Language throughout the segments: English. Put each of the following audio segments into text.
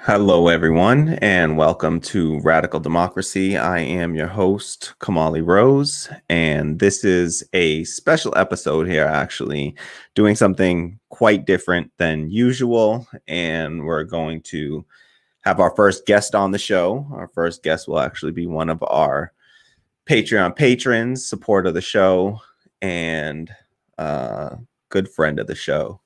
Hello, everyone, and welcome to Radical Democracy. I am your host, Kamali Rose, and this is a special episode here, actually, doing something quite different than usual. And we're going to have our first guest on the show. Our first guest will actually be one of our Patreon patrons, support of the show, and good friend of the show,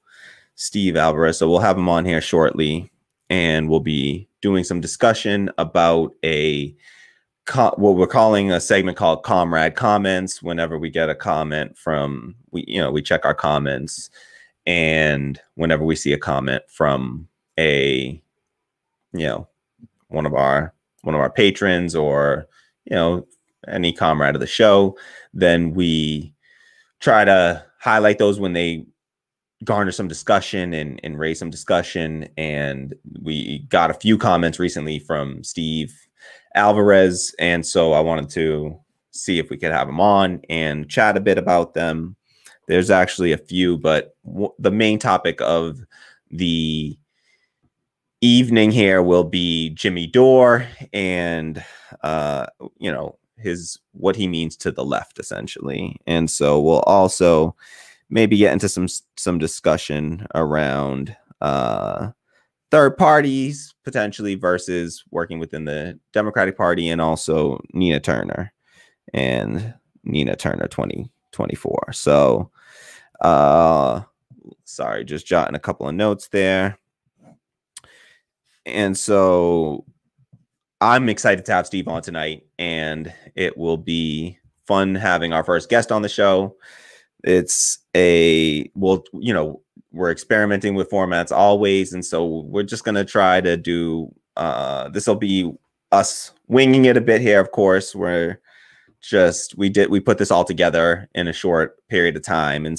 Steve Alvarez. So we'll have him on here shortly, and we'll be doing some discussion about what we're calling a segment called Comrade Comments. Whenever we get a comment from, we check our comments, and whenever we see a comment from one of our patrons, or any comrade of the show, then we try to highlight those when they garner some discussion and raise some discussion. And we got a few comments recently from Steve Alvarez, and so I wanted to see if we could have him on and chat a bit about them. There's actually a few, but the main topic of the evening here will be Jimmy Dore and what he means to the left, essentially. And so we'll also maybe get into some discussion around third parties potentially versus working within the Democratic Party, and also Nina Turner 2024. So sorry, just jotting a couple of notes there. And so I'm excited to have Steve on tonight, and it will be fun having our first guest on the show. We're experimenting with formats always, and so we're just going to try to do this will be us winging it a bit here. Of course, we put this all together in a short period of time, and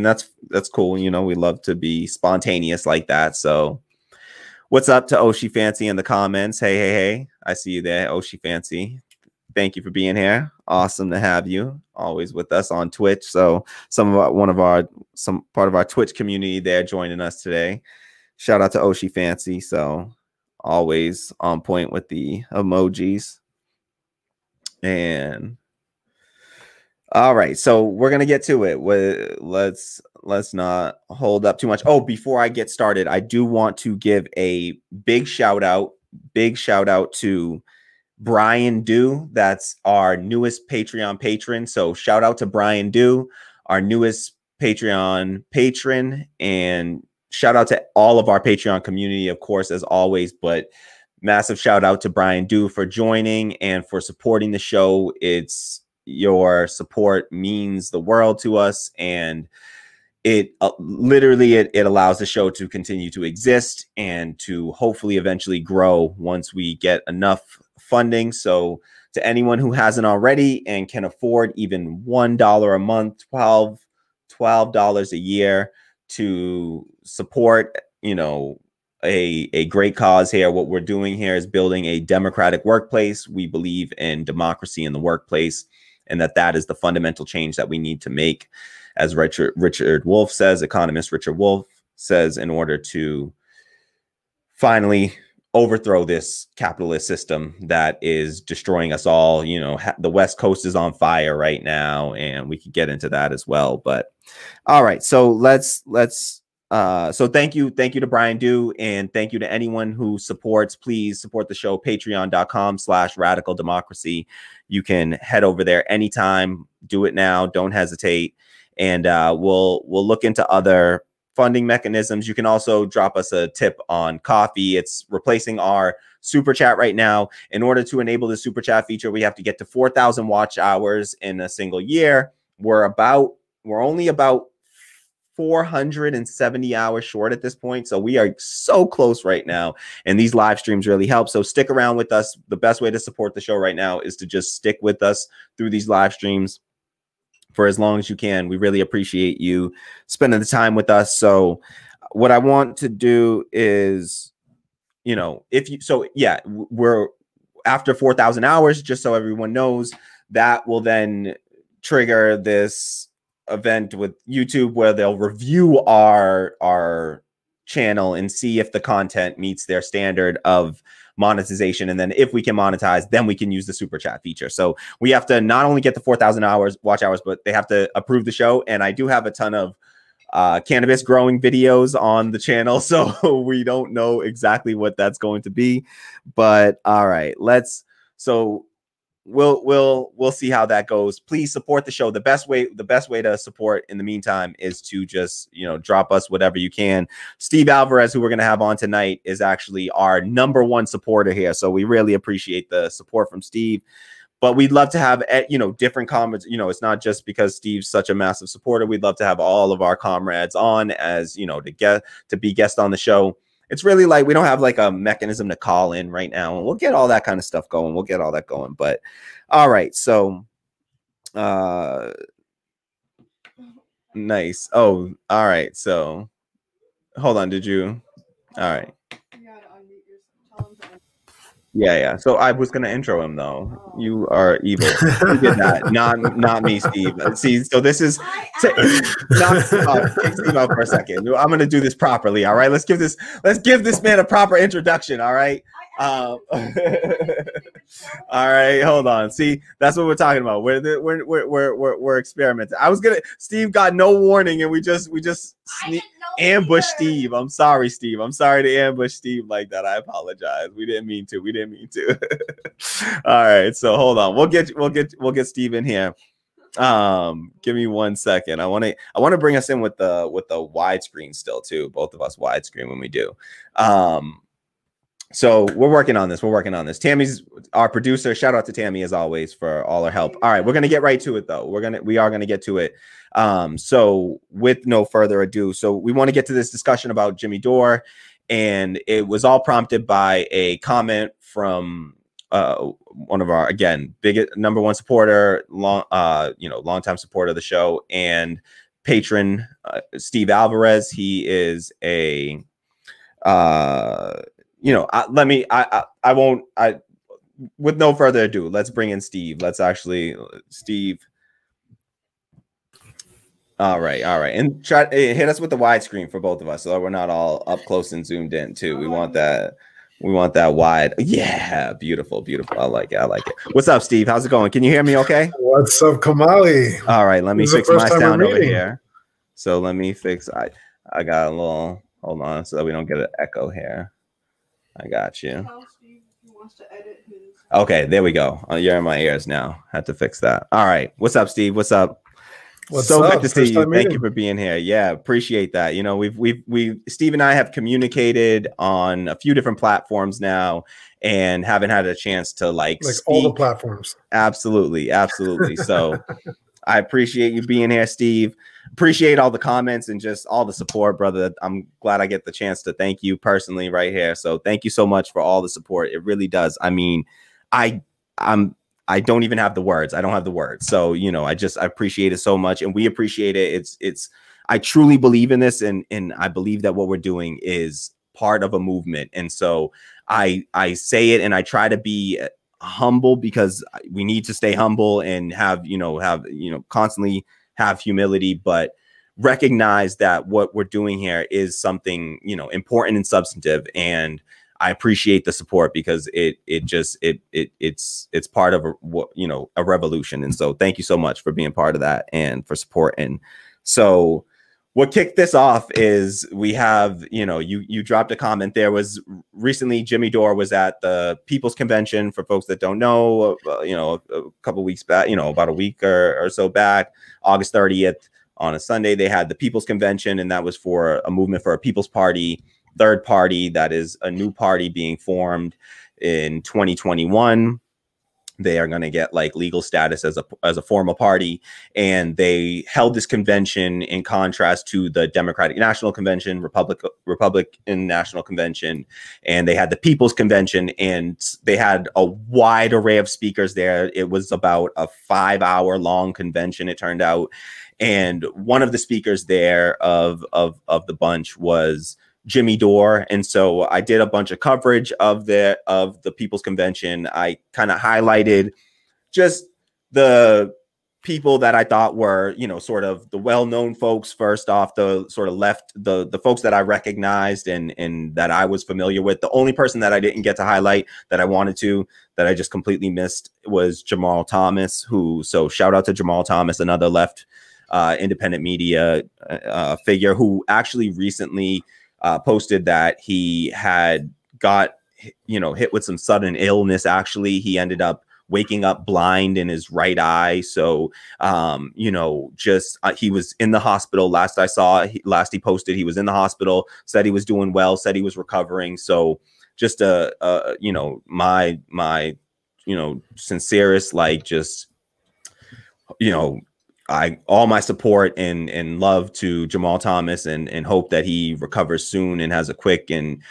that's cool. We love to be spontaneous like that. So what's up to Oshi Fancy in the comments? Hey, I see you there, Oshi Fancy. Thank you for being here. Awesome to have you always with us on Twitch. So some part of our Twitch community there joining us today. Shout out to Oshi Fancy. So always on point with the emojis. And all right, so we're gonna get to it. Let's not hold up too much. Oh, before I get started, I do want to give a big shout out to Brian Dew. That's our newest Patreon patron. So shout out to Brian Dew, our newest Patreon patron, and shout out to all of our Patreon community, of course, as always. But massive shout out to Brian Dew for joining and for supporting the show. Your support means the world to us, and it literally allows the show to continue to exist and to hopefully eventually grow once we get enough funding. So to anyone who hasn't already and can afford even $1 a month, $12 a year to support, a great cause here. What we're doing here is building a democratic workplace. We believe in democracy in the workplace, and that is the fundamental change that we need to make, as Richard Wolff says, economist Richard Wolff says, in order to finally overthrow this capitalist system that is destroying us all. The West Coast is on fire right now, and we could get into that as well. But all right, so so thank you to Brian Dew, and thank you to anyone who supports. Please support the show, patreon.com/radical democracy. You can head over there anytime. Do it now. Don't hesitate. And we'll look into other funding mechanisms. You can also drop us a tip on coffee. It's replacing our super chat right now. In order to enable the super chat feature, we have to get to 4,000 watch hours in a single year. We're only about 470 hours short at this point. So we are so close right now, and these live streams really help. So stick around with us. The best way to support the show right now is to just stick with us through these live streams for as long as you can. We really appreciate you spending the time with us. So what I want to do is, we're after 4,000 hours, just so everyone knows, that will then trigger this event with YouTube where they'll review our channel and see if the content meets their standard of monetization. And then if we can monetize, then we can use the super chat feature. So we have to not only get the 4,000 hours watch hours, but they have to approve the show. And I do have a ton of cannabis growing videos on the channel, so we don't know exactly what that's going to be. But all right, we'll see how that goes. Please support the show. The best way to support in the meantime is to just, you know, drop us whatever you can. Steve Alvarez, who we're going to have on tonight, is actually our #1 supporter here, so we really appreciate the support from Steve. But we'd love to have, you know, different comments. You know, it's not just because Steve's such a massive supporter. We'd love to have all of our comrades on, as, you know, to be guests on the show. It's really like we don't have like a mechanism to call in right now, and we'll get all that kind of stuff going. We'll get all that going. But all right, so nice. Oh, all right. So hold on. Did you? All right. Yeah. So I was gonna intro him though. You are evil. You did that. Not me, Steve. See, so this is take Steve out for a second. I'm gonna do this properly. All right. Let's give this man a proper introduction. All right. All right, hold on. See, that's what we're talking about. We're experimenting. Steve got no warning, and we just ambushed Steve. I'm sorry, Steve. I'm sorry to ambush Steve like that. I apologize. We didn't mean to. All right, so hold on. We'll get Steve in here. Give me 1 second. I want to bring us in with the widescreen still too. Both of us widescreen when we do. So we're working on this. Tammy's our producer. Shout out to Tammy as always for all her help. All right, we're gonna get right to it though. We are gonna get to it. So with no further ado, so we want to get to this discussion about Jimmy Dore, and it was all prompted by a comment from one of our, again, biggest #1 supporter, longtime supporter of the show and patron, Steve Alvarez. He is a with no further ado, let's bring in Steve. Steve. All right. And hit us with the widescreen for both of us, so we're not all up close and zoomed in too. We want that wide. Yeah, beautiful. I like it. What's up, Steve? How's it going? Can you hear me okay? What's up, Kamali? All right, let me fix my sound over here. So let me fix, I got a little, hold on, so that we don't get an echo here. I got you. Okay, there we go. You're in my ears now. Had to fix that. All right. What's up, Steve? What's up? Good to see you. Thank you for being here. Yeah, appreciate that. You know, Steve and I have communicated on a few different platforms now, and haven't had a chance to like speak. All the platforms. Absolutely. So I appreciate you being here, Steve. Appreciate all the comments and just all the support, brother. I'm glad I get the chance to thank you personally right here. So thank you so much for all the support. It really does. I mean, I don't even have the words. I don't have the words. So, you know, I appreciate it so much, and we appreciate it. I truly believe in this, and I believe that what we're doing is part of a movement. And so I say it, and I try to be humble, because we need to stay humble and have constantly have humility, but recognize that what we're doing here is something, you know, important and substantive. And I appreciate the support, because it's part of a revolution. And so thank you so much for being part of that and for support. And so what kicked this off is we have, you dropped a comment. There was recently, Jimmy Dore was at the People's Convention. For folks that don't know, a couple weeks back, about a week or so back, August 30th on a Sunday, they had the People's Convention, and that was for a movement for a People's Party, third party. That is a new party being formed in 2021. They are going to get like legal status as a formal party, and they held this convention in contrast to the Democratic National Convention, Republican National Convention, and they had the People's Convention, and they had a wide array of speakers there. It was about a 5-hour-long convention, it turned out, and one of the speakers there of the bunch was Jimmy Dore. And so I did a bunch of coverage of the People's Convention. I kind of highlighted just the people that I thought were, sort of the well-known folks first off, the sort of left, the folks that I recognized and that I was familiar with. The only person that I didn't get to highlight that I wanted to, that I just completely missed, was Jamal Thomas, so shout out to Jamal Thomas, another left independent media figure who actually recently posted that he had got, hit with some sudden illness. Actually, he ended up waking up blind in his right eye. So, he was in the hospital. Last I saw, last he posted, he was in the hospital, said he was doing well, said he was recovering. So just my sincerest, all my support and love to Jamal Thomas and hope that he recovers soon and has a quick and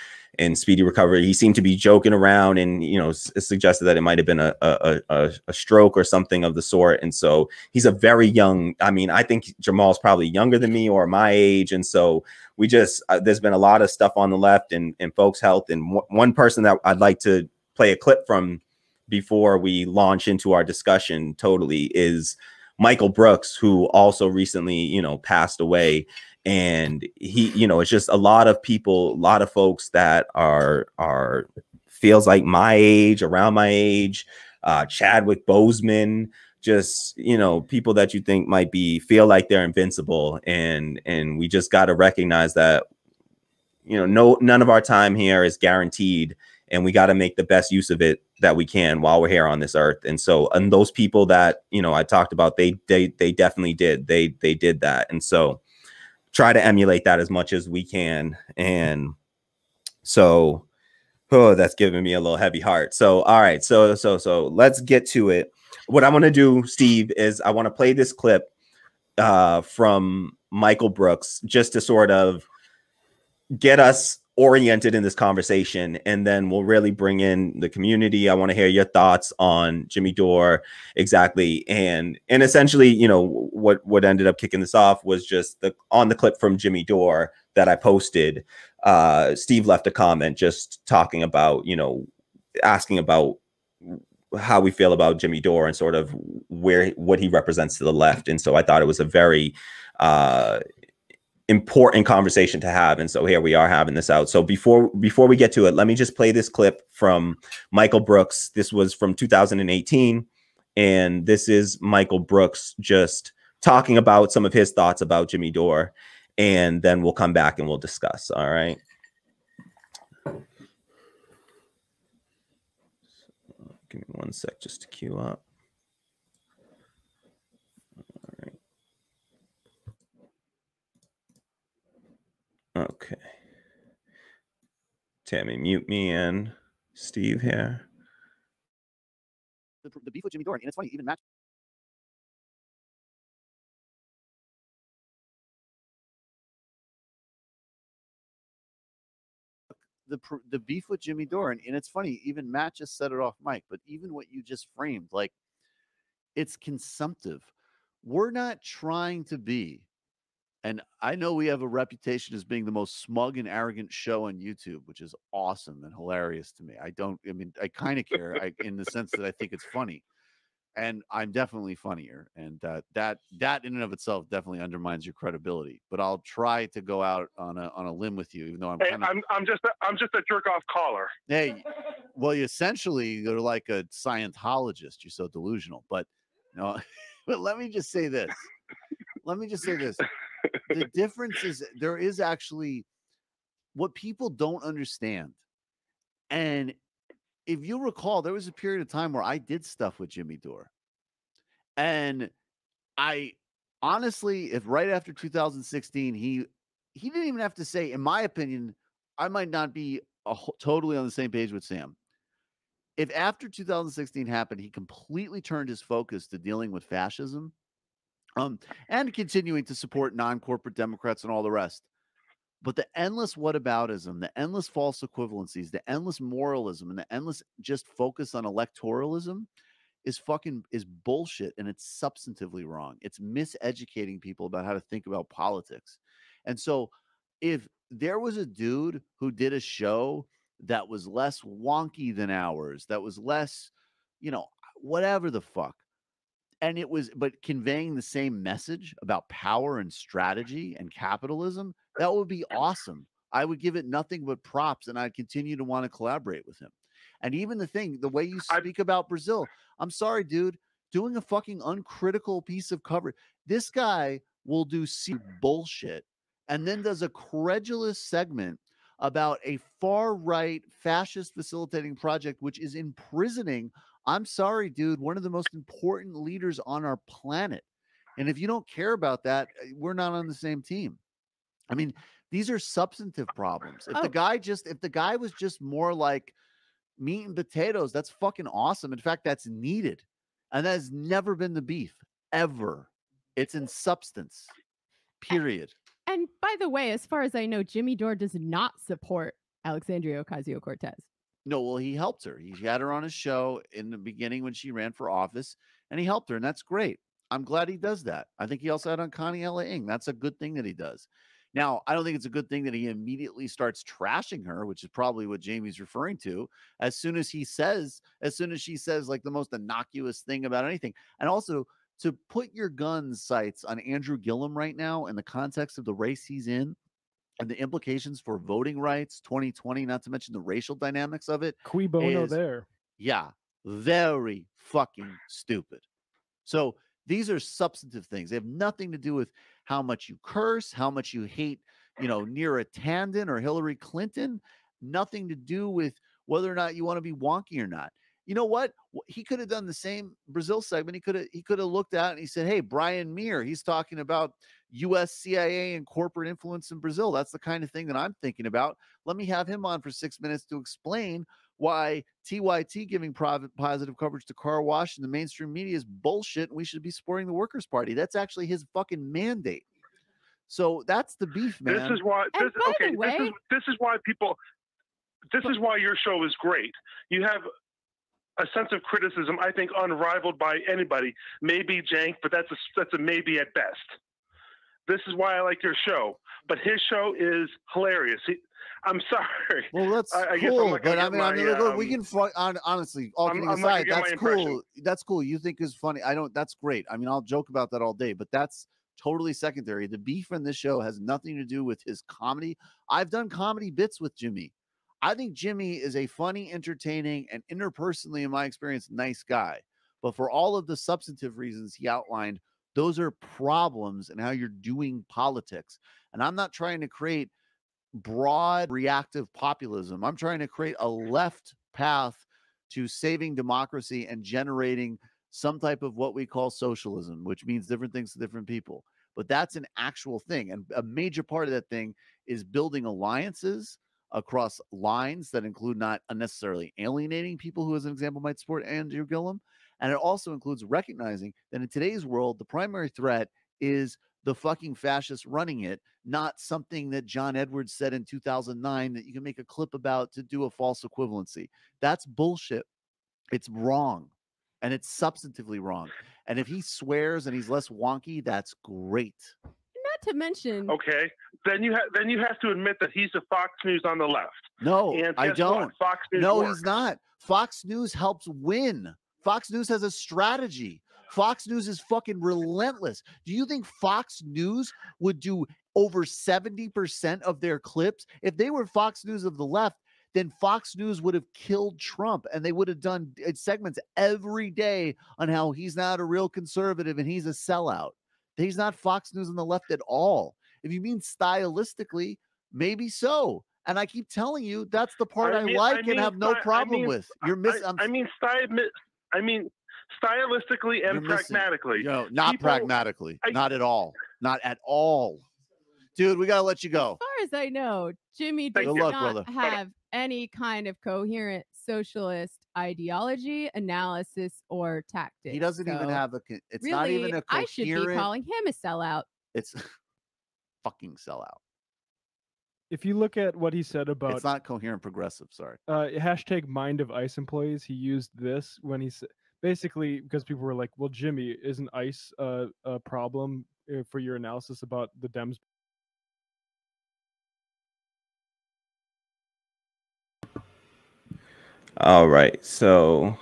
speedy recovery. He seemed to be joking around and, suggested that it might have been a stroke or something of the sort. And so he's a very young, I think Jamal's probably younger than me or my age. And so we just, there's been a lot of stuff on the left and folks' health. And one person that I'd like to play a clip from before we launch into our discussion totally is Michael Brooks, who also recently, passed away. And he, it's just a lot of people, a lot of folks that are feels like my age, around my age, Chadwick Boseman, just, people that you think might feel like they're invincible. And we just got to recognize that, none of our time here is guaranteed. And we got to make the best use of it that we can while we're here on this earth. And so, and those people that, I talked about, they definitely did. They did that. And so try to emulate that as much as we can. And so, that's giving me a little heavy heart. So, all right. So let's get to it. What I want to do, Steve, is I want to play this clip from Michael Brooks just to sort of get us oriented in this conversation, and then we'll really bring in the community. I want to hear your thoughts on Jimmy Dore exactly, and essentially, what ended up kicking this off was just on the clip from Jimmy Dore that I posted. Steve left a comment just talking about, asking about how we feel about Jimmy Dore and sort of what he represents to the left, and so I thought it was a very important conversation to have. And so here we are having this out. So before we get to it, let me just play this clip from Michael Brooks. This was from 2018. And this is Michael Brooks just talking about some of his thoughts about Jimmy Dore. And then we'll come back and we'll discuss. All right. Give me one sec just to queue up. Okay. Tammy, mute me and Steve here. The beef with Jimmy Dore, and it's funny, even Matt. The beef with Jimmy Dore, and it's funny, even Matt just set it off mic, but even what you just framed, like, it's consumptive. We're not trying to be. And I know we have a reputation as being the most smug and arrogant show on YouTube, which is awesome and hilarious to me. I kind of care in the sense that I think it's funny. And I'm definitely funnier. And that in and of itself definitely undermines your credibility. But I'll try to go out on a limb with you, even though I'm just a jerk off caller. Hey, well, you're like a Scientologist. You're so delusional. But no, but let me just say this. The difference is there is actually what people don't understand. And if you recall, there was a period of time where I did stuff with Jimmy Dore. And I honestly, if right after 2016, he didn't even have to say, in my opinion, I might not be totally on the same page with Sam. If after 2016 happened, he completely turned his focus to dealing with fascism, and continuing to support non-corporate Democrats and all the rest. But the endless whataboutism, the endless false equivalencies, the endless moralism, and the endless just focus on electoralism is bullshit, and it's substantively wrong. It's miseducating people about how to think about politics. And so if there was a dude who did a show that was less wonky than ours, that was less, whatever the fuck, And it was, but conveying the same message about power and strategy and capitalism, that would be awesome. I would give it nothing but props, and I'd continue to want to collaborate with him. And even the way you speak about Brazil, I'm sorry, dude, doing a fucking uncritical piece of coverage. This guy will do bullshit and then does a credulous segment about a far-right fascist facilitating project, which is imprisoning, I'm sorry, dude, one of the most important leaders on our planet. And if you don't care about that, we're not on the same team. I mean, these are substantive problems. If the guy was just more like meat and potatoes, that's fucking awesome. In fact, that's needed. And that has never been the beef, ever. It's in substance, period. And by the way, as far as I know, Jimmy Dore does not support Alexandria Ocasio-Cortez. No, well, he helped her. He had her on his show in the beginning when she ran for office, and he helped her, and that's great. I'm glad he does that. I think he also had on Connie Ella Ing. That's a good thing that he does. Now, I don't think it's a good thing that he immediately starts trashing her, which is probably what Jamie's referring to, as soon as she says like the most innocuous thing about anything. And also, to put your gun sights on Andrew Gillum right now in the context of the race he's in and the implications for voting rights 2020, not to mention the racial dynamics of it. Cui bono there. Yeah, very fucking stupid. So these are substantive things. They have nothing to do with how much you curse, how much you hate, Neera Tanden or Hillary Clinton. Nothing to do with whether or not you want to be wonky or not. You know what? He could have done the same Brazil segment. He could have looked out and he said, "Hey, Brian Meir, he's talking about U.S. CIA and corporate influence in Brazil. That's the kind of thing that I'm thinking about. Let me have him on for 6 minutes to explain why TYT giving positive coverage to car wash in the mainstream media is bullshit and we should be supporting the Workers' Party." That's actually his fucking mandate. So that's the beef, man. This is why your show is great. You have a sense of criticism, I think, unrivaled by anybody. Maybe jank, but that's a maybe at best. This is why I like your show. But his show is hilarious. I'm sorry. Well, that's I cool. But look, we can honestly, all kidding aside, that's cool. That's cool. You think is funny. That's great. I mean, I'll joke about that all day, but that's totally secondary. The beef in this show has nothing to do with his comedy. I've done comedy bits with Jimmy. I think Jimmy is a funny, entertaining, and interpersonally, in my experience, nice guy. But for all of the substantive reasons he outlined, those are problems in how you're doing politics. And I'm not trying to create broad reactive populism. I'm trying to create a left path to saving democracy and generating some type of what we call socialism, which means different things to different people. But that's an actual thing. And a major part of that thing is building alliances across lines that include not unnecessarily alienating people who, as an example, might support Andrew Gillum. And it also includes recognizing that in today's world, the primary threat is the fucking fascists running it, not something that John Edwards said in 2009 that you can make a clip about to do a false equivalency. That's bullshit. It's wrong. And it's substantively wrong. And if he swears and he's less wonky, that's great. Not to mention. Okay. Then you have to admit that he's the Fox News on the left. No, and I don't. What? Fox News no, works. He's not. Fox News helps win. Fox News has a strategy. Fox News is fucking relentless. Do you think Fox News would do over 70% of their clips? If they were Fox News of the left, then Fox News would have killed Trump and they would have done segments every day on how he's not a real conservative and he's a sellout. He's not Fox News on the left at all. If you mean stylistically, maybe so. And I keep telling you, that's the part I like and have no problem with. I mean, stylistically and pragmatically. No, not pragmatically. Not at all. Not at all. Dude, we got to let you go. As far as I know, Jimmy does not have any kind of coherent socialist ideology, analysis, or tactics. He doesn't even have it's really, not even a coherent. I should be calling him a sellout. It's fucking sellout. If you look at what he said about... It's not coherent progressive, sorry. Hashtag mind of ICE employees, he used this when he said... Basically, because people were like, well, Jimmy, isn't ICE a problem for your analysis about the Dems? All right, so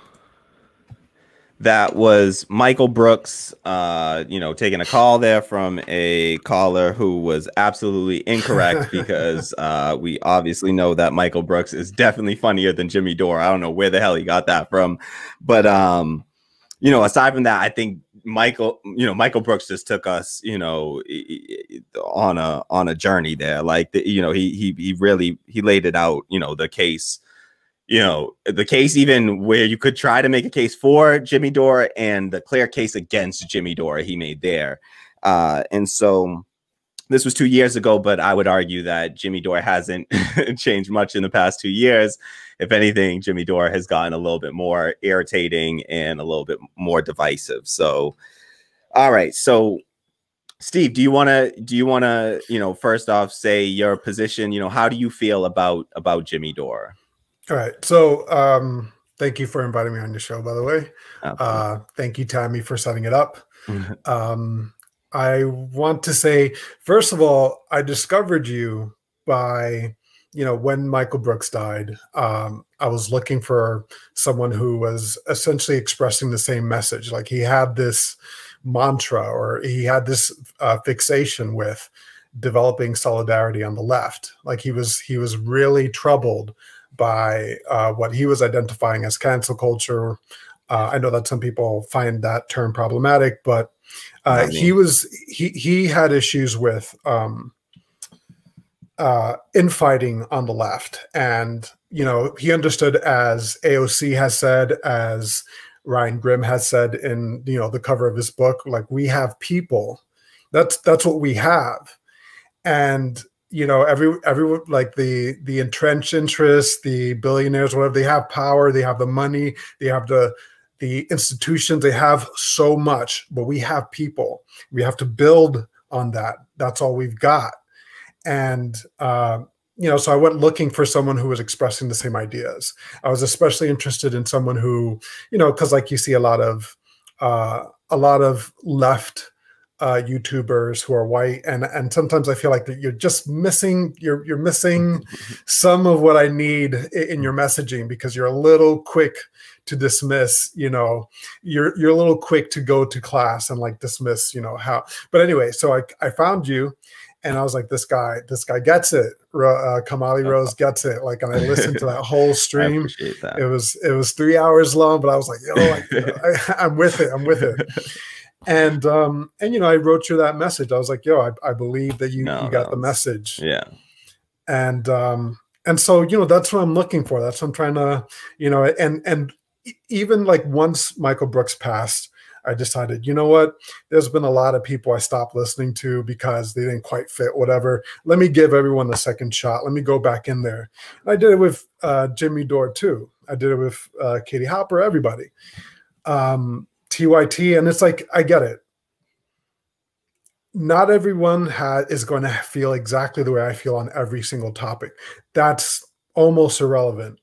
that was Michael Brooks, taking a call there from a caller who was absolutely incorrect because we obviously know that Michael Brooks is definitely funnier than Jimmy Dore. I don't know where the hell he got that from, but aside from that, I think Michael Brooks just took us, on a journey there. Like, he really laid it out, the case. The case even where you could try to make a case for Jimmy Dore and the clear case against Jimmy Dore he made there. And so this was 2 years ago, but I would argue that Jimmy Dore hasn't changed much in the past 2 years. If anything, Jimmy Dore has gotten a little bit more irritating and a little bit more divisive. So, all right. So, Steve, do you want to, first off say your position, how do you feel about Jimmy Dore? All right. So thank you for inviting me on your show, by the way. Thank you, Tammy, for setting it up. I want to say, first of all, I discovered you by, when Michael Brooks died. I was looking for someone who was essentially expressing the same message. Like, he had this mantra, or he had this fixation with developing solidarity on the left. Like, he was really troubled by what he was identifying as cancel culture. I know that some people find that term problematic, but he had issues with infighting on the left. And, he understood, as AOC has said, as Ryan Grimm has said in, the cover of his book, like, we have people. That's what we have. And, everyone, like the entrenched interests, the billionaires, whatever, they have power, they have the money, they have the institutions, they have so much, but we have people. We have to build on that. That's all we've got. And, so I went looking for someone who was expressing the same ideas. I was especially interested in someone who, because, like, you see a lot of left YouTubers who are white, and sometimes I feel like that you're just missing you're missing some of what I need in your messaging, because you're a little quick to dismiss, you're a little quick to go to class and, like, dismiss, how. But anyway, so I found you, and I was like, this guy gets it. Kamali Rose gets it. Like, and I listened to that whole stream. I appreciate that. It was 3 hours long, but I was like, I'm with it. And I wrote you that message. I was like, I believe that you got the message. Yeah. And so, that's what I'm looking for. That's what I'm trying to, and even, like, once Michael Brooks passed, I decided, what, there's been a lot of people I stopped listening to because they didn't quite fit whatever. Let me give everyone a second shot. Let me go back in there. And I did it with Jimmy Dore too. I did it with Katie Hopper, everybody. TYT, and it's like, I get it. Not everyone is going to feel exactly the way I feel on every single topic. That's almost irrelevant.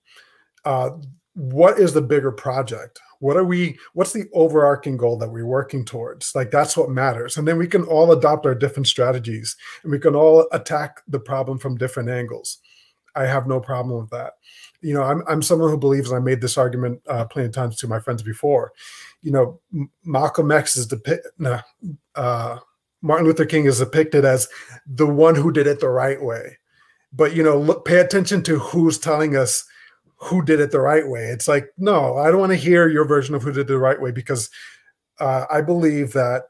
What is the bigger project? What's the overarching goal that we're working towards? Like, that's what matters. And then we can all adopt our different strategies, and we can all attack the problem from different angles. I have no problem with that. I'm someone who believes, and I made this argument plenty of times to my friends before, Malcolm X is Martin Luther King is depicted as the one who did it the right way. But, pay attention to who's telling us who did it the right way. It's like, no, I don't want to hear your version of who did it the right way, because I believe that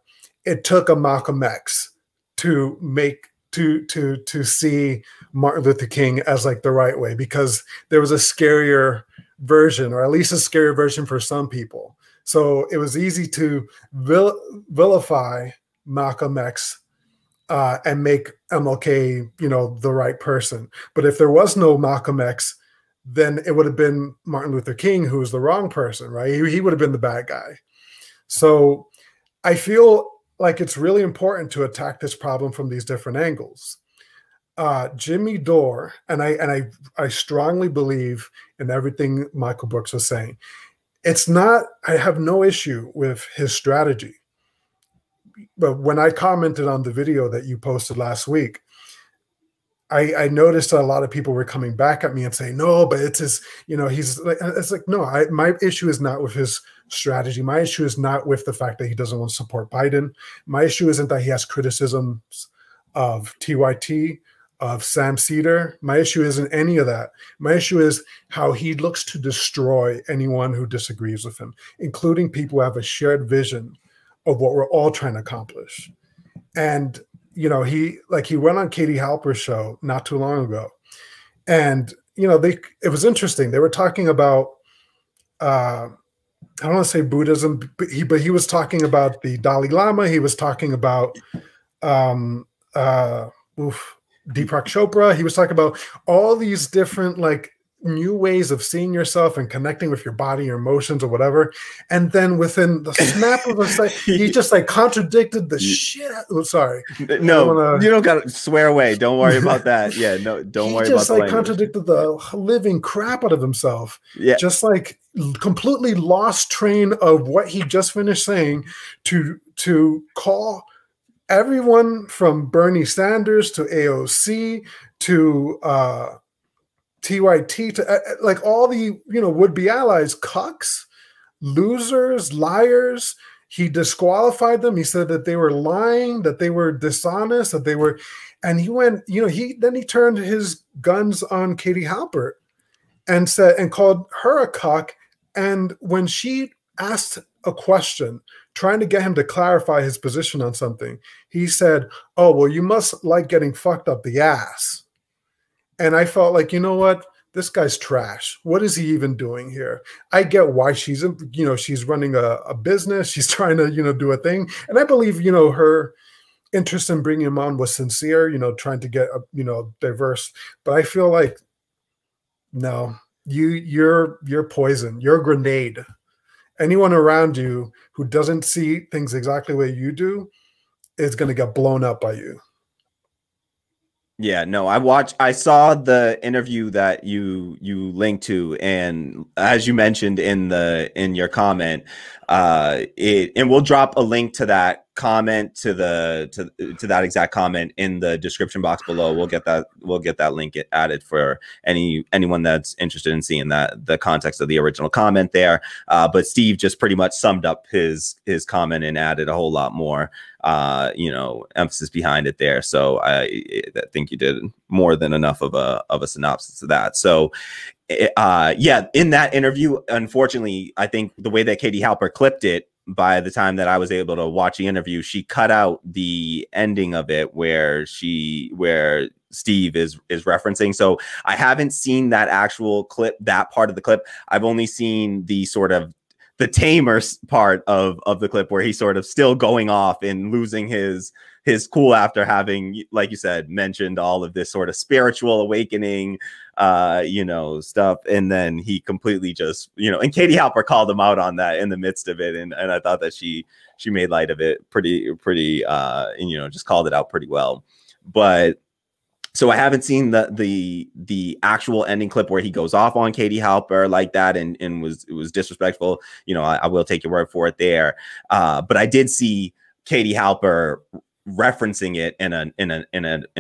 it took a Malcolm X to see Martin Luther King as, like, the right way, because there was a scarier version, or at least a scarier version for some people. So it was easy to vilify Malcolm X and make MLK, the right person. But if there was no Malcolm X, then it would have been Martin Luther King who was the wrong person, right? He would have been the bad guy. So I feel like it's really important to attack this problem from these different angles. Jimmy Dore, and I strongly believe in everything Michael Brooks was saying. I have no issue with his strategy. But when I commented on the video that you posted last week, I noticed that a lot of people were coming back at me and saying, no, but it's his, he's like, it's like, no, my issue is not with his strategy. My issue is not with the fact that he doesn't want to support Biden. My issue isn't that he has criticisms of TYT, of Sam Cedar. My issue isn't any of that. My issue is how he looks to destroy anyone who disagrees with him, including people who have a shared vision of what we're all trying to accomplish. And, you know, he went on Katie Halper's show not too long ago. And, you know, it was interesting. They were talking about, I don't want to say Buddhism, but he was talking about the Dalai Lama. He was talking about, Deepak Chopra. He was talking about all these different like new ways of seeing yourself and connecting with your body, your emotions, or whatever. And then within the snap of a second, he just like contradicted the shit. Sorry, no, you don't gotta swear away. Don't worry about that. Yeah, no, don't worry about that. He just like contradicted the living crap out of himself. Yeah, just like completely lost train of what he just finished saying to call everyone from Bernie Sanders to AOC to TYT to like all the, you know, would-be allies, cucks, losers, liars. He disqualified them. He said that they were lying, that they were dishonest, that they were, and he went, you know, he turned his guns on Katie Halper and called her a cuck. And when she asked a question, trying to get him to clarify his position on something, he said, "Oh, well, you must like getting fucked up the ass." And I felt like, you know what? This guy's trash. What is he even doing here? I get why she's running a business. She's trying to, you know, do a thing. And I believe, you know, her interest in bringing him on was sincere, you know, trying to get, you know, diverse. But I feel like, no, you're poison. You're a grenade. Anyone around you who doesn't see things exactly the way you do is going to get blown up by you. Yeah, no, I saw the interview that you linked to, and as you mentioned in your comment, and we'll drop a link to that comment to that exact comment in the description box below. We'll get that link added for anyone that's interested in seeing the context of the original comment there. But Steve just pretty much summed up his comment and added a whole lot more you know, emphasis behind it there. So I think you did more than enough of a synopsis of that. So yeah, in that interview, unfortunately, I think the way that Katie Halper clipped it, by the time that I was able to watch the interview, she cut out the ending of it where Steve is referencing. So I haven't seen that actual clip, that part of the clip. I've only seen the sort of the tamer part of the clip where he's sort of still going off and losing his cool after having, like you said, mentioned all of this sort of spiritual awakening, you know, stuff. And then he completely just, you know, and Katie Halper called him out on that in the midst of it. And I thought that she made light of it pretty, and, you know, just called it out pretty well. But so I haven't seen the actual ending clip where he goes off on Katie Halper like that and it was disrespectful. You know, I will take your word for it there. But I did see Katie Halper referencing it in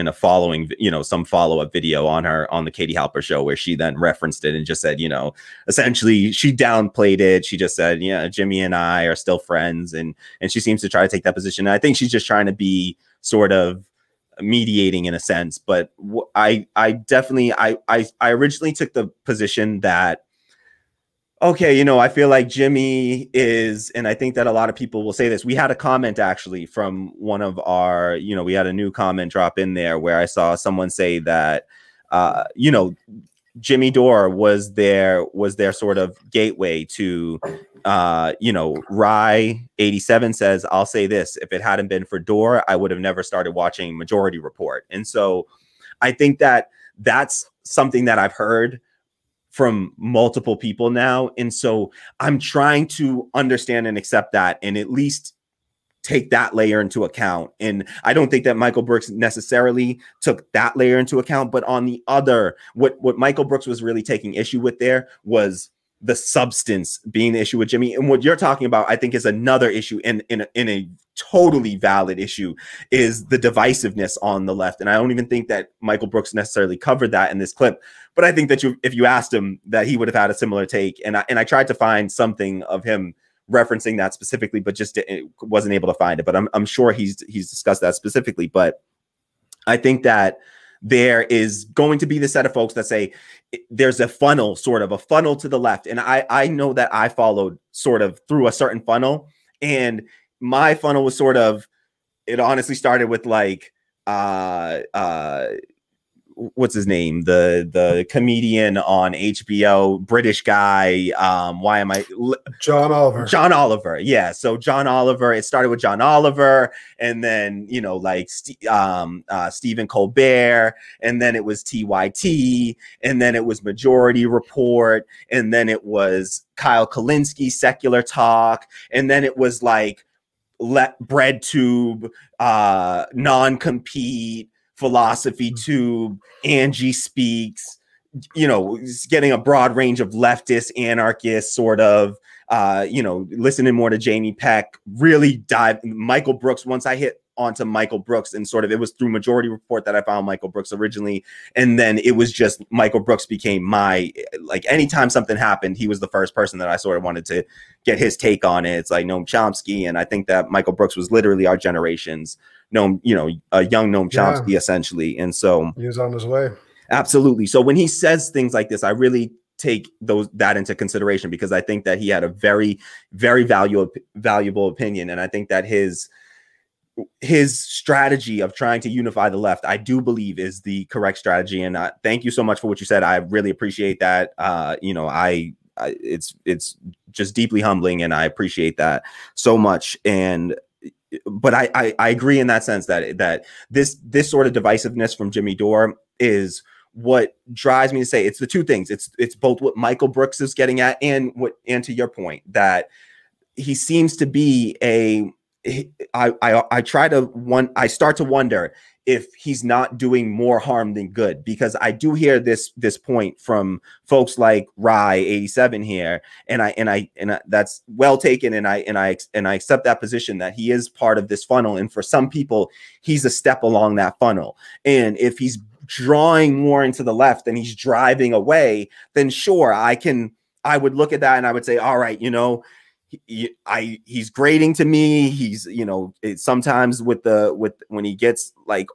a following, you know, some follow-up video on the Katie Halper show, where she then referenced it and just said, you know, essentially she downplayed it. She just said, yeah, Jimmy and I are still friends, and she seems to try to take that position. And I think she's just trying to be sort of mediating in a sense. But I originally took the position that, okay, you know, I feel like Jimmy is, and I think that a lot of people will say this. We had a comment actually from one of our, you know, we had a new comment drop in there where I saw someone say that, you know, Jimmy Dore was their sort of gateway to, you know, Rye 87 says, I'll say this, if it hadn't been for Dore, I would have never started watching Majority Report. And so I think that that's something that I've heard from multiple people now. And so I'm trying to understand and accept that and at least take that layer into account. And I don't think that Michael Brooks necessarily took that layer into account, but on the other, what Michael Brooks was really taking issue with there was the substance being the issue with Jimmy. And what you're talking about, I think, is another issue in a totally valid issue, is the divisiveness on the left. And I don't even think that Michael Brooks necessarily covered that in this clip, but I think that if you asked him, that he would have had a similar take. And I tried to find something of him referencing that specifically, but just wasn't able to find it. But I'm sure he's discussed that specifically. But I think that there is going to be the set of folks that say there's a funnel, sort of a funnel to the left. And I know that I followed sort of through a certain funnel, and my funnel was sort of, it honestly started with like, what's his name? The comedian on HBO, British guy. Why am I? John Oliver. John Oliver. Yeah. So John Oliver, it started with John Oliver, and then, you know, like Stephen Colbert, and then it was TYT, and then it was Majority Report, and then it was Kyle Kalinske, Secular Talk, and then it was like Bread Tube, Non-Compete, Philosophy Tube, Angie Speaks, you know, getting a broad range of leftists, anarchists, sort of, you know, listening more to Jamie Peck, really dive Michael Brooks. Once I hit onto Michael Brooks, and sort of, it was through Majority Report that I found Michael Brooks originally. And then it was just Michael Brooks became my, like, anytime something happened, he was the first person that I sort of wanted to get his take on it. It's like Noam Chomsky. And I think that Michael Brooks was literally our generation's Noam, you know, a young Noam Chomsky, essentially. And so he was on his way. Absolutely. So when he says things like this, I really take that into consideration, because I think that he had a very, very valuable opinion. And I think that his strategy of trying to unify the left, I do believe, is the correct strategy. And thank you so much for what you said. I really appreciate that. You know, it's just deeply humbling, and I appreciate that so much. But I agree in that sense that this sort of divisiveness from Jimmy Dore is what drives me to say it's the two things. It's both what Michael Brooks is getting at, and to your point, that he seems to be I start to wonder if he's not doing more harm than good, because I do hear this point from folks like Rye 87 here, and I that's well taken, and I accept that position, that he is part of this funnel, and for some people he's a step along that funnel. And if he's drawing more into the left than he's driving away, then sure, I would look at that and I would say, all right, you know, he's grating to me. He's, you know, sometimes with when he gets like,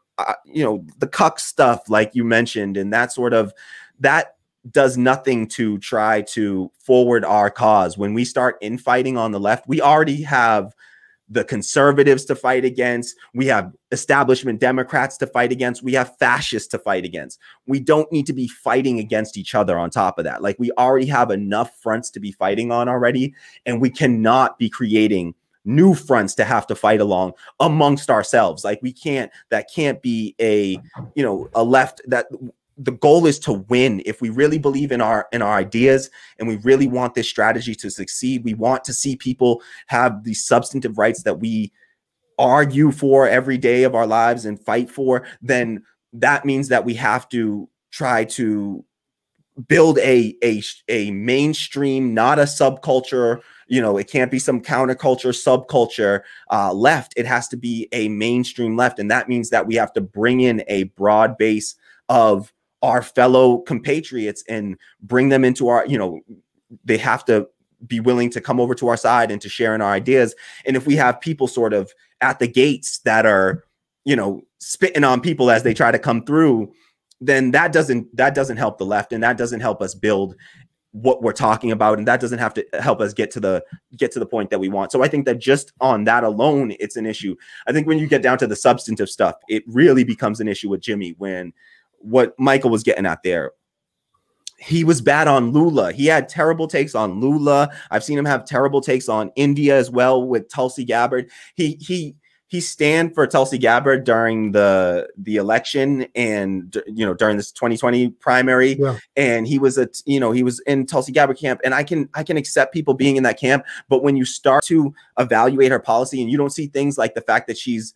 you know, the cuck stuff, like you mentioned, and that does nothing to try to forward our cause. When we start infighting on the left, we already have the conservatives to fight against. We have establishment Democrats to fight against. We have fascists to fight against. We don't need to be fighting against each other on top of that. Like, we already have enough fronts to be fighting on already, and we cannot be creating new fronts to have to fight along amongst ourselves. Like, that can't be a left that the goal is to win. If we really believe in our ideas, and we really want this strategy to succeed, we want to see people have the substantive rights that we argue for every day of our lives and fight for, then that means that we have to try to build a mainstream, not a subculture. You know, it can't be some counterculture, subculture left. It has to be a mainstream left. And that means that we have to bring in a broad base of our fellow compatriots and bring them into our, you know, they have to be willing to come over to our side and to share in our ideas. And if we have people sort of at the gates that are, you know, spitting on people as they try to come through, then that doesn't help the left, and that doesn't help us build what we're talking about, and that doesn't have to help us get to the point that we want. So I think that just on that alone, it's an issue. I think when you get down to the substantive stuff, it really becomes an issue with Jimmy. When what Michael was getting at there, he was bad on Lula. He had terrible takes on Lula. I've seen him have terrible takes on India as well with Tulsi Gabbard. He stand for Tulsi Gabbard during the election, and, you know, during this 2020 primary. Yeah. And he was in Tulsi Gabbard camp, and I can accept people being in that camp. But when you start to evaluate her policy, and you don't see things like the fact that she's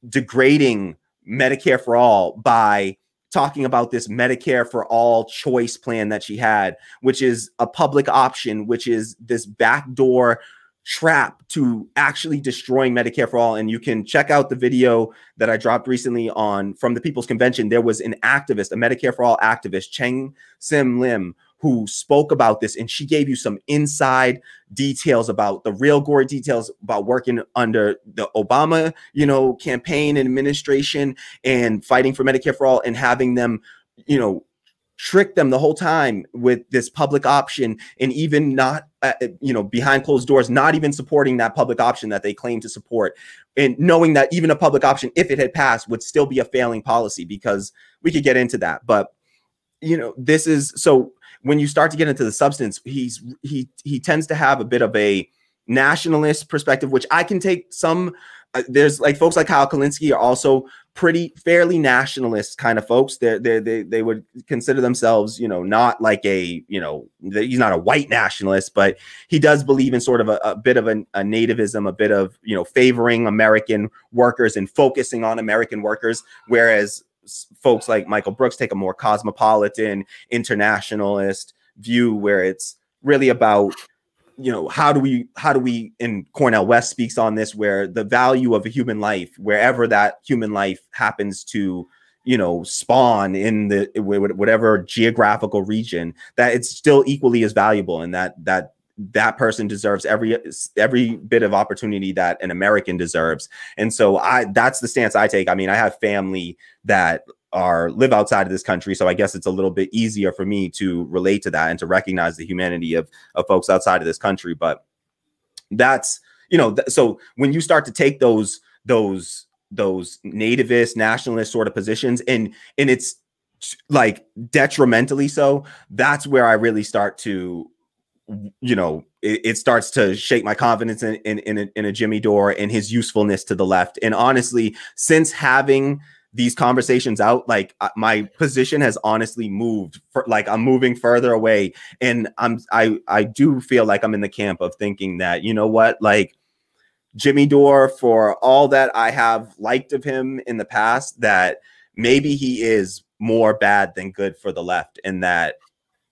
degrading Medicare for all by talking about this Medicare for all choice plan that she had, which is a public option, which is this backdoor trap to actually destroying Medicare for all. And you can check out the video that I dropped recently from the People's Convention. There was an activist, a Medicare for all activist, Cheng Sim Lim, who spoke about this, and she gave you some inside details about the real gory details about working under the Obama, you know, campaign and administration and fighting for Medicare for all and having them, you know, trick them the whole time with this public option, and even not, you know, behind closed doors, not even supporting that public option that they claim to support, and knowing that even a public option, if it had passed, would still be a failing policy, because we could get into that. But, you know, this is, so when you start to get into the substance, he tends to have a bit of a nationalist perspective, which I can take some. There's like folks like Kyle Kalinske are also fairly nationalist kind of folks. They would consider themselves, you know, not like a, you know, he's not a white nationalist, but he does believe in sort of a bit of a nativism, a bit of, you know, favoring American workers and focusing on American workers, whereas folks like Michael Brooks take a more cosmopolitan, internationalist view, where it's really about, you know, how do we, and Cornel West speaks on this, where the value of a human life, wherever that human life happens to, you know, spawn in the whatever geographical region, that it's still equally as valuable, and that person deserves every bit of opportunity that an American deserves. And so that's the stance I take. I mean, I have family that live outside of this country, so I guess it's a little bit easier for me to relate to that and to recognize the humanity of folks outside of this country. But that's, you know, so when you start to take those nativist, nationalist sort of positions, and it's like detrimentally so, that's where I really start to, you know, it starts to shake my confidence in a Jimmy Dore and his usefulness to the left. And honestly, since having these conversations out, like my position has honestly moved, like I'm moving further away, and I do feel like I'm in the camp of thinking that, you know what, like Jimmy Dore, for all that I have liked of him in the past, that maybe he is more bad than good for the left, and that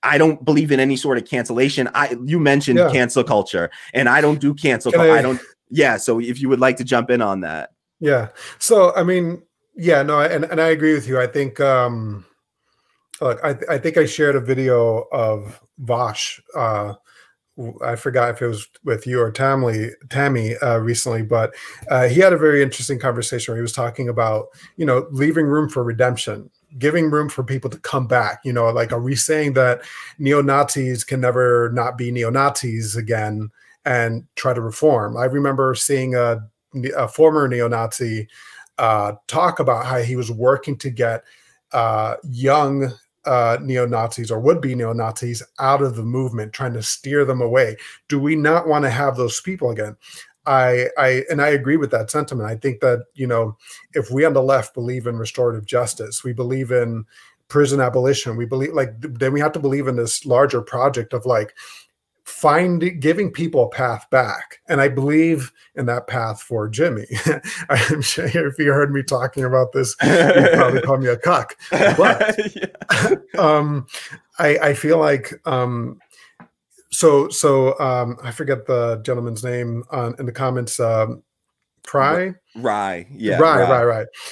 I don't believe in any sort of cancellation. You mentioned cancel culture, and I don't do cancel. I don't. Yeah. So if you would like to jump in on that. Yeah. So, I mean, yeah, no, and I agree with you. I think, look, I think I shared a video of Vosh. I forgot if it was with you or Tammy recently, but he had a very interesting conversation where he was talking about, you know, leaving room for redemption, giving room for people to come back. You know, like, are we saying that neo-Nazis can never not be neo-Nazis again and try to reform? I remember seeing a former neo-Nazi talk about how he was working to get young neo-Nazis or would-be neo-Nazis out of the movement, trying to steer them away. Do we not want to have those people again? I agree with that sentiment. I think that, you know, if we on the left believe in restorative justice, we believe in prison abolition, we believe, like, then we have to believe in this larger project of like giving people a path back. And I believe in that path for Jimmy. I'm sure if you heard me talking about this, you'd probably call me a cuck. But I feel like I forget the gentleman's name in the comments. Rye.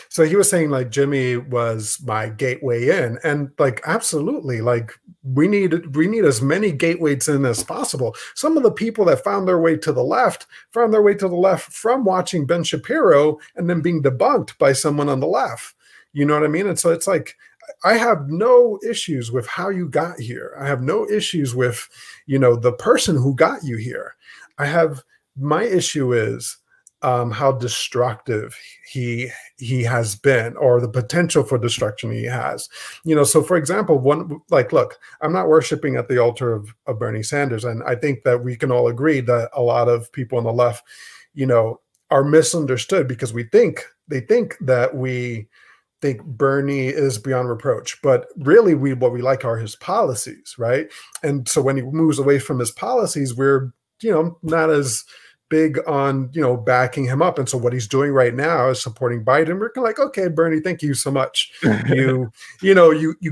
So he was saying, like, Jimmy was my gateway in, and like, absolutely, like, we need as many gateways in as possible. Some of the people that found their way to the left from watching Ben Shapiro and then being debunked by someone on the left. You know what I mean? And so it's like, I have no issues with how you got here. I have no issues with, you know, the person who got you here. My issue is how destructive he has been, or the potential for destruction he has. You know, so for example, look, I'm not worshiping at the altar of Bernie Sanders, and I think that we can all agree that a lot of people on the left, you know, are misunderstood because they think that we think Bernie is beyond reproach, but really what we like are his policies, right? And so when he moves away from his policies, we're, you know, not as big on, you know, backing him up. And so what he's doing right now is supporting Biden. We're like, okay, Bernie, thank you so much. You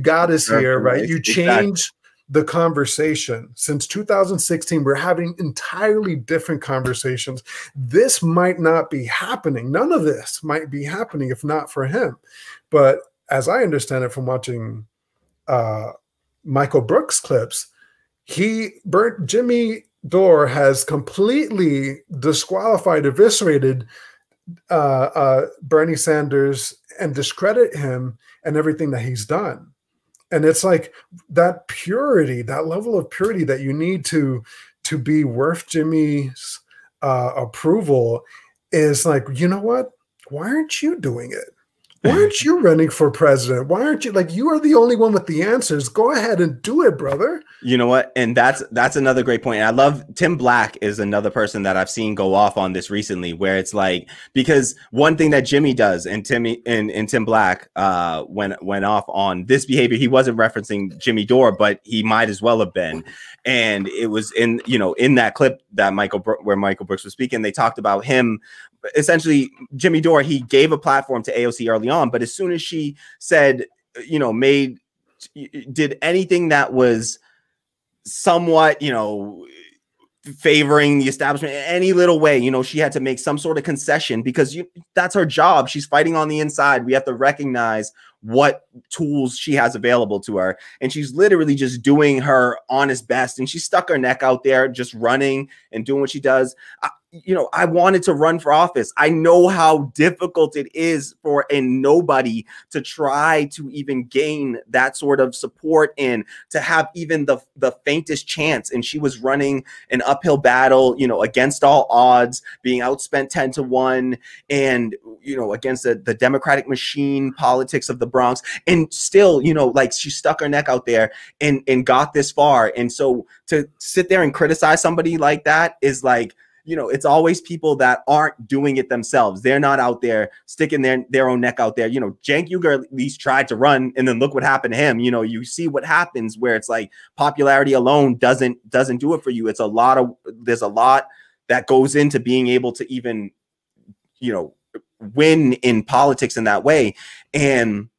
got us here, right? You changed the conversation. Since 2016, we're having entirely different conversations. This might not be happening. None of this might be happening if not for him. But as I understand it from watching Michael Brooks clips, Jimmy Dore has completely disqualified, eviscerated Bernie Sanders and discredit him and everything that he's done. And it's like that purity, that level of purity that you need to be worth Jimmy's approval is like, you know what? Why aren't you doing it? Why aren't you running for president? Why aren't you, like, you are the only one with the answers. Go ahead and do it, brother. You know what? And that's another great point. I love Tim Black is another person that I've seen go off on this recently, where it's like, because one thing that Jimmy does and Tim Black went off on this behavior. He wasn't referencing Jimmy Dore, but he might as well have been. And it was in that clip that where Michael Brooks was speaking, they talked about him. Essentially, Jimmy Dore, he gave a platform to AOC early on, but as soon as she said, did anything that was somewhat, favoring the establishment in any little way, she had to make some sort of concession, because that's her job. She's fighting on the inside. We have to recognize what tools she has available to her, and she's literally just doing her honest best, and she stuck her neck out there just running and doing what she does. I wanted to run for office. I know how difficult it is for a nobody to try to even gain that sort of support and to have even the faintest chance. And she was running an uphill battle, against all odds, being outspent 10-1, and against the democratic machine politics of the Bronx, and still, like, she stuck her neck out there and got this far. And so to sit there and criticize somebody like that is like, it's always people that aren't doing it themselves. They're not out there sticking their own neck out there. Cenk Uygur at least tried to run, and then look what happened to him. You see what happens, where it's like popularity alone doesn't do it for you. There's a lot that goes into being able to even, win in politics in that way. And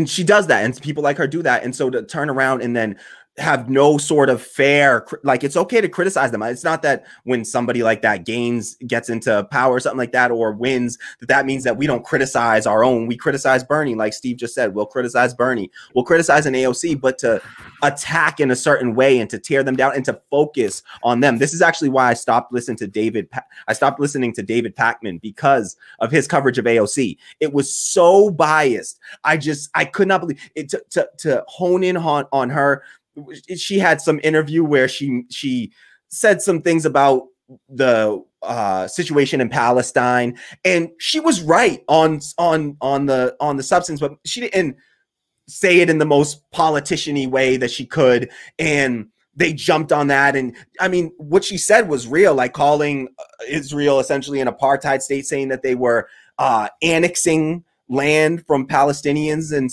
she does that, and people like her do that. And so to turn around and then have no sort of fair, like, it's okay to criticize them. It's not that when somebody like that gets into power or something like that, or wins, that means that we don't criticize our own. We criticize Bernie, like Steve just said. We'll criticize Bernie. We'll criticize an AOC, but to attack in a certain way and to tear them down and to focus on them. This is actually why I stopped listening to David Pakman, because of his coverage of AOC. It was so biased. I could not believe it. To hone in on her. She had some interview where she said some things about the situation in Palestine, and she was right on the substance, but she didn't say it in the most politician-y way that she could, and they jumped on that. And I mean, what she said was real, like calling Israel essentially an apartheid state, saying that they were annexing land from Palestinians, and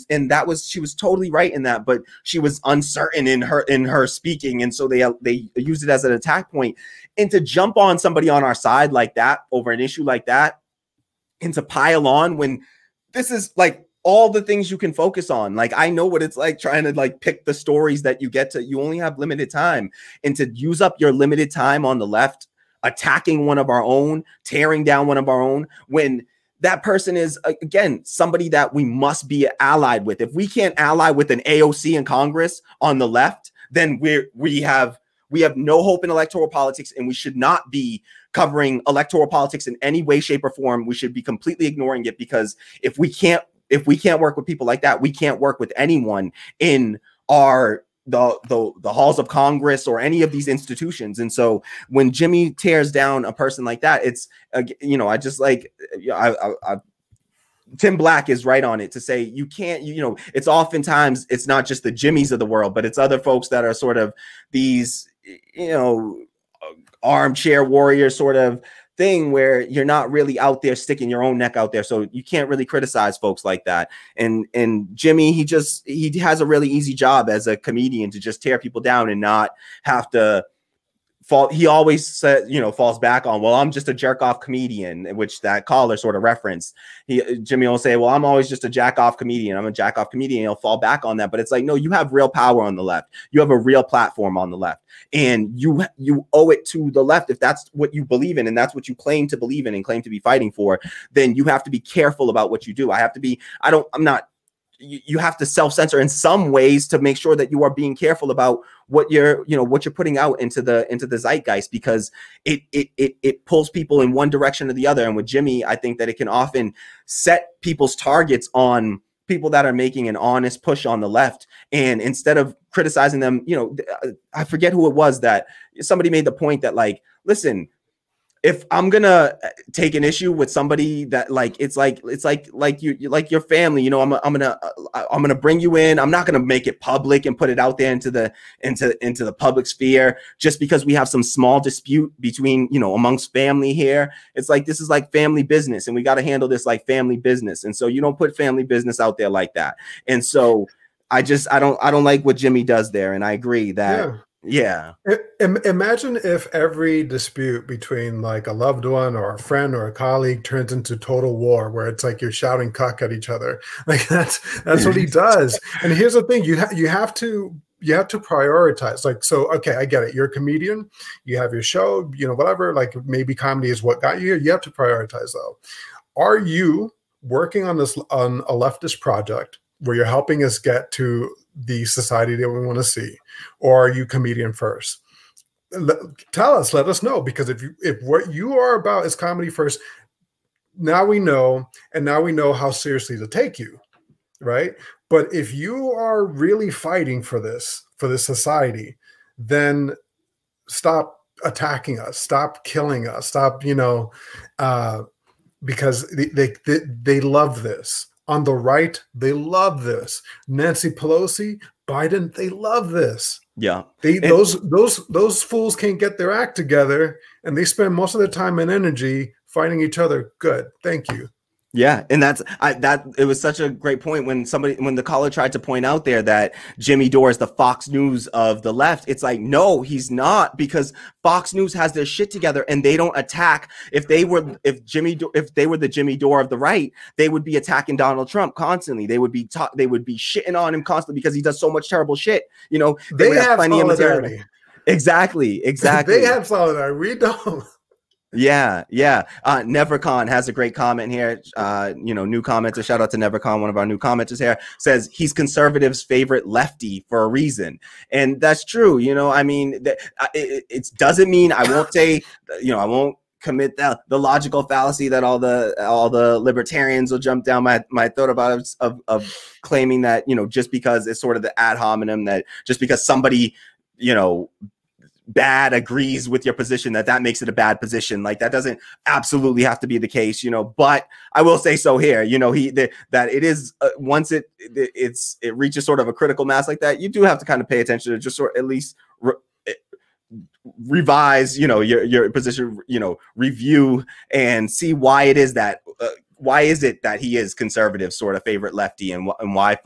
she was totally right in that, but she was uncertain in her speaking, and so they used it as an attack point. And to jump on somebody on our side like that over an issue like that, and to pile on when this is like all the things you can focus on. Like, I know what it's like trying to like pick the stories that you only have limited time, and to use up your limited time on the left attacking one of our own, tearing down one of our own, when that person is, again, somebody that we must be allied with. If we can't ally with an AOC in Congress on the left, then we have no hope in electoral politics, and we should not be covering electoral politics in any way, shape, or form. We should be completely ignoring it, because if we can't work with people like that, we can't work with anyone in the halls of Congress or any of these institutions. And so when Jimmy tears down a person like that, it's, I just like, Tim Black is right on it to say you can't, it's oftentimes, it's not just the Jimmys of the world, but it's other folks that are sort of these, armchair warrior sort of thing, where you're not really out there sticking your own neck out there. So you can't really criticize folks like that. And Jimmy, he has a really easy job as a comedian to just tear people down and not have to fall. He always says, falls back on, well, I'm just a jerk off comedian, which that caller sort of referenced. Jimmy will say, well, I'm always just a jack off comedian. I'm a jack off comedian. He'll fall back on that. But it's like, no, you have real power on the left. You have a real platform on the left, and you owe it to the left. If that's what you believe in, and that's what you claim to believe in and claim to be fighting for, then you have to be careful about what you do. I'm not you have to self-censor in some ways to make sure that you are being careful about what you're putting out into the zeitgeist, because it pulls people in one direction or the other. And with Jimmy, I think that it can often set people's targets on people that are making an honest push on the left, and instead of criticizing them, I forget who it was that somebody made the point that, like, listen, if I'm gonna take an issue with somebody that, like, it's like your family, I'm gonna bring you in. I'm not gonna make it public and put it out there into the public sphere just because we have some small dispute between, amongst family here. It's like, this is like family business, and we got to handle this like family business. And so you don't put family business out there like that. And so I don't like what Jimmy does there. And I agree that. Yeah. Imagine if every dispute between, like, a loved one or a friend or a colleague turns into total war, where it's like you're shouting cuck at each other. Like, that's what he does. And here's the thing: you have to prioritize. Like, so, okay, I get it. You're a comedian. You have your show. Whatever. Like, maybe comedy is what got you here. You have to prioritize, though. Are you working on a leftist project where you're helping us get to the society that we want to see, or are you comedian first? Tell us, let us know, because if what you are about is comedy first, now we know, and now we know how seriously to take you, right? But if you are really fighting for this society, then stop attacking us, stop killing us, stop, because they love this. On the right, they love this. Nancy Pelosi, Biden, they love this. Yeah. Those fools can't get their act together, and they spend most of their time and energy fighting each other. Good. Thank you. Yeah, and it was such a great point when the caller tried to point out there that Jimmy Dore is the Fox News of the left. It's like, no, he's not, because Fox News has their shit together, and they don't attack. If they were the Jimmy Dore of the right, they would be attacking Donald Trump constantly. They would be shitting on him constantly because he does so much terrible shit. They have plenty of material. Exactly. They have solidarity. We don't. Yeah. Nevercon has a great comment here. New commenter. Shout out to Nevercon, one of our new commenters here. Says he's conservatives' favorite lefty for a reason, and that's true. I mean, it doesn't mean I won't say. I won't commit the logical fallacy that all the libertarians will jump down my throat about of claiming that just because it's sort of the ad hominem, that just because somebody bad agrees with your position that makes it a bad position. Like, that doesn't absolutely have to be the case, but I will say so here, that it is once it reaches sort of a critical mass like that, you do have to kind of pay attention to just sort of at least revise, your position, review and see why it is that he is conservative sort of favorite lefty, and why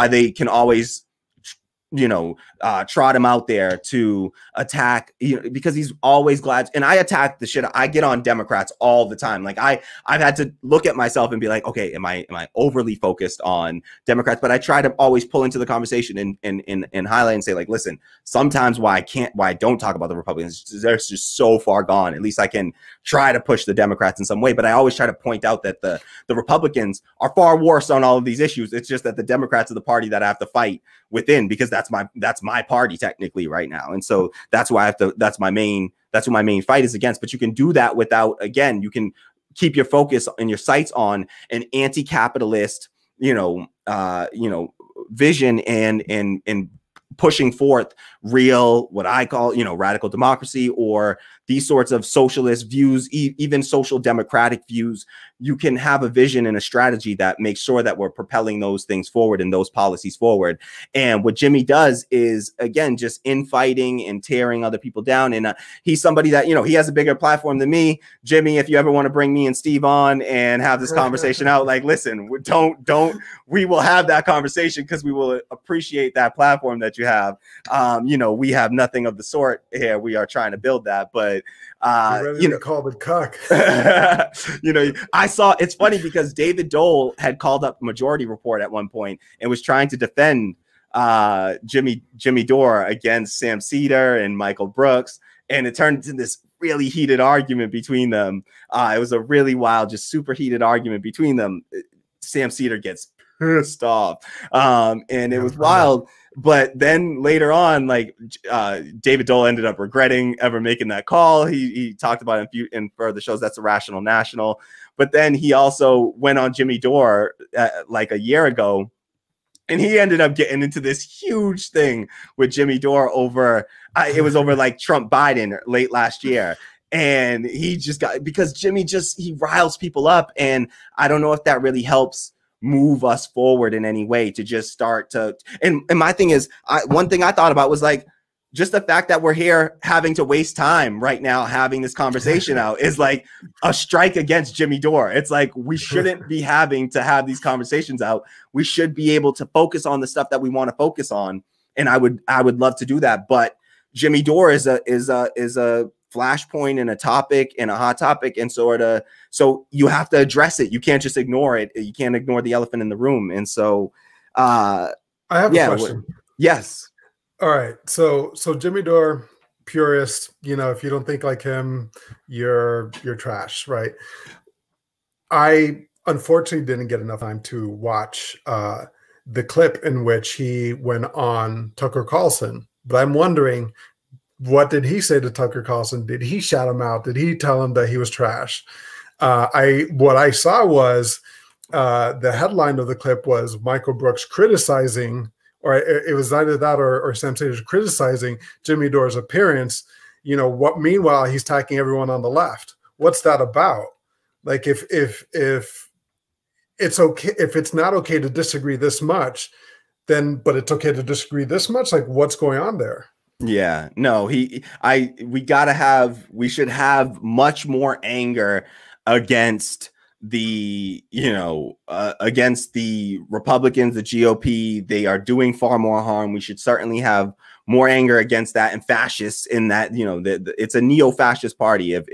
they can always trot him out there to attack, because he's always glad. And I attack the shit. I get on Democrats all the time. Like, I've had to look at myself and be like, okay, am I overly focused on Democrats? But I try to always pull into the conversation and highlight and say, like, listen, sometimes why I don't talk about the Republicans, they're just so far gone. At least I can try to push the Democrats in some way. But I always try to point out that the Republicans are far worse on all of these issues. It's just that the Democrats are the party that I have to fight within, because that's my party technically right now. And so that's why that's what my main fight is against. But you can do that without, again, you can keep your focus and your sights on an anti-capitalist, vision and pushing forth real, what I call, radical democracy, or these sorts of socialist views, even social democratic views. You can have a vision and a strategy that makes sure that we're propelling those things forward and those policies forward. And what Jimmy does is, again, just infighting and tearing other people down. And he's somebody that, he has a bigger platform than me. Jimmy, if you ever want to bring me and Steve on and have this conversation out, like, listen, we will have that conversation, because we will appreciate that platform that you have. We have nothing of the sort here. We are trying to build that, but called it cuck. I saw, it's funny because David Dole had called up Majority Report at one point and was trying to defend Jimmy Dore against Sam Cedar and Michael Brooks, and it turned into this really heated argument between them. It was a really wild, just super heated argument between them. Sam Cedar gets pissed off. And it was wild. But then later on, like David Dole ended up regretting ever making that call. He talked about it in further shows. That's a Rational National. But then he also went on Jimmy Dore like a year ago, and he ended up getting into this huge thing with Jimmy Dore over it was over like Trump Biden late last year. And he just got, because Jimmy he riles people up, and I don't know if that really helps move us forward in any way to just start to, and my thing is, one thing I thought about was like, just the fact that we're here having to waste time right now having this conversation out is like a strike against Jimmy Dore. It's like, we shouldn't be having to have these conversations out. We should be able to focus on the stuff that we want to focus on. And I would love to do that. But Jimmy Dore is a flashpoint and a topic and a hot topic, and so you have to address it. You can't just ignore it. You can't ignore the elephant in the room. And so I have a question. Yes. All right. So Jimmy Dore, purist, if you don't think like him, you're trash, right? I unfortunately didn't get enough time to watch the clip in which he went on Tucker Carlson, but I'm wondering, what did he say to Tucker Carlson? Did he shout him out? Did he tell him that he was trash? What I saw was the headline of the clip was Michael Brooks criticizing, or it was either that or Sam Sanders criticizing Jimmy Dore's appearance. Meanwhile, he's attacking everyone on the left. What's that about? Like, if it's okay, if it's not okay to disagree this much, but it's okay to disagree this much. Like, what's going on there? Yeah, no, we should have much more anger against the, against the Republicans, the GOP. They are doing far more harm. We should certainly have more anger against that, and fascists in that, it's a neo-fascist party. If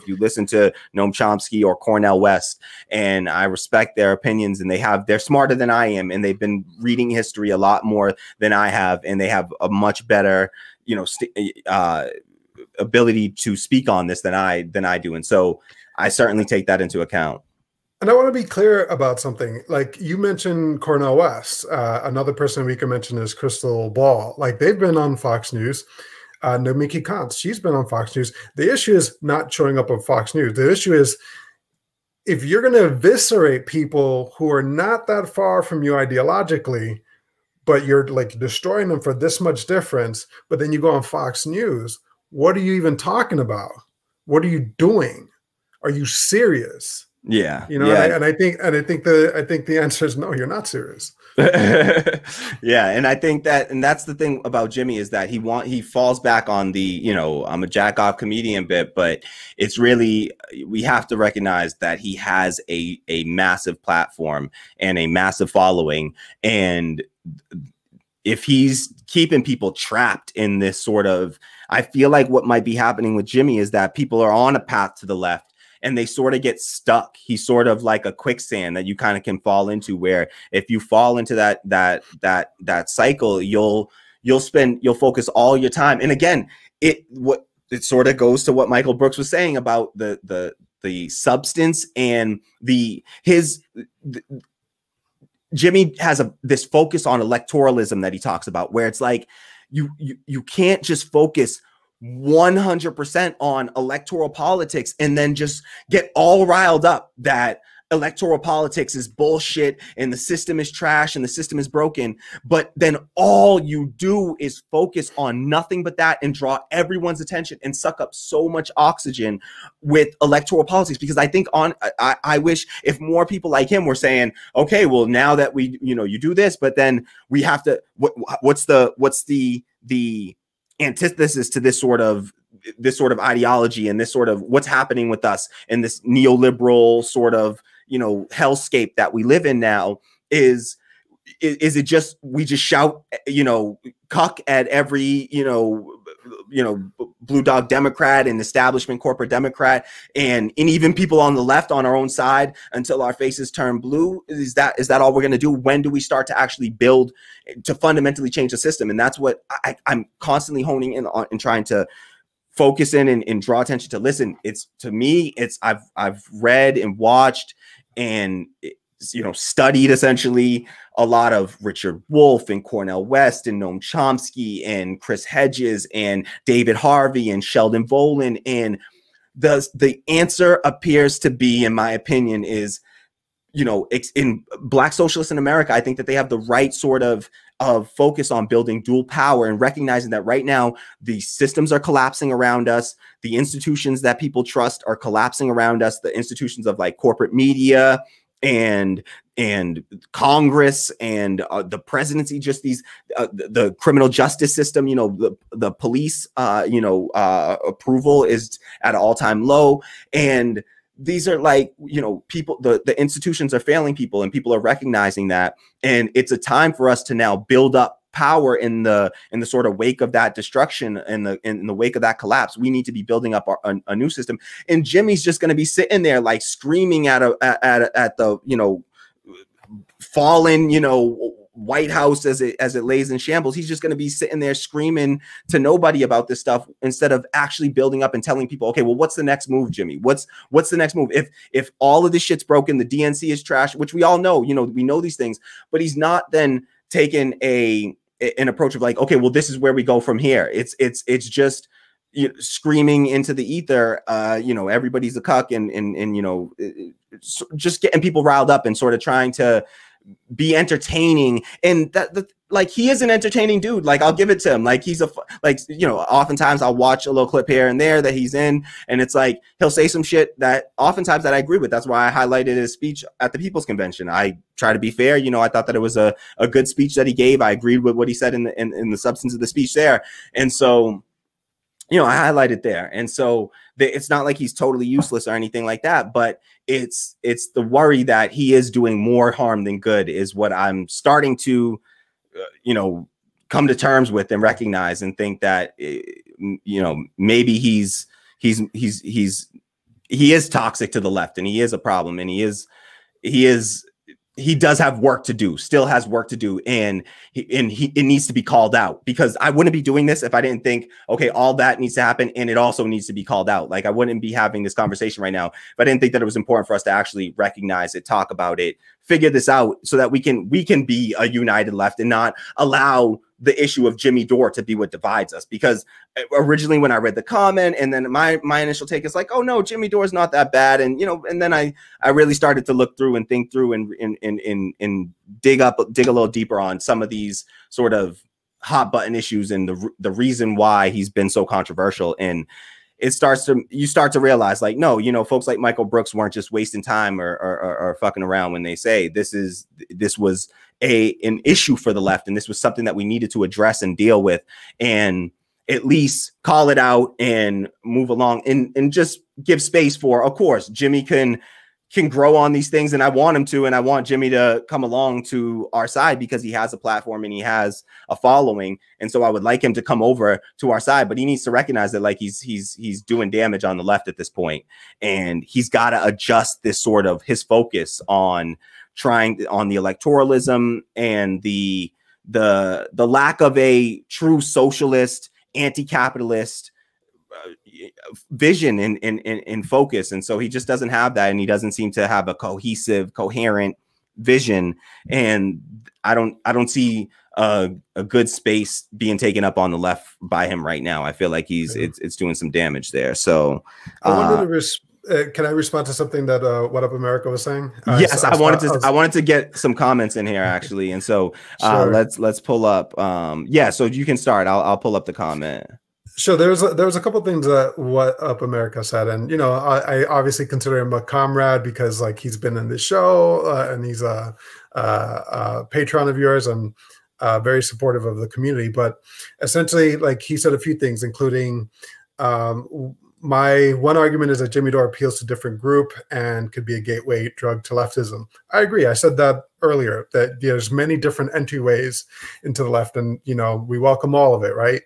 you listen to Noam Chomsky or Cornel West, and I respect their opinions, and they're smarter than I am, and they've been reading history a lot more than I have, and they have a much better, ability to speak on this than I do. And so I certainly take that into account. And I want to be clear about something. Like, you mentioned Cornel West. Another person we can mention is Crystal Ball. Like, they've been on Fox News. Nomiki Kant, she's been on Fox News. The issue is not showing up on Fox News. The issue is, if you're going to eviscerate people who are not that far from you ideologically, but you're like destroying them for this much difference, but then you go on Fox News, what are you even talking about? What are you doing? Are you serious? Yeah. And I think the answer is no, you're not serious. Yeah. And I think that's the thing about Jimmy, is that he falls back on the, I'm a jack off comedian bit, but it's really, we have to recognize that he has a massive platform and a massive following. And if he's keeping people trapped in this sort of, I feel like what might be happening with Jimmy is that people are on a path to the left, and they sort of get stuck. He's sort of like a quicksand that you kind of can fall into, where if you fall into that cycle, you'll focus all your time. And again, it sort of goes to what Michael Brooks was saying about the substance and Jimmy has this focus on electoralism that he talks about, where it's like you can't just focus 100% on electoral politics and then just get all riled up that electoral politics is bullshit and the system is trash and the system is broken. But then all you do is focus on nothing but that and draw everyone's attention and suck up so much oxygen with electoral politics. Because I think I wish if more people like him were saying, okay, well, now that you do this, but then we have to, what's the antithesis to this sort of ideology and this sort of what's happening with us and this neoliberal sort of hellscape that we live in now? Is it just we just shout cuck at every blue dog Democrat and establishment corporate Democrat and even people on the left on our own side until our faces turn blue? Is that all we're going to do? When do we start to actually build to fundamentally change the system? And that's what I'm constantly honing in on and trying to focus in and draw attention to. Listen, to me, I've read and watched, and studied essentially a lot of Richard Wolff and Cornel West and Noam Chomsky and Chris Hedges and David Harvey and Sheldon Volin. And the answer appears to be, in my opinion, is, in Black socialists in America, I think that they have the right sort of focus on building dual power and recognizing that right now the systems are collapsing around us. The institutions that people trust are collapsing around us. The institutions of like corporate media and Congress and the presidency, just these the criminal justice system, the police approval is at an all-time low. And these are like, people, the institutions are failing people, and people are recognizing that. And it's a time for us to now build up power in the sort of wake of that destruction, in the wake of that collapse. We need to be building up a new system. And Jimmy's just going to be sitting there like screaming at the fallen White House as it lays in shambles. He's just going to be sitting there screaming to nobody about this stuff, instead of actually building up and telling people, okay, well, what's the next move, Jimmy? What's the next move? If all of this shit's broken, the DNC is trash, which we all know, we know these things, but he's not then taking an approach of like, okay, well, this is where we go from here. It's just screaming into the ether, everybody's a cuck, and just getting people riled up and sort of trying to be entertaining. And like, he is an entertaining dude. Like, I'll give it to him. Like, he's oftentimes I'll watch a little clip here and there that he's in, and it's like, he'll say some shit that oftentimes that I agree with. That's why I highlighted his speech at the People's Convention. I try to be fair. I thought that it was a good speech that he gave. I agreed with what he said in the substance of the speech there. And so, I highlighted there. And so it's not like he's totally useless or anything like that, but it's the worry that he is doing more harm than good is what I'm starting to, come to terms with and recognize, and think that, maybe he is toxic to the left, and he is a problem, and he does have work to do, still has work to do. And it needs to be called out, because I wouldn't be doing this if I didn't think, okay, all that needs to happen, and it also needs to be called out. Like, I wouldn't be having this conversation right now if I didn't think that it was important for us to actually recognize it, talk about it, figure this out, so that we can be a united left and not allow the issue of Jimmy Dore to be what divides us. Because originally when I read the comment, and then my initial take is like, oh no, Jimmy Dore's not that bad. And, and then I really started to look through and think through and dig a little deeper on some of these sort of hot button issues and the reason why he's been so controversial. And you start to realize, like, no, folks like Michael Brooks weren't just wasting time or fucking around when they say this was an issue for the left, and this was something that we needed to address and deal with, and at least call it out and move along, and just give space for, of course, Jimmy can grow on these things, and I want him to, and I want Jimmy to come along to our side because he has a platform and he has a following. And so I would like him to come over to our side, but he needs to recognize that, like, he's doing damage on the left at this point, and he's got to adjust this sort of his focus on the electoralism and the lack of a true socialist, anti-capitalist vision and focus. And so he just doesn't have that, and he doesn't seem to have a cohesive, coherent vision. And I don't see a good space being taken up on the left by him right now. I feel like it's doing some damage there. So can I respond to something that What Up America was saying? Yes, I wanted to get some comments in here, actually. And so sure. let's pull up. So you can start. I'll pull up the comment. Sure. There was a couple of things that What Up America said, and I obviously consider him a comrade because, like, he's been in the show and he's a patron of yours and very supportive of the community. But essentially, like, he said a few things, including my one argument is that Jimmy Dore appeals to a different group and could be a gateway drug to leftism. I agree. I said that earlier, that there's many different entryways into the left, and we welcome all of it, right?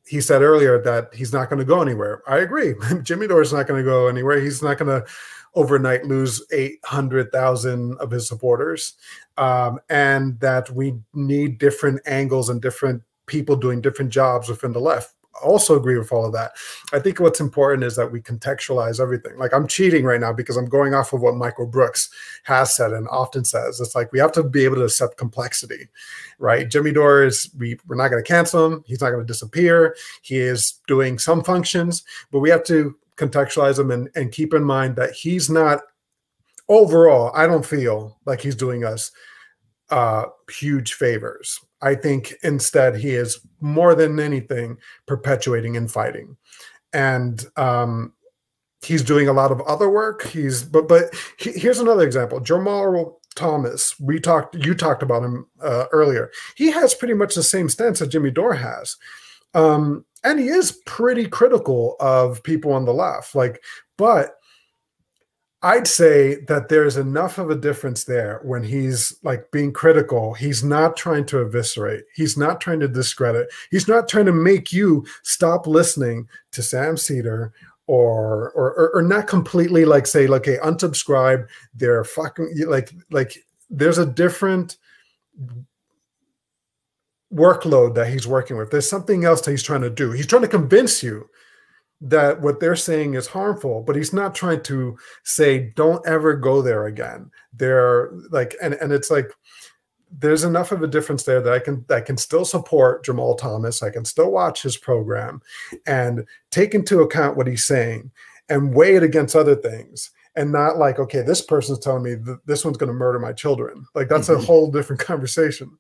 He said earlier that he's not going to go anywhere. I agree. Jimmy Dore is not going to go anywhere. He's not going to overnight lose 800,000 of his supporters, and that we need different angles and different people doing different jobs within the left. also agree with all of that. I think what's important is that we contextualize everything. Like, I'm cheating right now because I'm going off of what Michael Brooks has said and often says. It's like we have to be able to accept complexity, right? Jimmy Dore is, we're not going to cancel him. He's not going to disappear. He is doing some functions, but we have to contextualize him and keep in mind that he's not, overall, I don't feel like he's doing us huge favors. I think instead he is more than anything perpetuating infighting, and he's doing a lot of other work. But here's another example. Jamal Thomas, you talked about him earlier. He has pretty much the same stance that Jimmy Dore has, and he is pretty critical of people on the left. But I'd say that there's enough of a difference there when he's like being critical. He's not trying to eviscerate. He's not trying to discredit. He's not trying to make you stop listening to Sam Cedar or not completely like say, like, hey, unsubscribe. They're fucking like there's a different workload that he's working with. There's something else that he's trying to do. He's trying to convince you that what they're saying is harmful, but he's not trying to say, don't ever go there again. They're like, and it's like, there's enough of a difference there that I can still support Jamal Thomas. I can still watch his program and take into account what he's saying and weigh it against other things, and not like, okay, this person's telling me that this one's going to murder my children. Like, that's a whole different conversation.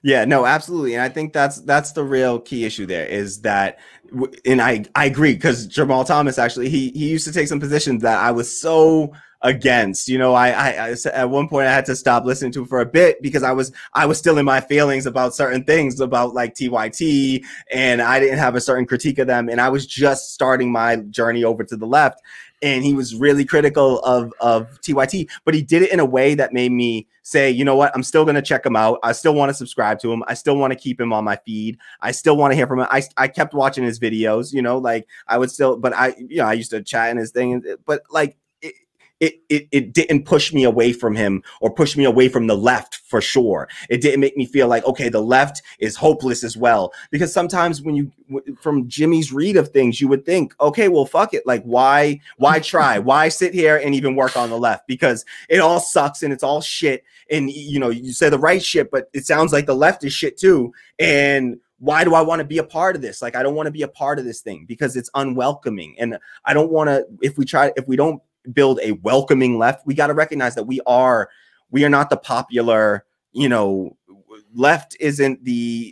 Yeah, no, absolutely. And I think that's the real key issue there is that, and I agree, because Jamal Thomas, actually, he used to take some positions that I was so against. You know, I at one point I had to stop listening to for a bit because I was still in my feelings about certain things about like TYT, and I didn't have a certain critique of them, and I was just starting my journey over to the left. And he was really critical of TYT, but he did it in a way that made me say, you know what, I'm still going to check him out. I still want to subscribe to him. I still want to keep him on my feed. I still want to hear from him. I kept watching his videos, you know, like I would still, but I used to chat in his thing, but like, it didn't push me away from him or push me away from the left, for sure. It didn't make me feel like, okay, the left is hopeless as well. Because sometimes when from Jimmy's read of things, you would think, okay, well, fuck it. Like, why try? Why sit here and even work on the left? Because it all sucks and it's all shit. And, you know, you say the right shit, but it sounds like the left is shit too. And why do I want to be a part of this? Like, I don't want to be a part of this thing because it's unwelcoming. And I don't want to, if we don't build a welcoming left, we got to recognize that we are not the popular, you know, left isn't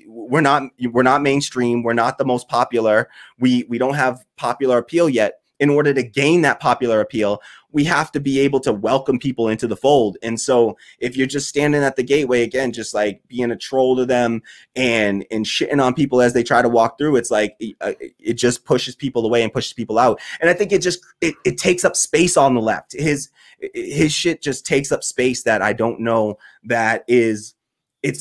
we're not mainstream. We're not the most popular. We don't have popular appeal yet. In order to gain that popular appeal, we have to be able to welcome people into the fold. And so if you're just standing at the gateway, again, just like being a troll to them and shitting on people as they try to walk through, it's like it just pushes people away and pushes people out. And I think it takes up space on the left. His shit just takes up space that I don't know that it's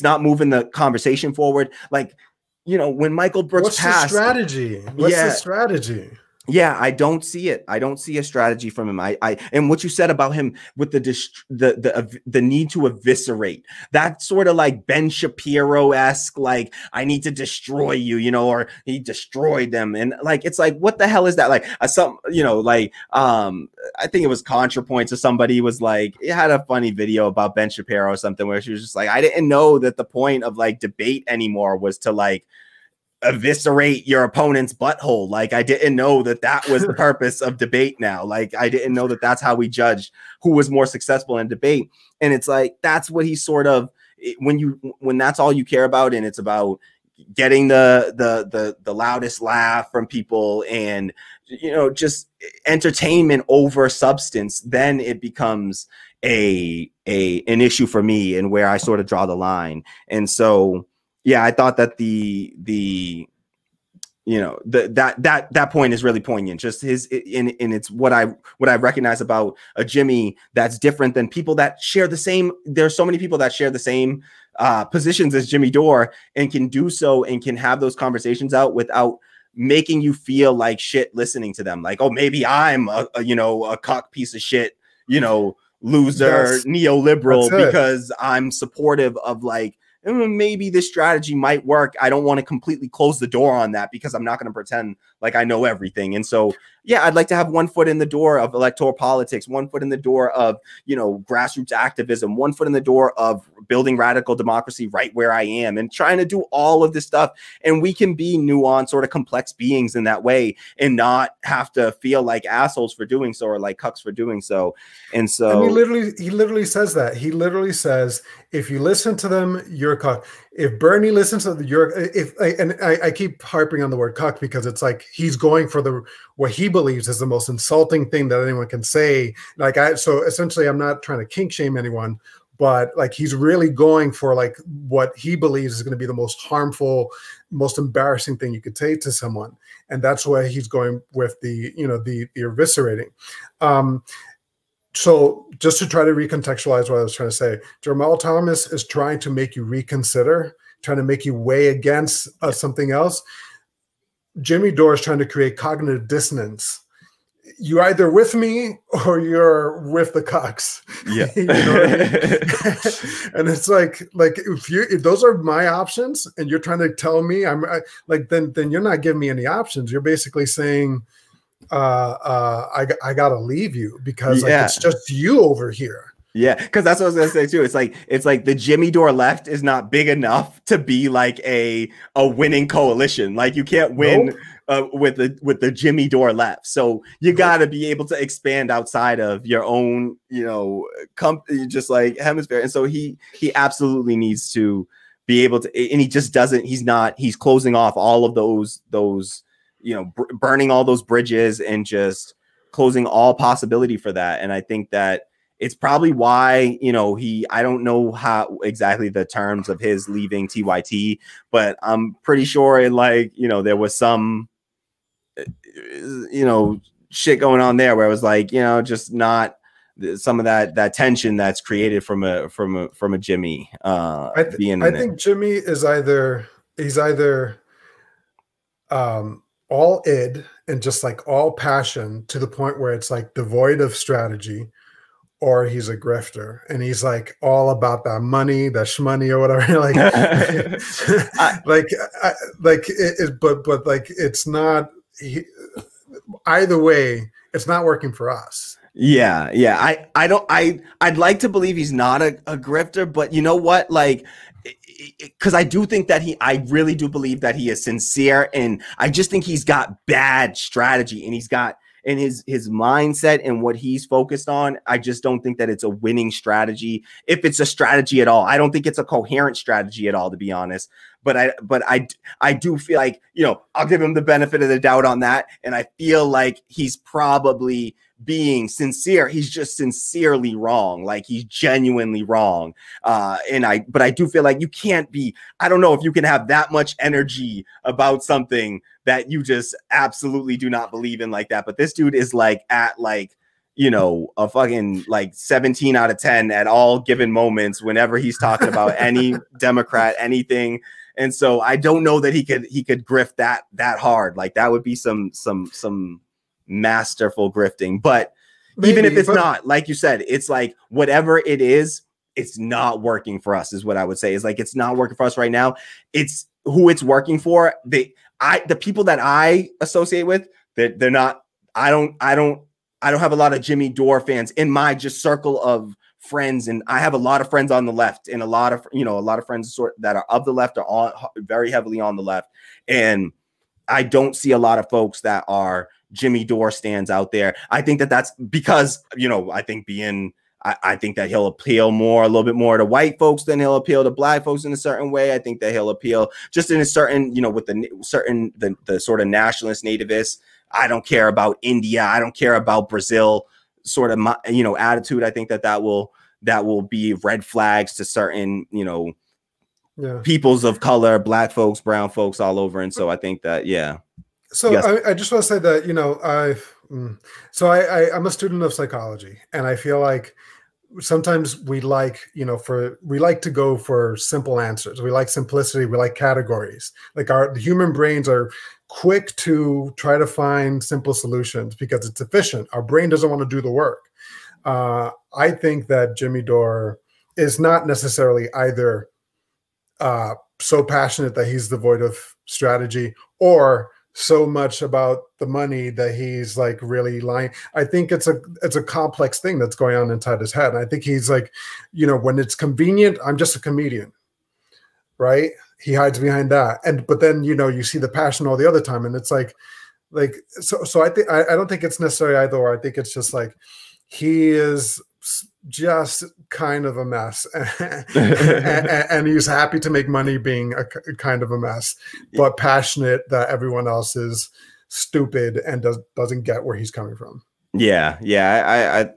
not moving the conversation forward. Like, you know, when Michael Brooks passed, the strategy? What's the strategy? Yeah, I don't see it. I don't see a strategy from him. And what you said about him with the need to eviscerate, that's sort of like Ben Shapiro-esque, like, I need to destroy you, you know, or he destroyed them. And like, it's like, what the hell is that? Like I think it was ContraPoints or somebody was like, it had a funny video about Ben Shapiro or something where she was just like, I didn't know that the point of like debate anymore was to like eviscerate your opponent's butthole. Like, I didn't know that was the purpose of debate now. Like, I didn't know that that's how we judged who was more successful in debate. And it's like, that's what he sort of, when that's all you care about, and it's about getting the loudest laugh from people and, you know, just entertainment over substance, then it becomes an issue for me, and where I sort of draw the line. And so, yeah, I thought that that point is really poignant. Just and it's what I recognize about a Jimmy that's different than people that share the same. There's so many people that share the same positions as Jimmy Dore and can do so and can have those conversations out without making you feel like shit listening to them. Like, oh, maybe I'm a cock piece of shit, you know, loser, neoliberal, because I'm supportive of like maybe this strategy might work. I don't want to completely close the door on that because I'm not going to pretend like I know everything. And so, yeah, I'd like to have one foot in the door of electoral politics, one foot in the door of, you know, grassroots activism, one foot in the door of building radical democracy right where I am, and trying to do all of this stuff. And we can be nuanced, sort of complex beings in that way, and not have to feel like assholes for doing so, or like cucks for doing so. And so, and he literally says that. He literally says, if you listen to them, you're a cuck. If Bernie listens to I keep harping on the word cuck because it's like he's going for what he believes is the most insulting thing that anyone can say. So essentially, I'm not trying to kink shame anyone, but like he's really going for like what he believes is going to be the most harmful, most embarrassing thing you could say to someone, and that's why he's going with the eviscerating. So just to try to recontextualize what I was trying to say, Jamal Thomas is trying to make you reconsider, trying to make you weigh against something else. Jimmy Dore is trying to create cognitive dissonance. You're either with me or you're with the cucks. Yeah. You know what I mean? And it's like if those are my options and you're trying to tell me then you're not giving me any options. You're basically saying, I gotta leave you because it's just you over here. Yeah, because that's what I was gonna say too. It's like the Jimmy Dore left is not big enough to be like a winning coalition. Like you can't win with the Jimmy Dore left. So you gotta be able to expand outside of your own, just like hemisphere. And so he absolutely needs to be able to, and he just doesn't. He's closing off all of those. Burning all those bridges and just closing all possibility for that. And I think that it's probably why, I don't know how exactly the terms of his leaving TYT, but I'm pretty sure there was some, shit going on there where it was like, just not some of that tension that's created from a Jimmy. I think Jimmy is either all id and just like all passion to the point where it's like devoid of strategy, or he's a grifter and he's like all about that money, that shmoney or whatever. But it's not. Either way, it's not working for us. Yeah. I'd like to believe he's not a grifter, but you know what? Because I do think that I really do believe that he is sincere, and I just think he's got bad strategy, and he's got in his mindset and what he's focused on. I just don't think that it's a winning strategy, if it's a strategy at all. I don't think it's a coherent strategy at all, to be honest. But I do feel like, I'll give him the benefit of the doubt on that, and I feel like he's probably being sincere. He's just sincerely wrong. Like he's genuinely wrong. But I do feel like you can't be, I don't know if you can have that much energy about something that you just absolutely do not believe in like that. But this dude is at a fucking 17 out of 10 at all given moments whenever he's talking about any Democrat, anything. And so I don't know that he could grift that hard. Like that would be some masterful grifting. But even if it's not, like you said, it's like whatever it is, it's not working for us, is what I would say. Is like it's not working for us right now. It's who it's working for. The people that I associate with, they're not. I don't have a lot of Jimmy Dore fans in my just circle of friends, and I have a lot of friends on the left, and a lot of friends that are of the left are on very heavily on the left, and I don't see a lot of folks that are Jimmy Dore stands out there. I think that's because I think that he'll appeal a little bit more to white folks than he'll appeal to black folks in a certain way. I think that he'll appeal just in a certain, with the sort of nationalist nativists. I don't care about India. I don't care about Brazil sort of, attitude. I think that will be red flags to certain, peoples of color, black folks, brown folks all over. And so I think that, yeah. So yes. I just want to say that, I'm a student of psychology, and I feel like sometimes we like to go for simple answers. We like simplicity. We like categories. Like the human brains are quick to try to find simple solutions because it's efficient. Our brain doesn't want to do the work. I think that Jimmy Dore is not necessarily either so passionate that he's devoid of strategy, or so much about the money that he's like really lying. I think it's a complex thing that's going on inside his head. And I think he's like, you know, when it's convenient, I'm just a comedian, right? He hides behind that. But then, you know, you see the passion all the other time, and it's like so I think I don't think it's necessarily either or. I think it's just like he is just kind of a mess, and he's happy to make money being a kind of a mess, but passionate that everyone else is stupid and doesn't get where he's coming from. Yeah,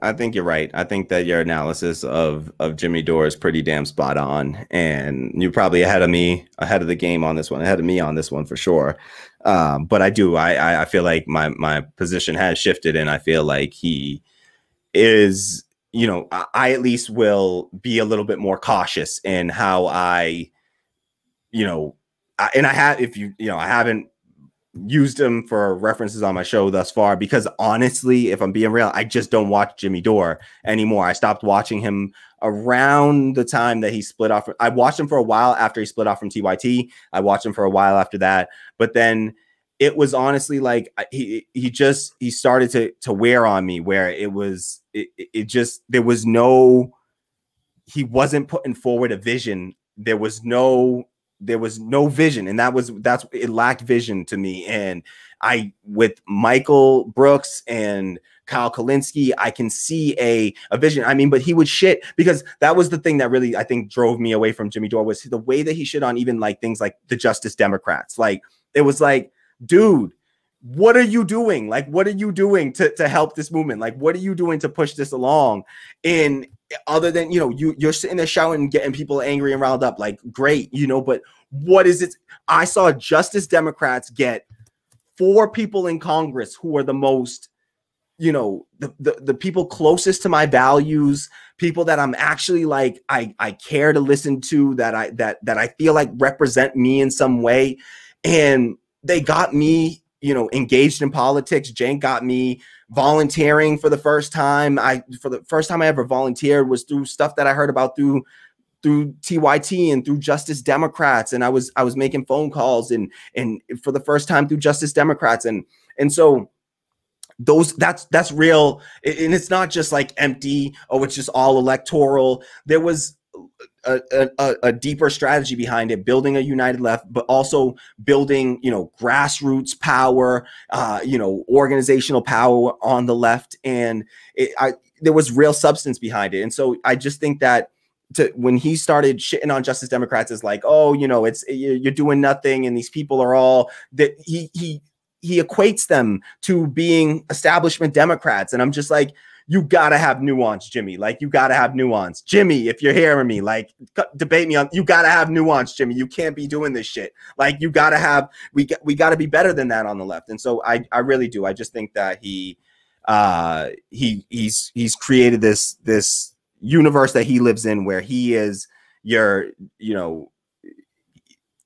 I think you're right. I think that your analysis of Jimmy Dore is pretty damn spot on, and you're probably ahead of the game on this one, ahead of me on this one for sure. But I feel like my position has shifted, and I feel like he is, you know, I at least will be a little bit more cautious in how I, you know, I haven't used him for references on my show thus far, because honestly, if I'm being real, I just don't watch Jimmy Dore anymore. I stopped watching him around the time that he split off. I watched him for a while after he split off from TYT. I watched him for a while after that, but then it was honestly like he started to wear on me, where it just, there was no, he wasn't putting forward a vision. There was no vision, and it lacked vision to me. And with Michael Brooks and Kyle Kalinske, I can see a vision. I mean, but he would shit, because that was the thing that really, I think, drove me away from Jimmy Dore, was the way that he shit on even like things like the Justice Democrats. Like, it was like, dude, what are you doing? Like, what are you doing to help this movement? Like, what are you doing to push this along? And other than, you know, you're sitting there shouting and getting people angry and riled up, like, great, you know, but what is it? I saw Justice Democrats get 4 people in Congress who are the most, you know, the people closest to my values, people that I'm actually like, I care to listen to, that I feel like represent me in some way. And they got me, you know, engaged in politics. Cenk got me volunteering for the first time. For the first time I ever volunteered was through stuff that I heard about through TYT and through Justice Democrats. And I was making phone calls and for the first time through Justice Democrats. And so that's real. And it's not just like empty, oh, it's just all electoral. There was a deeper strategy behind it, building a united left, but also building, you know, grassroots power, you know, organizational power on the left. And there was real substance behind it. And so I just think that when he started shitting on Justice Democrats, is like, oh, you know, you're doing nothing, and these people are all that he equates them to being establishment Democrats. And I'm just like, you gotta have nuance, Jimmy. Like, you gotta have nuance, Jimmy. If you're hearing me, like, debate me on. You gotta have nuance, Jimmy. You can't be doing this shit. Like, you gotta have. We gotta be better than that on the left. And so I really do. I just think that he's created this universe that he lives in, where he is you know.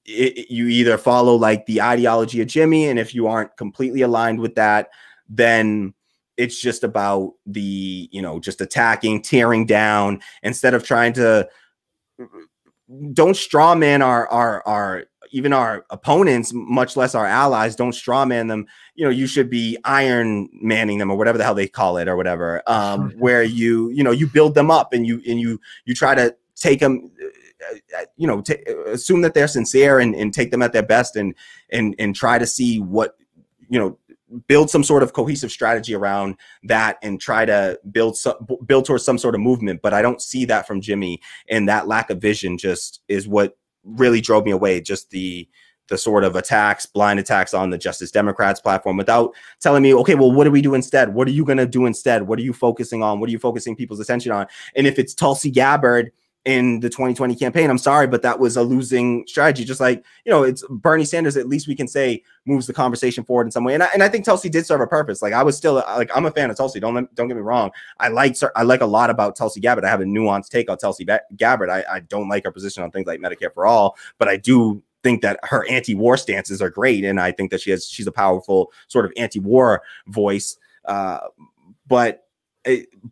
You either follow like the ideology of Jimmy, and if you aren't completely aligned with that, then it's just about the, you know, just attacking, tearing down, instead of trying to, don't straw man our even our opponents, much less our allies. Don't straw man them. You know, you should be iron manning them, or whatever the hell they call it, or whatever, where you build them up, and you try to take them, you know, assume that they're sincere and take them at their best, and try to see what, you know, build some sort of cohesive strategy around that, and try to build towards some sort of movement. But I don't see that from Jimmy, and that lack of vision just is what really drove me away. Just the sort of blind attacks on the Justice Democrats platform, without telling me, okay, well, what do we do instead? What are you going to do instead? What are you focusing on? What are you focusing people's attention on? And if it's Tulsi Gabbard in the 2020 campaign, I'm sorry, but that was a losing strategy. Just like, you know, it's Bernie Sanders, at least we can say moves the conversation forward in some way. And I think Tulsi did serve a purpose. Like, I was still like, I'm a fan of Tulsi. Don't get me wrong. I like a lot about Tulsi Gabbard. I have a nuanced take on Tulsi Gabbard. I don't like her position on things like Medicare for all, but I do think that her anti-war stances are great. And I think that she's a powerful sort of anti-war voice. But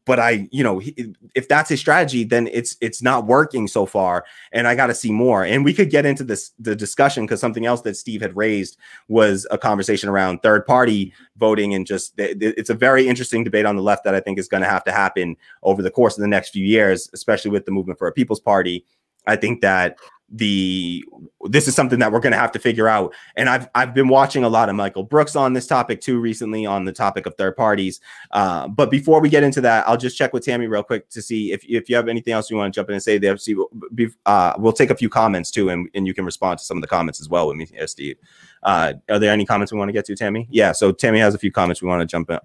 but if that's his strategy, then it's not working so far, and I got to see more. And we could get into the discussion, because something else that Steve had raised was a conversation around third party voting, and just it's a very interesting debate on the left that I think is going to have to happen over the course of the next few years, especially with the Movement for a People's Party. I think that this is something that we're going to have to figure out. And I've been watching a lot of Michael Brooks on this topic too recently, on the topic of third parties. But before we get into that, I'll just check with Tammy real quick to see if you have anything else you want to jump in and say there. See, we'll take a few comments too, and you can respond to some of the comments as well with me, Steve. Are there any comments we want to get to, Tammy? Yeah, so Tammy has a few comments we want to jump in,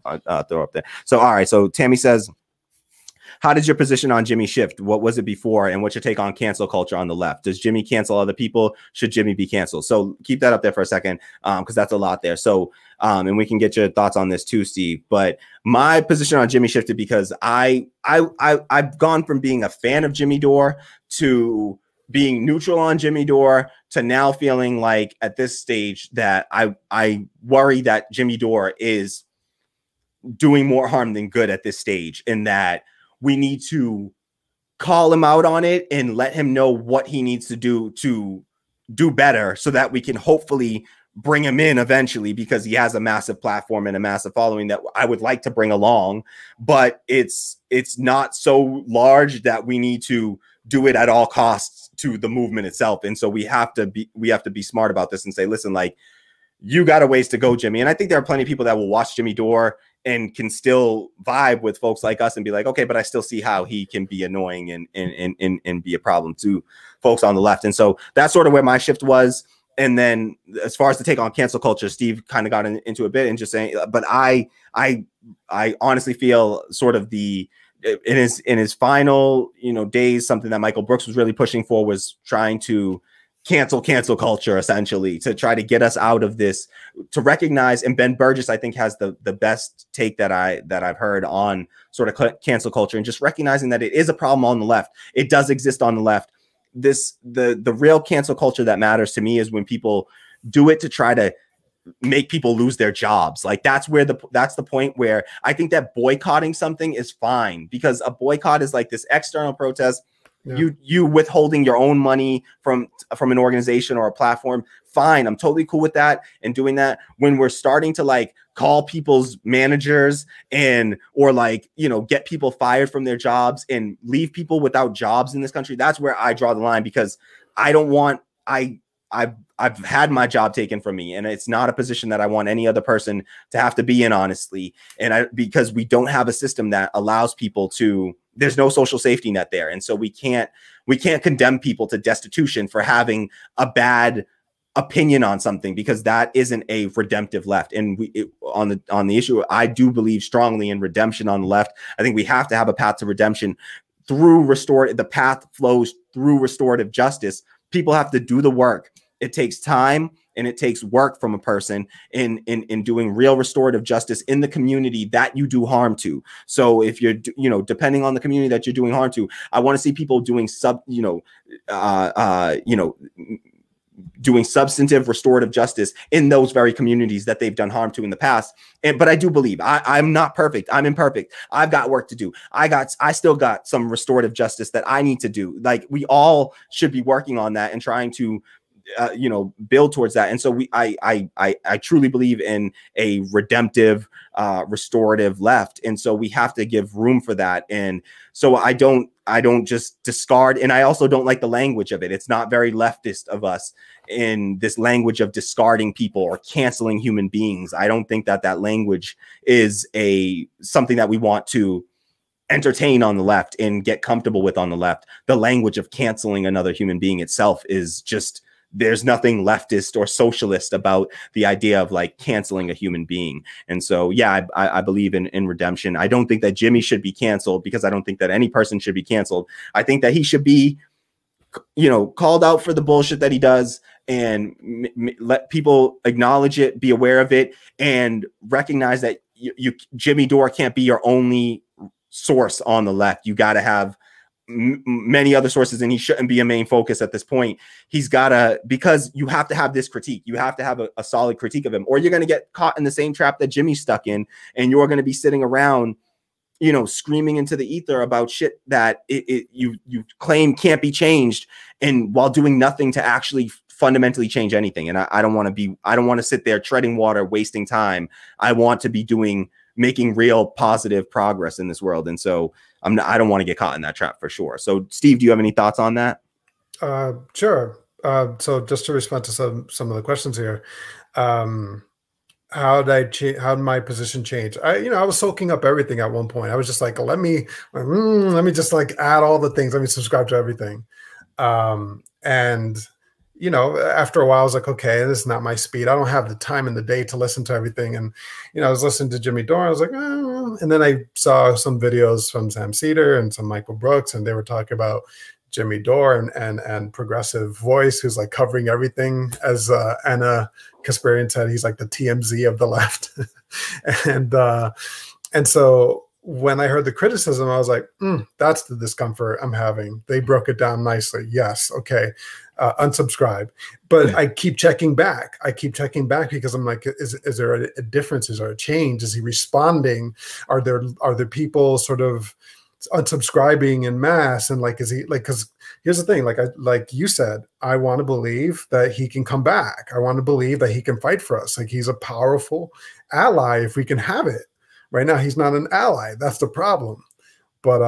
throw up there. So, all right, so Tammy says, how does your position on Jimmy shift? What was it before? And what's your take on cancel culture on the left? Does Jimmy cancel other people? Should Jimmy be canceled? So keep that up there for a second, because that's a lot there. So, and we can get your thoughts on this too, Steve. But my position on Jimmy shifted because I've gone from being a fan of Jimmy Dore to being neutral on Jimmy Dore to now feeling like at this stage that I worry that Jimmy Dore is doing more harm than good at this stage, and that we need to call him out on it and let him know what he needs to do better, so that we can hopefully bring him in eventually, because he has a massive platform and a massive following that I would like to bring along, but it's not so large that we need to do it at all costs to the movement itself. And so we have to be smart about this and say, listen, like, you got a ways to go, Jimmy. And I think there are plenty of people that will watch Jimmy Dore and can still vibe with folks like us and be like, okay, but I still see how he can be annoying and be a problem to folks on the left. And so that's sort of where my shift was. And then as far as the take on cancel culture, Steve kind of got into a bit and just saying, but I honestly feel sort of in his final, days, something that Michael Brooks was really pushing for was trying to cancel culture, essentially, to try to get us out of this, to recognize. And Ben Burgess, I think, has the best take that I've heard on sort of cancel culture, and just recognizing that it is a problem on the left. It does exist on the left. The real cancel culture that matters to me is when people do it to try to make people lose their jobs. Like, that's the point where I think that boycotting something is fine, because a boycott is like this external protest. Yeah. You withholding your own money from an organization or a platform, fine. I'm totally cool with that and doing that. When we're starting to like call people's managers or get people fired from their jobs and leave people without jobs in this country, that's where I draw the line, because I don't want I've had my job taken from me, and it's not a position that I want any other person to have to be in, honestly. And because we don't have a system that allows people to, there's no social safety net there. And so we can't condemn people to destitution for having a bad opinion on something, because that isn't a redemptive left. And on the issue, I do believe strongly in redemption on the left. I think we have to have a path to redemption through the path flows through restorative justice. People have to do the work. It takes time and it takes work from a person in doing real restorative justice in the community that you do harm to. So if you're, depending on the community that you're doing harm to, I want to see people doing doing substantive restorative justice in those very communities that they've done harm to in the past. But I do believe I'm not perfect. I'm imperfect. I've got work to do. I still got some restorative justice that I need to do. Like, we all should be working on that and trying to build towards that. And so I truly believe in a redemptive, restorative left. And so we have to give room for that. And so I don't just discard. And I also don't like the language of it. It's not very leftist of us in this language of discarding people or canceling human beings. I don't think that language is something that we want to entertain on the left and get comfortable with on the left. The language of canceling another human being itself is just, there's nothing leftist or socialist about the idea of like canceling a human being. And so, yeah, I believe in redemption. I don't think that Jimmy should be canceled, because I don't think that any person should be canceled. I think that he should be, called out for the bullshit that he does, and let people acknowledge it, be aware of it, and recognize that Jimmy Dore can't be your only source on the left. You got to have many other sources, and he shouldn't be a main focus at this point. He's gotta, because you have to have this critique. You have to have a solid critique of him, or you're going to get caught in the same trap that Jimmy's stuck in, and you're going to be sitting around, you know, screaming into the ether about shit that you claim can't be changed, and while doing nothing to actually fundamentally change anything. And I don't want to sit there treading water, wasting time. I want to be making real positive progress in this world. And so I don't want to get caught in that trap for sure. So Steve, do you have any thoughts on that? Sure. So just to respond to some of the questions here, how did my position change? I was soaking up everything at one point. I was just like, let me just like add all the things. Let me subscribe to everything. And after a while, I was like, okay, this is not my speed. I don't have the time in the day to listen to everything. And, I was listening to Jimmy Dore. I was like, oh. And then I saw some videos from Sam Cedar and some Michael Brooks, and they were talking about Jimmy Dore and progressive voice, who's like covering everything, as Anna Kasparian said, he's like the TMZ of the left. And so when I heard the criticism, I was like, that's the discomfort I'm having. They broke it down nicely. Yes. Okay. Unsubscribe. But I keep checking back. Because I'm like, is there a difference? Is there a change? Is he responding? Are there people sort of unsubscribing in mass? And like, is he like, because here's the thing, like you said, I want to believe that he can come back. I want to believe that he can fight for us. Like, he's a powerful ally if we can have it. Right now, he's not an ally. That's the problem. But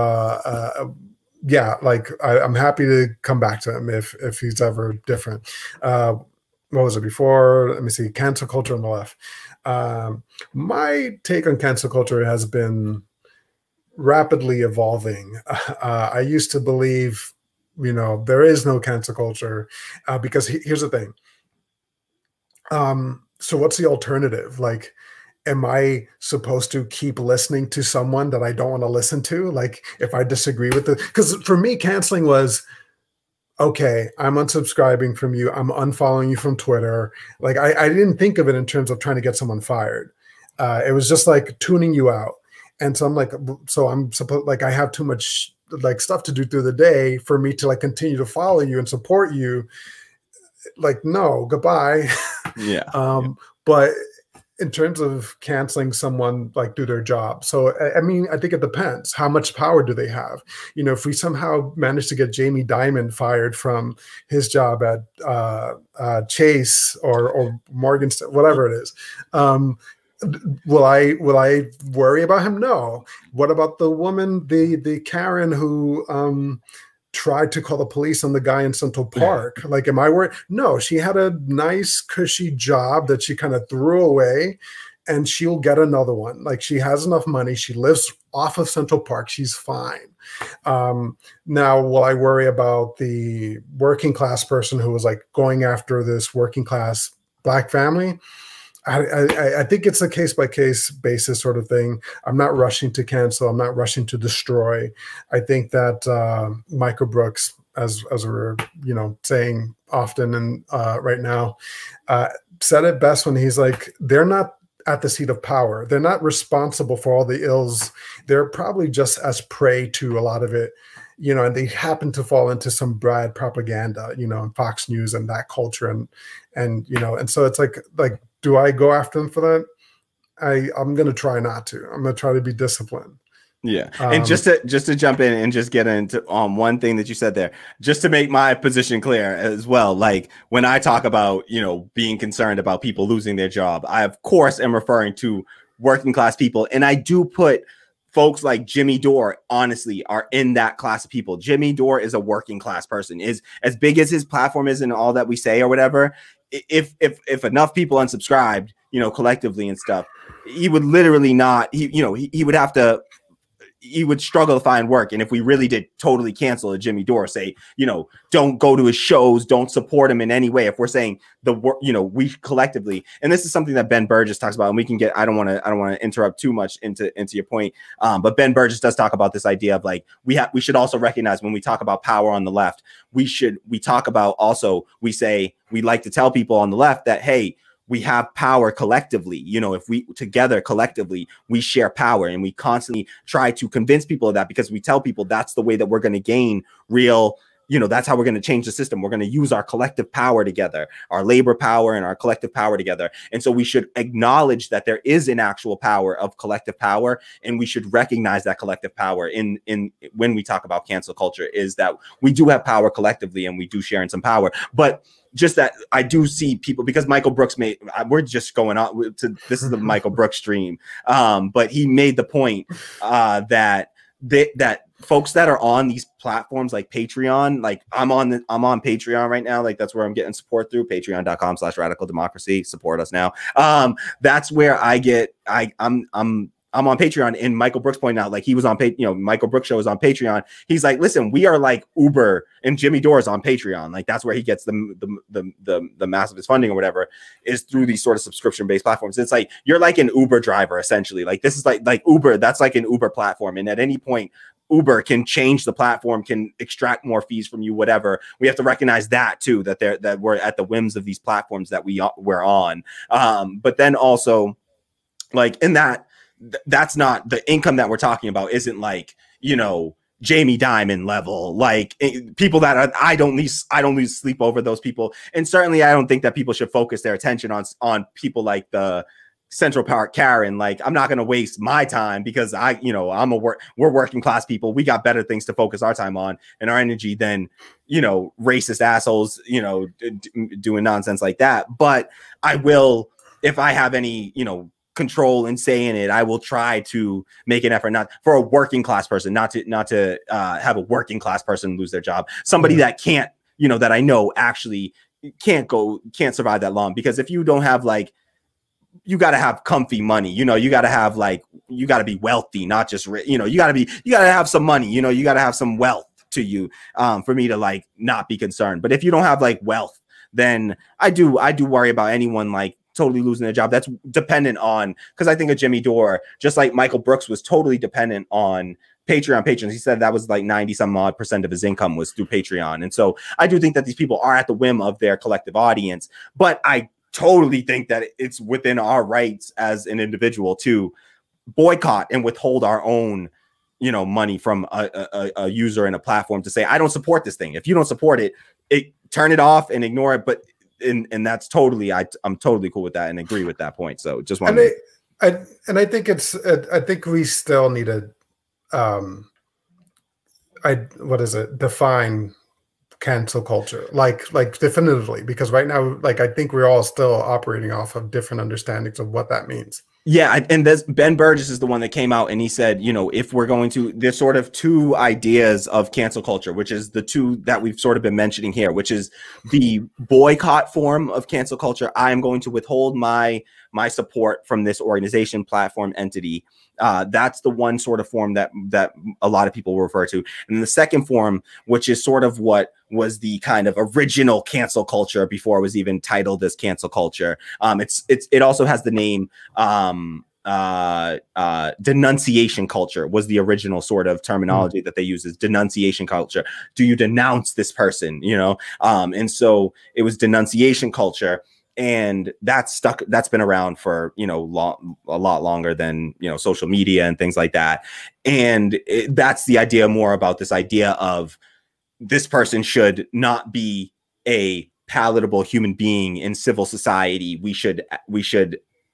yeah, like I'm happy to come back to him if he's ever different. What was it before? Let me see. Cancel culture on the left. My take on cancel culture has been rapidly evolving. I used to believe, there is no cancel culture because here's the thing. So what's the alternative? Like, am I supposed to keep listening to someone that I don't want to listen to? Like, if I disagree with it? Because for me, canceling was, okay, I'm unsubscribing from you. I'm unfollowing you from Twitter. Like, I didn't think of it in terms of trying to get someone fired. It was just like tuning you out. And so I'm like, I have too much like stuff to do through the day for me to like continue to follow you and support you. Like, no, goodbye. Yeah. But in terms of canceling someone, like, do their job. So, I mean, I think it depends. How much power do they have? If we somehow manage to get Jamie Dimon fired from his job at Chase or Morgan, whatever it is, will I worry about him? No. What about the woman, the Karen who tried to call the police on the guy in Central Park? Like, am I worried? No, she had a nice, cushy job that she kind of threw away, and she'll get another one. Like, she has enough money. She lives off of Central Park. She's fine. Now, will I worry about the working class person who was like going after this working class Black family? I think it's a case-by-case basis sort of thing. I'm not rushing to cancel. I'm not rushing to destroy. I think that Michael Brooks, as we're saying often and right now, said it best when he's like, they're not at the seat of power. They're not responsible for all the ills. They're probably just as prey to a lot of it. And they happen to fall into some bad propaganda, and Fox News and that culture, and so it's like, do I go after them for that? I'm going to try not to. I'm going to try to be disciplined. Yeah. And just to jump in and just get into one thing that you said there, just to make my position clear as well. Like, when I talk about, being concerned about people losing their job, I of course am referring to working class people. And I do put folks like Jimmy Dore, honestly, are in that class of people. Jimmy Dore is a working class person. Is as big as his platform is and all that we say or whatever. If enough people unsubscribed, collectively and stuff, he would literally not. He would have to. He would struggle to find work. And if we really did totally cancel a Jimmy Dore, say, don't go to his shows, don't support him in any way. If we're saying we collectively, and this is something that Ben Burgess talks about, and we can get, I don't want to interrupt too much into your point. But Ben Burgess does talk about this idea of like, we should also recognize when we talk about power on the left, we talk about also, we like to tell people on the left that, hey, we have power collectively. If we together collectively, we share power, and we constantly try to convince people of that, because we tell people that's the way that we're going to gain real you know, that's how we're going to change the system. We're going to use our collective power together, our labor power and our collective power together. And so we should acknowledge that there is an actual power of collective power, and we should recognize that collective power in when we talk about cancel culture, is that we do have power collectively and we do share in some power. But just that I do see people, because Michael Brooks we're just going on to, this is the Michael Brooks stream. But he made the point that folks that are on these platforms like Patreon, like I'm on Patreon right now. Like that's where I'm getting support through patreon.com/radical democracy. Support us now. That's where I'm on Patreon, and Michael Brooks pointed out, like he was on Michael Brooks show is on Patreon. He's like, listen, we are like Uber, and Jimmy Dore is on Patreon. Like that's where he gets the mass of his funding or whatever, is through these sort of subscription based platforms. It's like you're like an Uber driver essentially. Like this is like Uber. That's like an Uber platform, and at any point, Uber can change the platform, can extract more fees from you, whatever. We have to recognize that too, that we're at the whims of these platforms that we're on. But then also, like in that's not the income that we're talking about. Isn't like, you know, Jamie Dimon level, like people that I don't lose sleep over those people. And certainly I don't think that people should focus their attention on people like the Central Park Karen. Like I'm not going to waste my time because we're working class people. We got better things to focus our time on and our energy than, you know, racist assholes, you know, doing nonsense like that. But I will, if I have any, you know, control and say in it, I will try to make an effort, not for a working class person, not to have a working class person lose their job. Somebody that can't, you know, that I know actually can't survive that long. Because if you don't have, like, you got to have comfy money, you know, you got to have, like, you got to be wealthy, not just, you know, you got to have some money, you know, you got to have some wealth to you for me to, like, not be concerned. But if you don't have, like, wealth, then I do worry about anyone, like, totally losing their job. That's dependent on, because I think of Jimmy Dore, just like Michael Brooks was totally dependent on Patreon patrons. He said that was like 90% of his income was through Patreon. And so I do think that these people are at the whim of their collective audience, but I totally think that it's within our rights as an individual to boycott and withhold our own, you know, money from a user and a platform to say, I don't support this thing. If you don't support it, turn it off and ignore it. But and that's totally, I'm totally cool with that and agree with that point. So just want I think I think we still need to define cancel culture like definitively, because right now, like, I think we're all still operating off of different understandings of what that means. Yeah, and Ben Burgess is the one that came out and he said, you know, if we're going to, there's sort of two ideas of cancel culture, which is the two that we've sort of been mentioning here, which is the boycott form of cancel culture. I am going to withhold my support from this organization, platform, entity. That's the one sort of form that a lot of people refer to. And the second form, which is sort of what was the kind of original cancel culture before it was even titled as cancel culture. It also has the name denunciation culture was the original sort of terminology that they use, is denunciation culture. Do you denounce this person? You know, and so it was denunciation culture. And that's been around for, you know, a lot longer than, you know, social media and things like that. And that's the idea more about this idea of this person should not be a palatable human being in civil society. We should,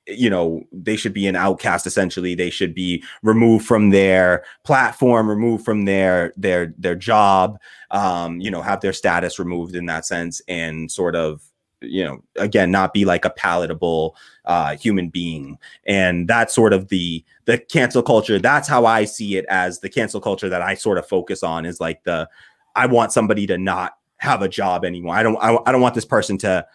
you know, they should be an outcast. Essentially, they should be removed from their platform, removed from their job, you know, have their status removed in that sense, and sort of, you know, again, not be like a palatable human being. And that's sort of the cancel culture. That's how I see it, as the cancel culture that I sort of focus on, is like I want somebody to not have a job anymore. I don't want this person to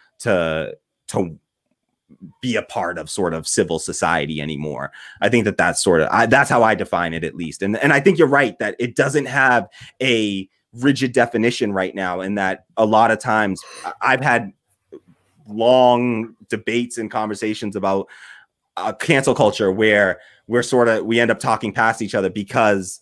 be a part of sort of civil society anymore. I think that's sort of, that's how I define it, at least. And I think you're right that it doesn't have a rigid definition right now, and that a lot of times I've had long debates and conversations about cancel culture where we end up talking past each other because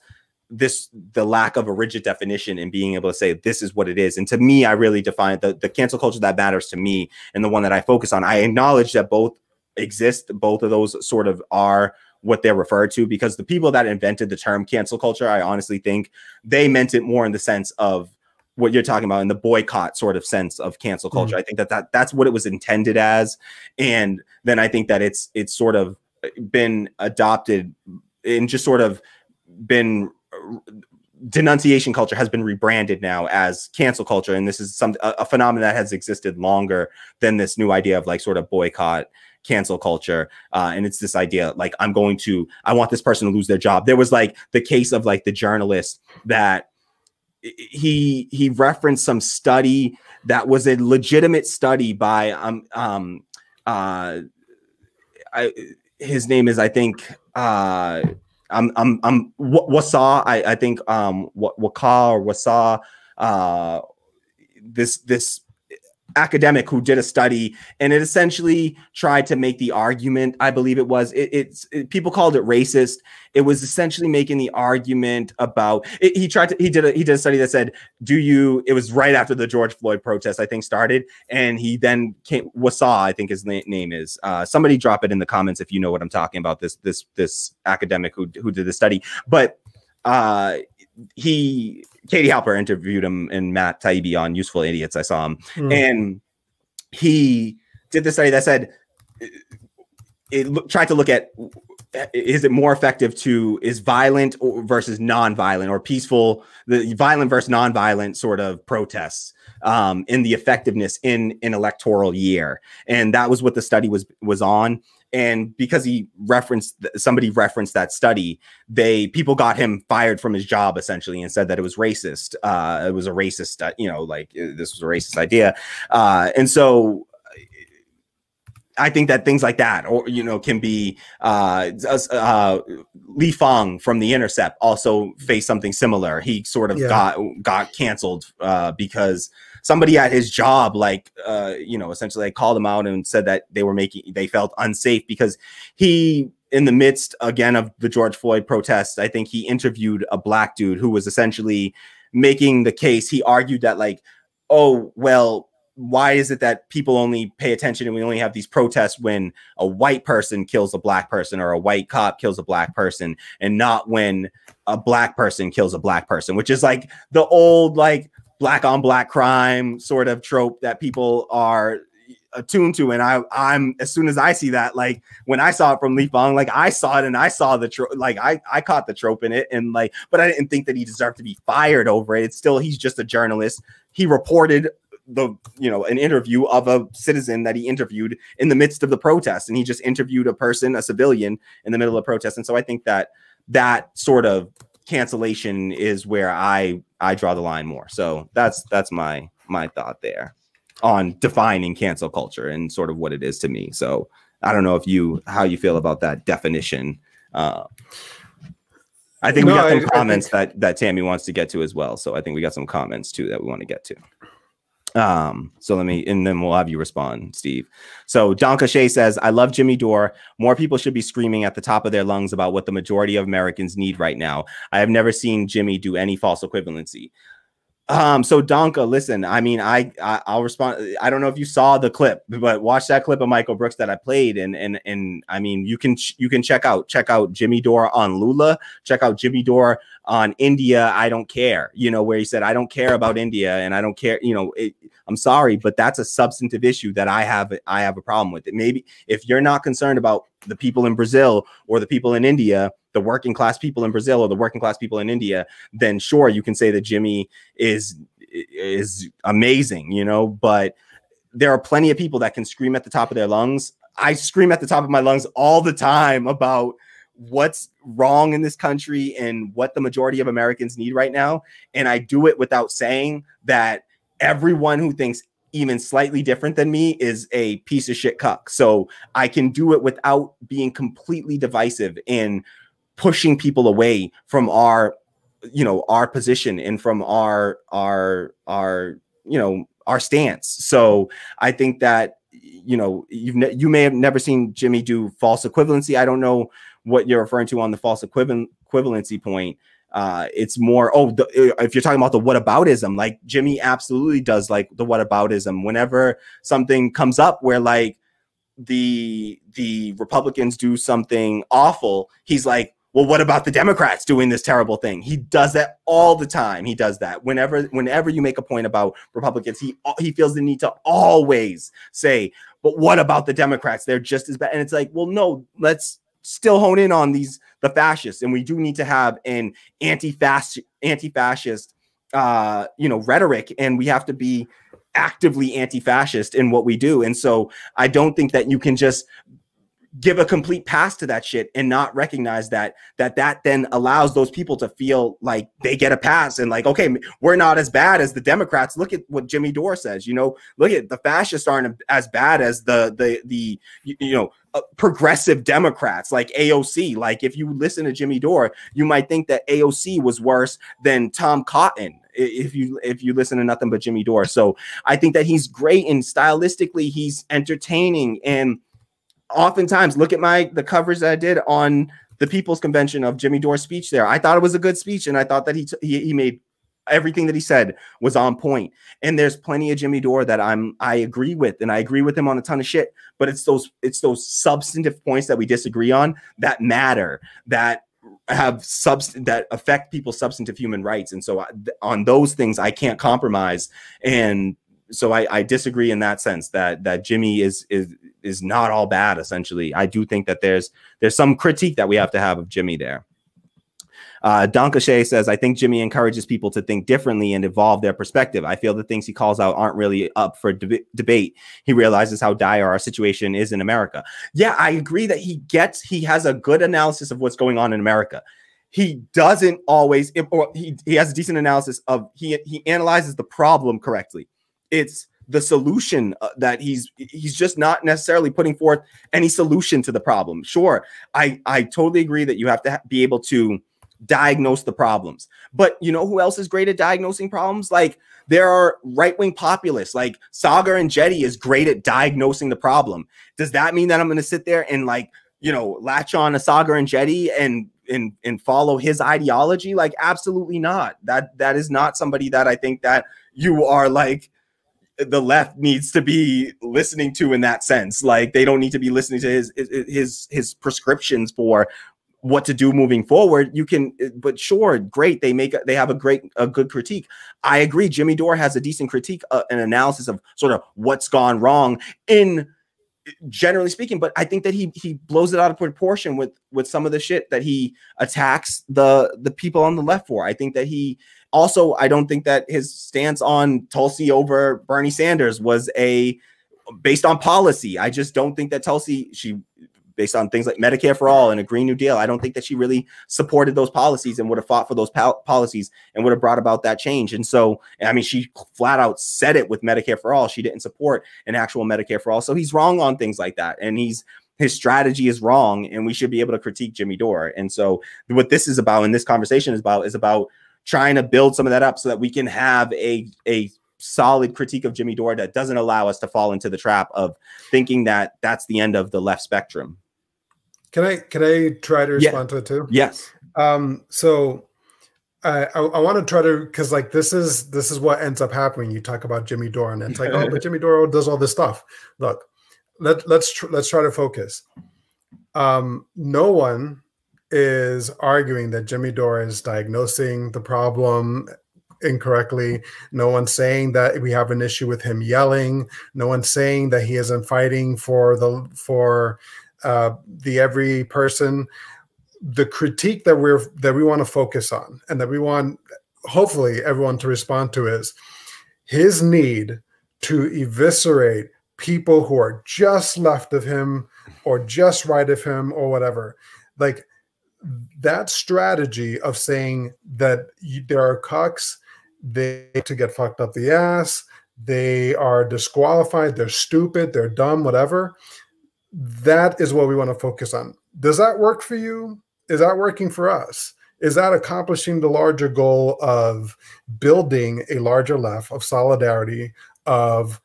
the lack of a rigid definition and being able to say this is what it is. And to me, I really define the cancel culture that matters to me, and the one that I focus on. I acknowledge that both exist. Both of those sort of are what they're referred to, because the people that invented the term cancel culture, I honestly think they meant it more in the sense of what you're talking about in the boycott sort of sense of cancel culture. I think that's what it was intended as. And then I think that it's sort of been adopted and just sort of been denunciation culture has been rebranded now as cancel culture. And this is a phenomenon that has existed longer than this new idea of like sort of boycott cancel culture. And it's this idea like, I want this person to lose their job. There was like the case of like the journalist that he referenced some study that was a legitimate study by his name is, I think, Wasa, I think Waka or Wasa, this academic who did a study, and it essentially tried to make the argument, I believe it was, people called it racist. It was essentially making the argument about it. He did a study that said, it was right after the George Floyd protest, I think, started. And he then Wasa, I think his name is, somebody drop it in the comments if you know what I'm talking about, this academic who did the study. But Katie Halper interviewed him and Matt Taibbi on Useful Idiots. I saw him. And he did the study that said, tried to look at, is it more effective is violent versus non-violent, or peaceful, the violent versus non-violent sort of protests in the effectiveness in an electoral year. And that was what the study was on. And because somebody referenced that study, people got him fired from his job essentially, and said that it was racist. It was a racist, like this was a racist idea. And so I think that things like that, or can be Li Fang from The Intercept also faced something similar. He sort of got canceled because somebody at his job, essentially called him out and said that they felt unsafe because he, in the midst again of the George Floyd protests, I think he interviewed a black dude who was essentially making the case. He argued that why is it that people only pay attention and we only have these protests when a white person kills a black person or a white cop kills a black person, and not when a black person kills a black person, which is like the old like black on black crime sort of trope that people are attuned to. And I'm as soon as I see that, like when I saw it from Li Fang, like I saw it and I saw the trope, like I caught the trope in it, and like, but I didn't think that he deserved to be fired over it. It's still, he's just a journalist. He reported an interview of a citizen that he interviewed in the midst of the protest, and he just interviewed a civilian in the middle of protest. And so I think that sort of cancellation is where I draw the line more. So that's my thought there on defining cancel culture and sort of what it is to me. So I don't know how you feel about that definition. I think we got some comments that Tammy wants to get to as well. So I think we got some comments too that we want to get to. So and then we'll have you respond, Steve. So Donka Shea says, I love Jimmy Dore. More people should be screaming at the top of their lungs about what the majority of Americans need right now. I have never seen Jimmy do any false equivalency. So Donka, listen, I mean, I'll respond. I don't know if you saw the clip, but watch that clip of Michael Brooks that I played. And I mean, you can check out Jimmy Dore on Lula, check out Jimmy Dore on India. I don't care, where he said, I don't care about India and I don't care, I'm sorry, but that's a substantive issue that I have a problem with it. Maybe if you're not concerned about the people in Brazil or the people in India, the working class people in Brazil or the working class people in India, then sure, you can say that Jimmy is amazing, but there are plenty of people that can scream at the top of their lungs. I scream at the top of my lungs all the time about what's wrong in this country and what the majority of Americans need right now. And I do it without saying that everyone who thinks even slightly different than me is a piece of shit cuck. So I can do it without being completely divisive and pushing people away from our position and from our stance. So I think that, you may have never seen Jimmy do false equivalency. I don't know what you're referring to on the false equivalency point. It's more, if you're talking about the whataboutism, like Jimmy absolutely does like the whataboutism. Whenever something comes up where like the Republicans do something awful, he's like, well, what about the Democrats doing this terrible thing? He does that all the time. He does that whenever you make a point about Republicans, he feels the need to always say, but what about the Democrats? They're just as bad. And it's like, well, no, let's still hone in on the fascists. And we do need to have an anti-fascist, rhetoric, and we have to be actively anti-fascist in what we do. And so I don't think that you can just give a complete pass to that shit and not recognize that then allows those people to feel like they get a pass and like, okay, we're not as bad as the Democrats. Look at what Jimmy Dore says, look at the fascists aren't as bad as the progressive Democrats like AOC. Like if you listen to Jimmy Dore, you might think that AOC was worse than Tom Cotton if you listen to nothing but Jimmy Dore. So I think that he's great, and stylistically he's entertaining. And oftentimes, look at the coverage that I did on the People's Convention of Jimmy Dore's speech there. I thought it was a good speech, and I thought that he made everything that he said was on point. And there's plenty of Jimmy Dore that I agree with, and I agree with him on a ton of shit. But it's those substantive points that we disagree on that matter, that that affect people's substantive human rights. And so on those things, I can't compromise. And so I disagree in that sense that Jimmy is not all bad. Essentially, I do think that there's some critique that we have to have of Jimmy there. Donkashay says, I think Jimmy encourages people to think differently and evolve their perspective. I feel the things he calls out aren't really up for debate. He realizes how dire our situation is in America. Yeah, I agree that he has a good analysis of what's going on in America. He doesn't always, or he has a decent analysis of, he analyzes the problem correctly. It's the solution that he's just not necessarily putting forth any solution to the problem. Sure, I totally agree that you have to be able to diagnose the problems, but you know who else is great at diagnosing problems? Like there are right-wing populists, like Sagar and Jetty is great at diagnosing the problem. Does that mean that I'm going to sit there and latch on to Sagar and Jetty and follow his ideology? Like absolutely not. That is not somebody that I think that you are like the left needs to be listening to in that sense. Like they don't need to be listening to his prescriptions for what to do moving forward. You can, but sure, great. They have a good critique. I agree. Jimmy Dore has a decent critique, an analysis of sort of what's gone wrong in generally speaking, but I think that he blows it out of proportion with some of the shit that he attacks the people on the left for. I think that I don't think that his stance on Tulsi over Bernie Sanders was based on policy. I just don't think that Tulsi, based on things like Medicare for all and a Green New Deal, I don't think that she really supported those policies and would have fought for those policies and would have brought about that change. And so, I mean, she flat out said it with Medicare for all. She didn't support an actual Medicare for all. So he's wrong on things like that. And his strategy is wrong, and we should be able to critique Jimmy Dore. And so what this is about, and this conversation is about trying to build some of that up so that we can have a solid critique of Jimmy Dore that doesn't allow us to fall into the trap of thinking that that's the end of the left spectrum. Can I try to respond to it too? Yes. So I want to try to, because like this is what ends up happening. You talk about Jimmy Dore, and it's like, oh, but Jimmy Dore does all this stuff. Look, let's try to focus. No one is arguing that Jimmy Dore is diagnosing the problem incorrectly. No one's saying that we have an issue with him yelling. No one's saying that he isn't fighting for the every person. The critique that we want to focus on and that we want hopefully everyone to respond to is his need to eviscerate people who are just left of him or just right of him or whatever. Like that strategy of saying that there are cucks, they need to get fucked up the ass, they are disqualified, they're stupid, they're dumb, whatever. That is what we want to focus on. Does that work for you? Is that working for us? Is that accomplishing the larger goal of building a larger left, of solidarity, of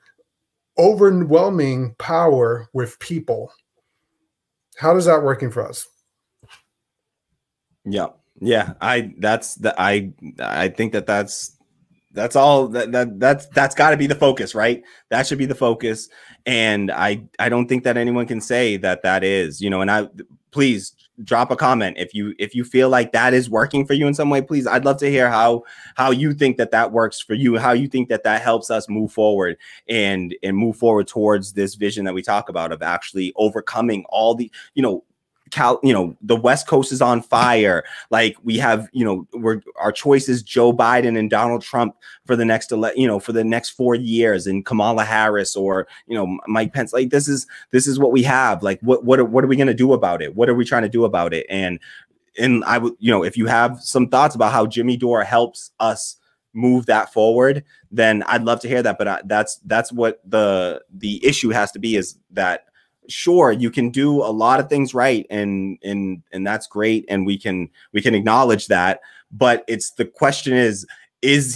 overwhelming power with people? How is that working for us? Yeah. I think that's all that's got to be the focus, right? That should be the focus. And I don't think that anyone can say that is, and please drop a comment if you feel like that is working for you in some way. Please, I'd love to hear how you think that works for you, how you think that helps us move forward and move forward towards this vision that we talk about of actually overcoming all the, the West Coast is on fire. Like we have, our choices, Joe Biden and Donald Trump for the next, for the next 4 years, and Kamala Harris or, Mike Pence. Like this is what we have. Like what are we going to do about it? What are we trying to do about it? And I would, if you have some thoughts about how Jimmy Dore helps us move that forward, then I'd love to hear that. But that's what the issue has to be, is that sure, you can do a lot of things right, and that's great, and we can acknowledge that, but it's the question is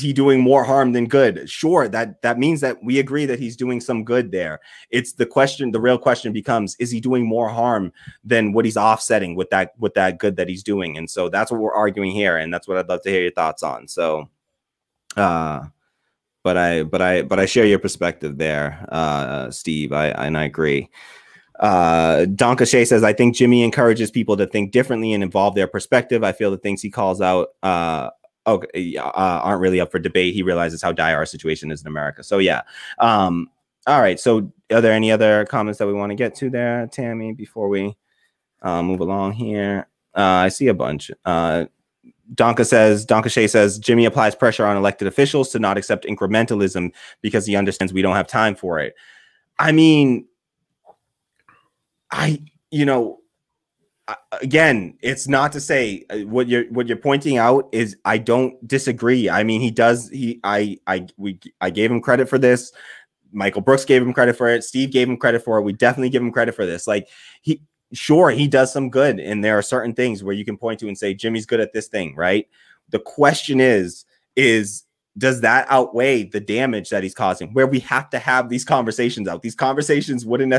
he doing more harm than good? Sure, that means that we agree that he's doing some good there. It's the question, the real question becomes, is he doing more harm than what he's offsetting with that good that he's doing? And so that's what we're arguing here, and that's what I'd love to hear your thoughts on. So but I share your perspective there, Steve. I agree. Donka Shea says, I think Jimmy encourages people to think differently and involve their perspective. I feel the things he calls out aren't really up for debate. He realizes how dire our situation is in America. So yeah. All right. So are there any other comments that we want to get to there, Tammy, before we move along here? I see a bunch. Donka Shea says, Jimmy applies pressure on elected officials to not accept incrementalism because he understands we don't have time for it. I mean, again, it's not to say what you're pointing out is, I don't disagree. I mean, I gave him credit for this. Michael Brooks gave him credit for it. Steve gave him credit for it. We definitely give him credit for this. Like he does some good. And there are certain things where you can point to and say, Jimmy's good at this thing, right? The question is does that outweigh the damage that he's causing, where we have to have these conversations out? These conversations wouldn't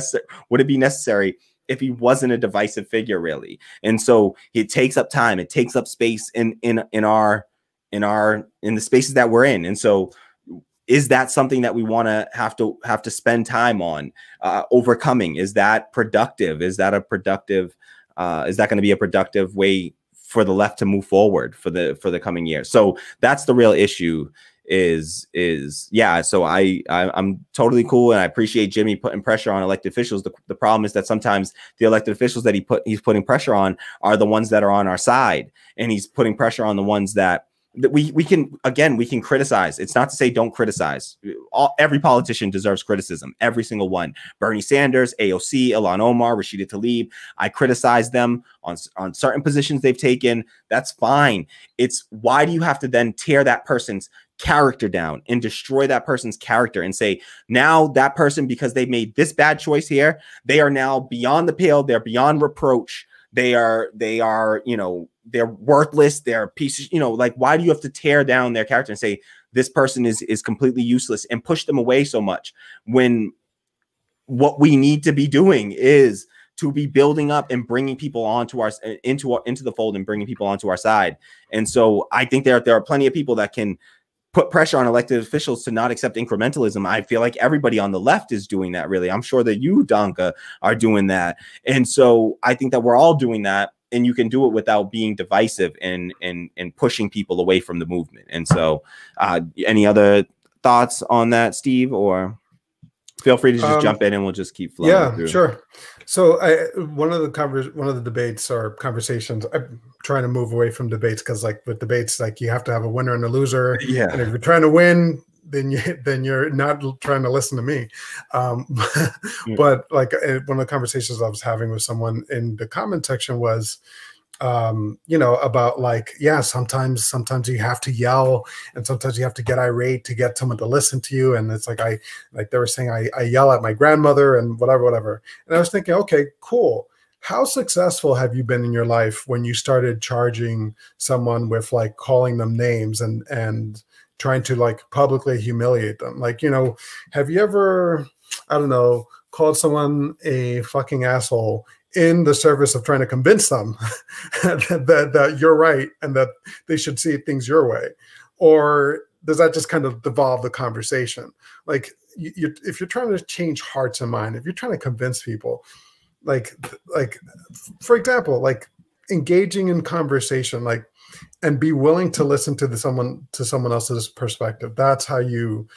be necessary if he wasn't a divisive figure, really. And so it takes up time. It takes up space in the spaces that we're in. And so is that something that we want to have to spend time on overcoming? Is that productive? Is that going to be a productive way for the left to move forward for the coming year? So that's the real issue. Yeah. So I'm totally cool, and I appreciate Jimmy putting pressure on elected officials. The problem is that sometimes the elected officials that he's putting pressure on are the ones that are on our side, and he's putting pressure on the ones that we can criticize. It's not to say don't criticize. Every politician deserves criticism. Every single one. Bernie Sanders, AOC, Ilhan Omar, Rashida Tlaib. I criticize them on certain positions they've taken. That's fine. It's why do you have to then tear that person's character down and destroy that person's character and say, now that person, because they made this bad choice here, they are now beyond the pale. They're beyond reproach. They are, they're worthless. They're pieces, like, why do you have to tear down their character and say this person is completely useless and push them away so much, when what we need to be doing is to be building up and bringing people onto into the fold and bringing people onto our side. And so I think there are plenty of people that can put pressure on elected officials to not accept incrementalism. I feel like everybody on the left is doing that, really. I'm sure that you, Donka, are doing that. And so I think that we're all doing that, and you can do it without being divisive and pushing people away from the movement. And so any other thoughts on that, Steve, or feel free to just jump in and we'll just keep flowing through. Sure. So one of the debates or conversations, I'm trying to move away from debates, because like with debates, like you have to have a winner and a loser. Yeah. And if you're trying to win, then you're not trying to listen to me. But like one of the conversations I was having with someone in the comment section was, about like, yeah, sometimes you have to yell, and sometimes you have to get irate to get someone to listen to you. And it's like, they were saying, I yell at my grandmother and whatever. And I was thinking, okay, cool. How successful have you been in your life when you started charging someone with like calling them names and trying to like publicly humiliate them? Like, have you ever, I don't know, called someone a fucking asshole in the service of trying to convince them that you're right and that they should see things your way? Or does that just kind of devolve the conversation? Like, if you're trying to change hearts and minds, if you're trying to convince people, like for example, like engaging in conversation, like, and be willing to listen to someone else's perspective. That's how you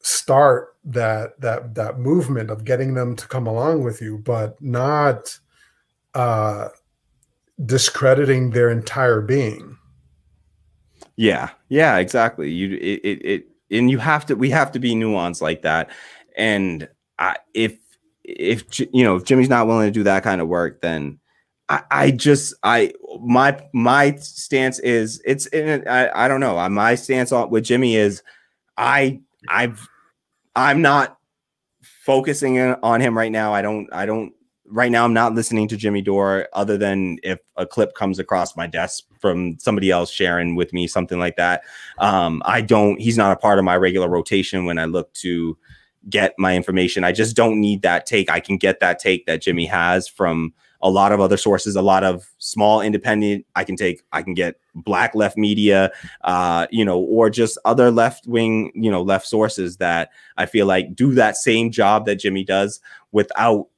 start that movement of getting them to come along with you, but not discrediting their entire being. Yeah, exactly. And we have to be nuanced like that. And if Jimmy's not willing to do that kind of work, then my stance is I don't know. My stance with Jimmy is I'm not focusing on him right now. I don't right now. I'm not listening to Jimmy Dore other than if a clip comes across my desk from somebody else sharing with me, something like that. He's not a part of my regular rotation when I look to get my information. I just don't need that take. I can get that take that Jimmy has from a lot of other sources, a lot of small independent. I can get black left media, or just other left wing, left sources that I feel like do that same job that Jimmy does without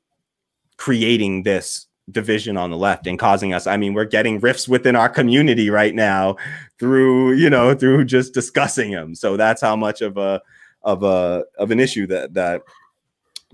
creating this division on the left and causing us. I mean, we're getting rifts within our community right now through just discussing them. So that's how much of an issue that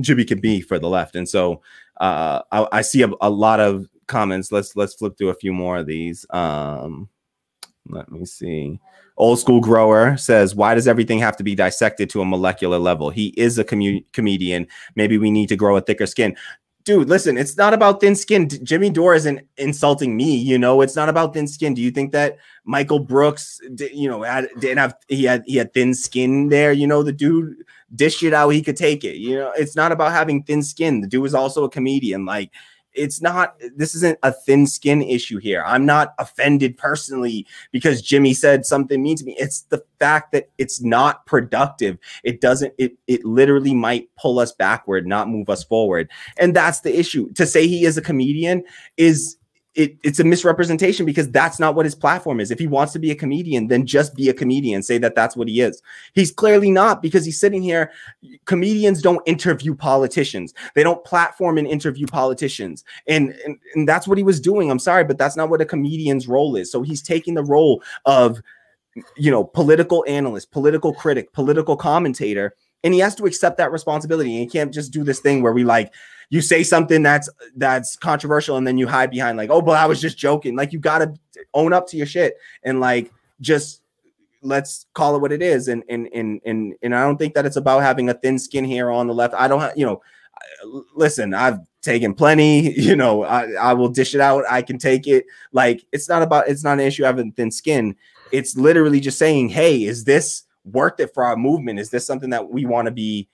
Jimmy can be for the left. And so I see a lot of comments. Let's flip through a few more of these. Let me see. Old School Grower says, why does everything have to be dissected to a molecular level? He is a comedian. Maybe we need to grow a thicker skin. Dude, listen, it's not about thin skin. Jimmy Dore isn't insulting me. It's not about thin skin. Do you think that Michael Brooks, he had thin skin there? The dude dished it out. He could take it. It's not about having thin skin. The dude was also a comedian. Like, this isn't a thin skin issue here. I'm not offended personally because Jimmy said something mean to me. It's the fact that it's not productive. It literally might pull us backward, not move us forward. And that's the issue. To say he is a comedian it's a misrepresentation because that's not what his platform is. If he wants to be a comedian, then just be a comedian. Say that that's what he is. He's clearly not, because he's sitting here. Comedians don't interview politicians. They don't platform and interview politicians. And that's what he was doing. I'm sorry, but that's not what a comedian's role is. So he's taking the role of, political analyst, political critic, political commentator, and he has to accept that responsibility. And he can't just do this thing where you say something that's controversial and then you hide behind like, oh, but I was just joking. Like, you got to own up to your shit and just let's call it what it is. And I don't think that it's about having a thin skin here on the left. I don't have, listen, I've taken plenty, I will dish it out. I can take it. Like, it's not an issue having thin skin. It's literally just saying, hey, is this worth it for our movement? Is this something that we want to be,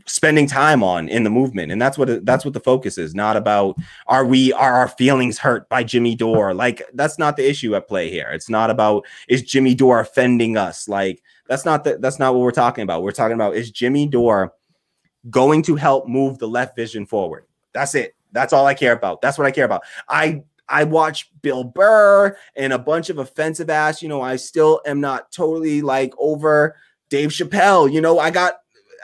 spending time on in the movement? And that's what the focus is. Not about are our feelings hurt by Jimmy Dore? Like, that's not the issue at play here. It's not about, is Jimmy Dore offending us? Like, that's not what we're talking about. We're talking about, is Jimmy Dore going to help move the left vision forward? That's it. That's all I care about. That's what I care about. I watch Bill Burr and a bunch of offensive ass, I still am not totally like over Dave Chappelle.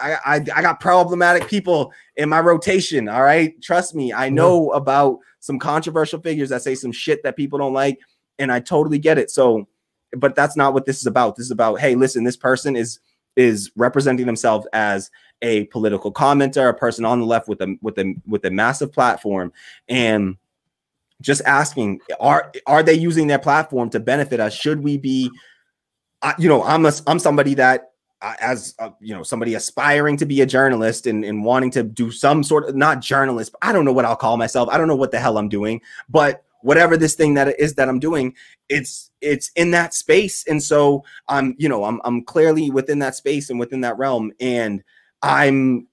I got problematic people in my rotation. All right. Trust me. I know about some controversial figures that say some shit that people don't like. And I totally get it. So, but that's not what this is about. This is about, hey, listen, this person is representing themselves as a political commenter, a person on the left with a massive platform, and just asking, are they using their platform to benefit us? Should we be, I'm somebody that, as somebody aspiring to be a journalist and wanting to do some sort of, not journalist, but I don't know what I'll call myself. I don't know what the hell I'm doing, but whatever this thing that it is that I'm doing, it's in that space. And so I'm clearly within that space and within that realm. And I'm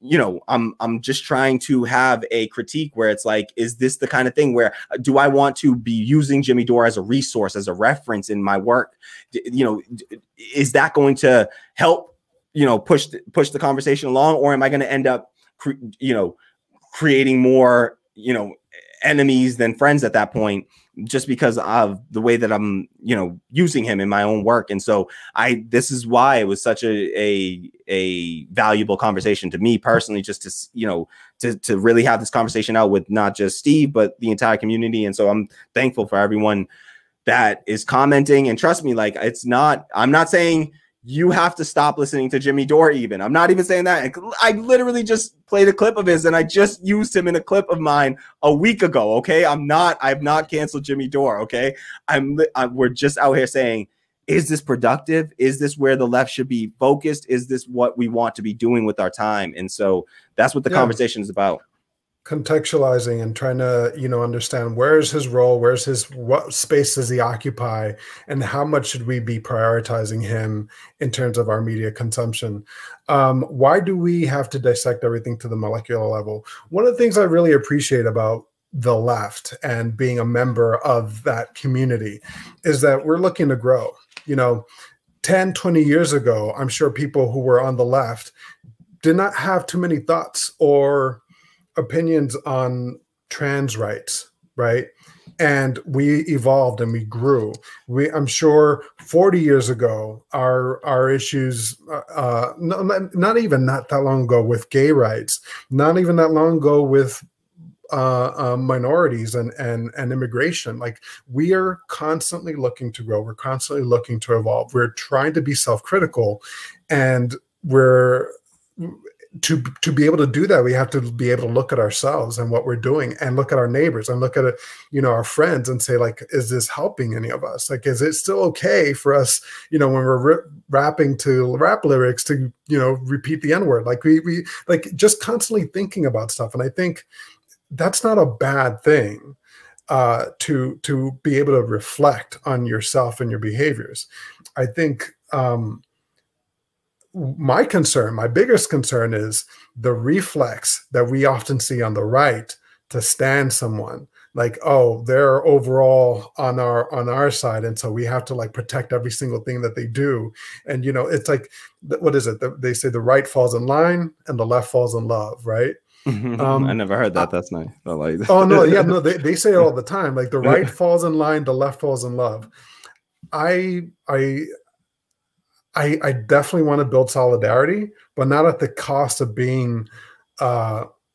just trying to have a critique where it's like, is this the kind of thing where do I want to be using Jimmy Dore as a resource, as a reference in my work? Is that going to help, push the conversation along, or am I going to end up, creating more, enemies than friends at that point? just because of the way that I'm, you know, using him in my own work. And so this is why it was such a valuable conversation to me personally, just to, you know, to really have this conversation out with not just Steve, but the entire community. And so I'm thankful for everyone that is commenting. And trust me, like, I'm not saying you have to stop listening to Jimmy Dore even. I'm not even saying that. I literally just played a clip of his, and I just used him in a clip of mine a week ago, okay? I've not canceled Jimmy Dore, okay? We're just out here saying, is this productive? Is this where the left should be focused? Is this what we want to be doing with our time? And so that's what the conversation is about. Contextualizing and trying to, you know, understand where's his role, what space does he occupy, and how much should we be prioritizing him in terms of our media consumption. Why do we have to dissect everything to the molecular level? One of the things I really appreciate about the left and being a member of that community is that we're looking to grow. You know, 10, 20 years ago, I'm sure people who were on the left did not have too many thoughts or opinions on trans rights, right? And we evolved and we grew. I'm sure 40 years ago, our issues, not that long ago with gay rights, not even that long ago with minorities and immigration. Like, we are constantly looking to grow. We're constantly looking to evolve. We're trying to be self-critical, and to be able to do that, we have to be able to look at ourselves and what we're doing, and look at our neighbors and look at, you know, our friends, and say, like, is this helping any of us? Like, is it still okay for us, you know, when we're rapping to rap lyrics, to, you know, repeat the N-word? Like, we like just constantly thinking about stuff. And I think that's not a bad thing, to be able to reflect on yourself and your behaviors. I think my biggest concern is the reflex that we often see on the right to stand someone, like, oh, they're overall on our side, and so we have to, like, protect every single thing that they do. And, you know, it's like, what is it? They say the right falls in line and the left falls in love, right? I never heard that. That's nice. I like that. Oh no, yeah, no, they say it all the time. Like, the right falls in line, the left falls in love. I definitely want to build solidarity, but not at the cost of being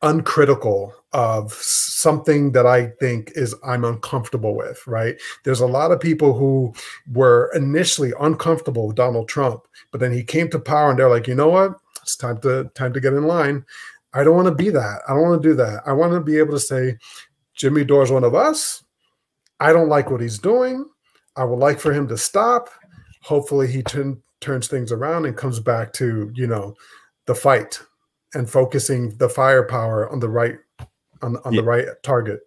uncritical of something that I think I'm uncomfortable with, right? There's a lot of people who were initially uncomfortable with Donald Trump, but then he came to power and they're like, you know what? It's time to get in line. I don't want to be that. I don't want to do that. I want to be able to say, Jimmy Dore is one of us. I don't like what he's doing. I would like for him to stop. Hopefully he turns things around and comes back to, you know, the fight and focusing the firepower on the right, the right target.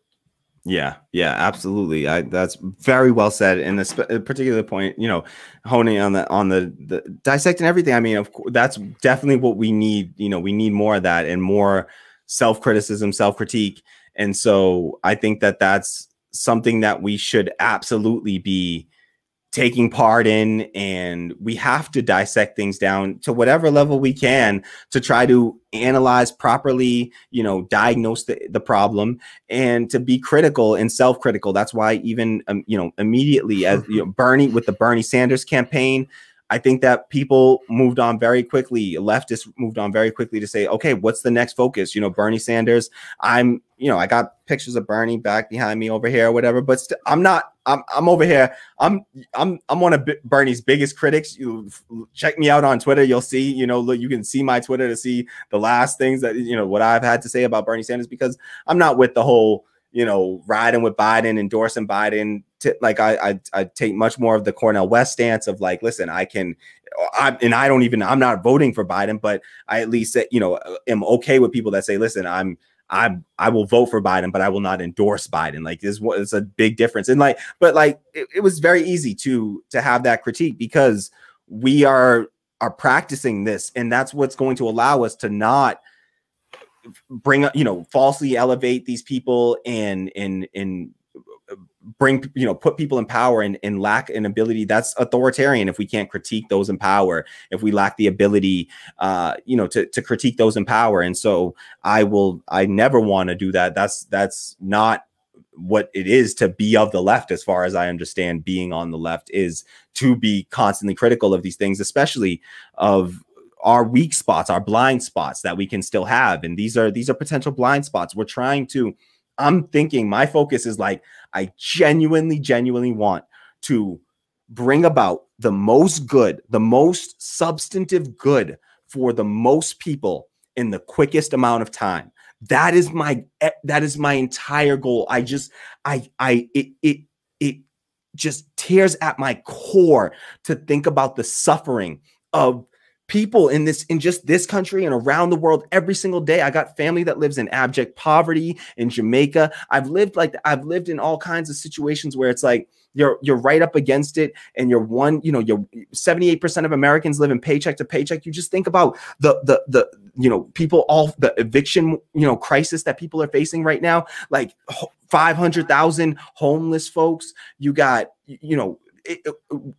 Yeah, absolutely. That's very well said. And this particular point, you know, honing on the dissecting everything. I mean, of course, that's definitely what we need. You know, we need more of that and more self-criticism, self-critique. And so I think that that's something that we should absolutely be taking part in, and we have to dissect things down to whatever level we can to try to analyze properly, you know, diagnose the problem, and to be critical and self-critical. That's why even, you know, immediately, as you know, with the Bernie Sanders campaign, I think that people moved on very quickly. Leftists moved on very quickly to say, okay, what's the next focus? You know, Bernie Sanders, you know, I got pictures of Bernie back behind me over here or whatever, but I'm over here. I'm one of Bernie's biggest critics. You check me out on Twitter. You'll see, you know, look, you can see my Twitter to see the last things that, you know, what I've had to say about Bernie Sanders, because I'm not with the whole, you know, riding with Biden, endorsing Biden. Like, I take much more of the Cornel West stance of, like, listen, I'm not voting for Biden, but I at least, you know, am okay with people that say, listen, I will vote for Biden, but I will not endorse Biden. Like, it's a big difference. And like, but like, it was very easy to have that critique, because we are practicing this, and that's what's going to allow us to not bring, you know, falsely elevate these people and bring, you know, put people in power and lack an ability. That's authoritarian if we can't critique those in power, if we lack the ability, you know, to critique those in power. And so I never want to do that. That's not what it is to be of the left. As far as I understand, being on the left is to be constantly critical of these things, especially of our weak spots, our blind spots that we can still have. And these are potential blind spots. We're trying to, I'm thinking my focus is like, I genuinely want to bring about the most good, the most substantive good for the most people in the quickest amount of time. That is my entire goal. It just tears at my core to think about the suffering of people in just this country and around the world every single day. I got family that lives in abject poverty in Jamaica. I've lived in all kinds of situations where it's like you're right up against it, and you're 78% of Americans live in paycheck to paycheck. You just think about the people, all the eviction crisis that people are facing right now, like 500,000 homeless folks. You got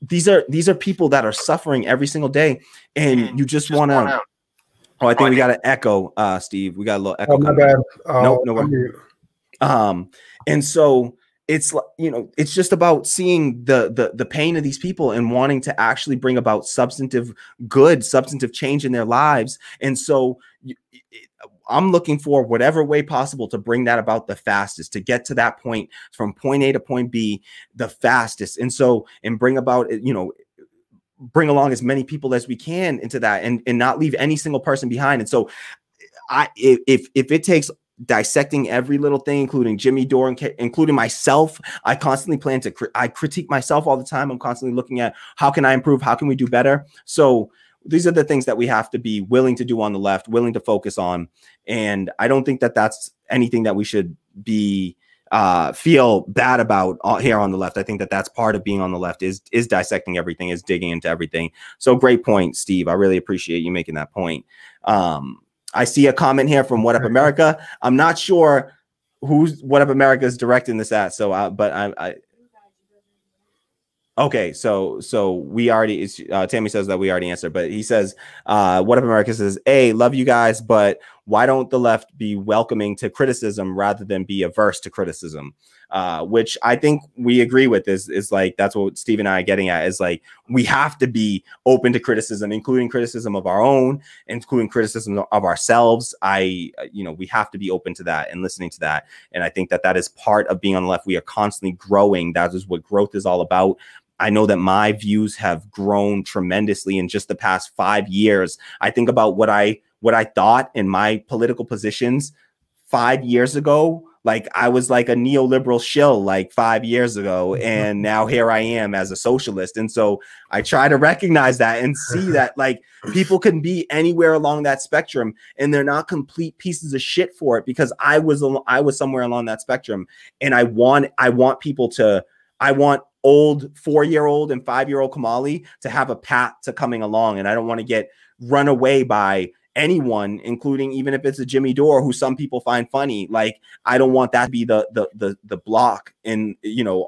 these are people that are suffering every single day, and you just want to. Oh, I think we got an echo, Steve. We got a little echo. Oh, my bad. Nope, no worries. And so it's it's just about seeing the pain of these people and wanting to actually bring about substantive change in their lives. And so I'm looking for whatever way possible to bring that about the fastest, to get to that point from point A to point B the fastest. And bring about, bring along as many people as we can into that, and not leave any single person behind. And so if it takes dissecting every little thing, including Jimmy Dore, including myself, I constantly plan to, I critique myself all the time. I'm constantly looking at how can I improve? How can we do better? So these are the things that we have to be willing to do on the left, willing to focus on. And I don't think that that's anything that we should be feel bad about here on the left. I think that that's part of being on the left, is dissecting everything, is digging into everything. So great point, Steve. I really appreciate you making that point. I see a comment here from What Up America. I'm not sure who's What Up America is directing this at. So, okay, so we already, Tammy says that we already answered, but he says, What Up America says, love you guys, but why don't the left be welcoming to criticism rather than be averse to criticism? Which I think we agree with is like, that's what Steve and I are getting at, is like, we have to be open to criticism, including criticism of our own, including criticism of ourselves. We have to be open to that and listening to that. And I think that that is part of being on the left. We are constantly growing. That is what growth is all about. I know that my views have grown tremendously in just the past 5 years. I think about what I thought in my political positions 5 years ago. Like, I was like a neoliberal shill like 5 years ago, and now here I am as a socialist. And so I try to recognize that and see that like people can be anywhere along that spectrum, and they're not complete pieces of shit for it, because I was somewhere along that spectrum, and I want old 4-year-old and 5-year-old Kamali to have a path to coming along. And I don't want to get run away by anyone, including even if it's a Jimmy Dore, who some people find funny. Like, I don't want that to be the block in,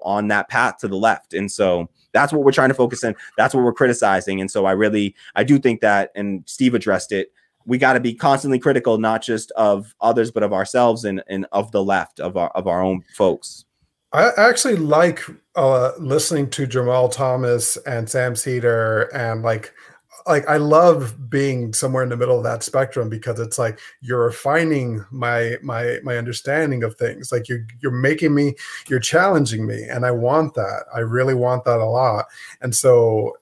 on that path to the left. And so that's what we're trying to focus on. That's what we're criticizing. And so I do think that, and Steve addressed it, we got to be constantly critical, not just of others, but of ourselves and of the left, of our own folks. I actually like listening to Jamal Thomas and Sam Cedar, and like I love being somewhere in the middle of that spectrum, because it's like you're refining my understanding of things. Like you're challenging me, and I want that. I really want that a lot. And so,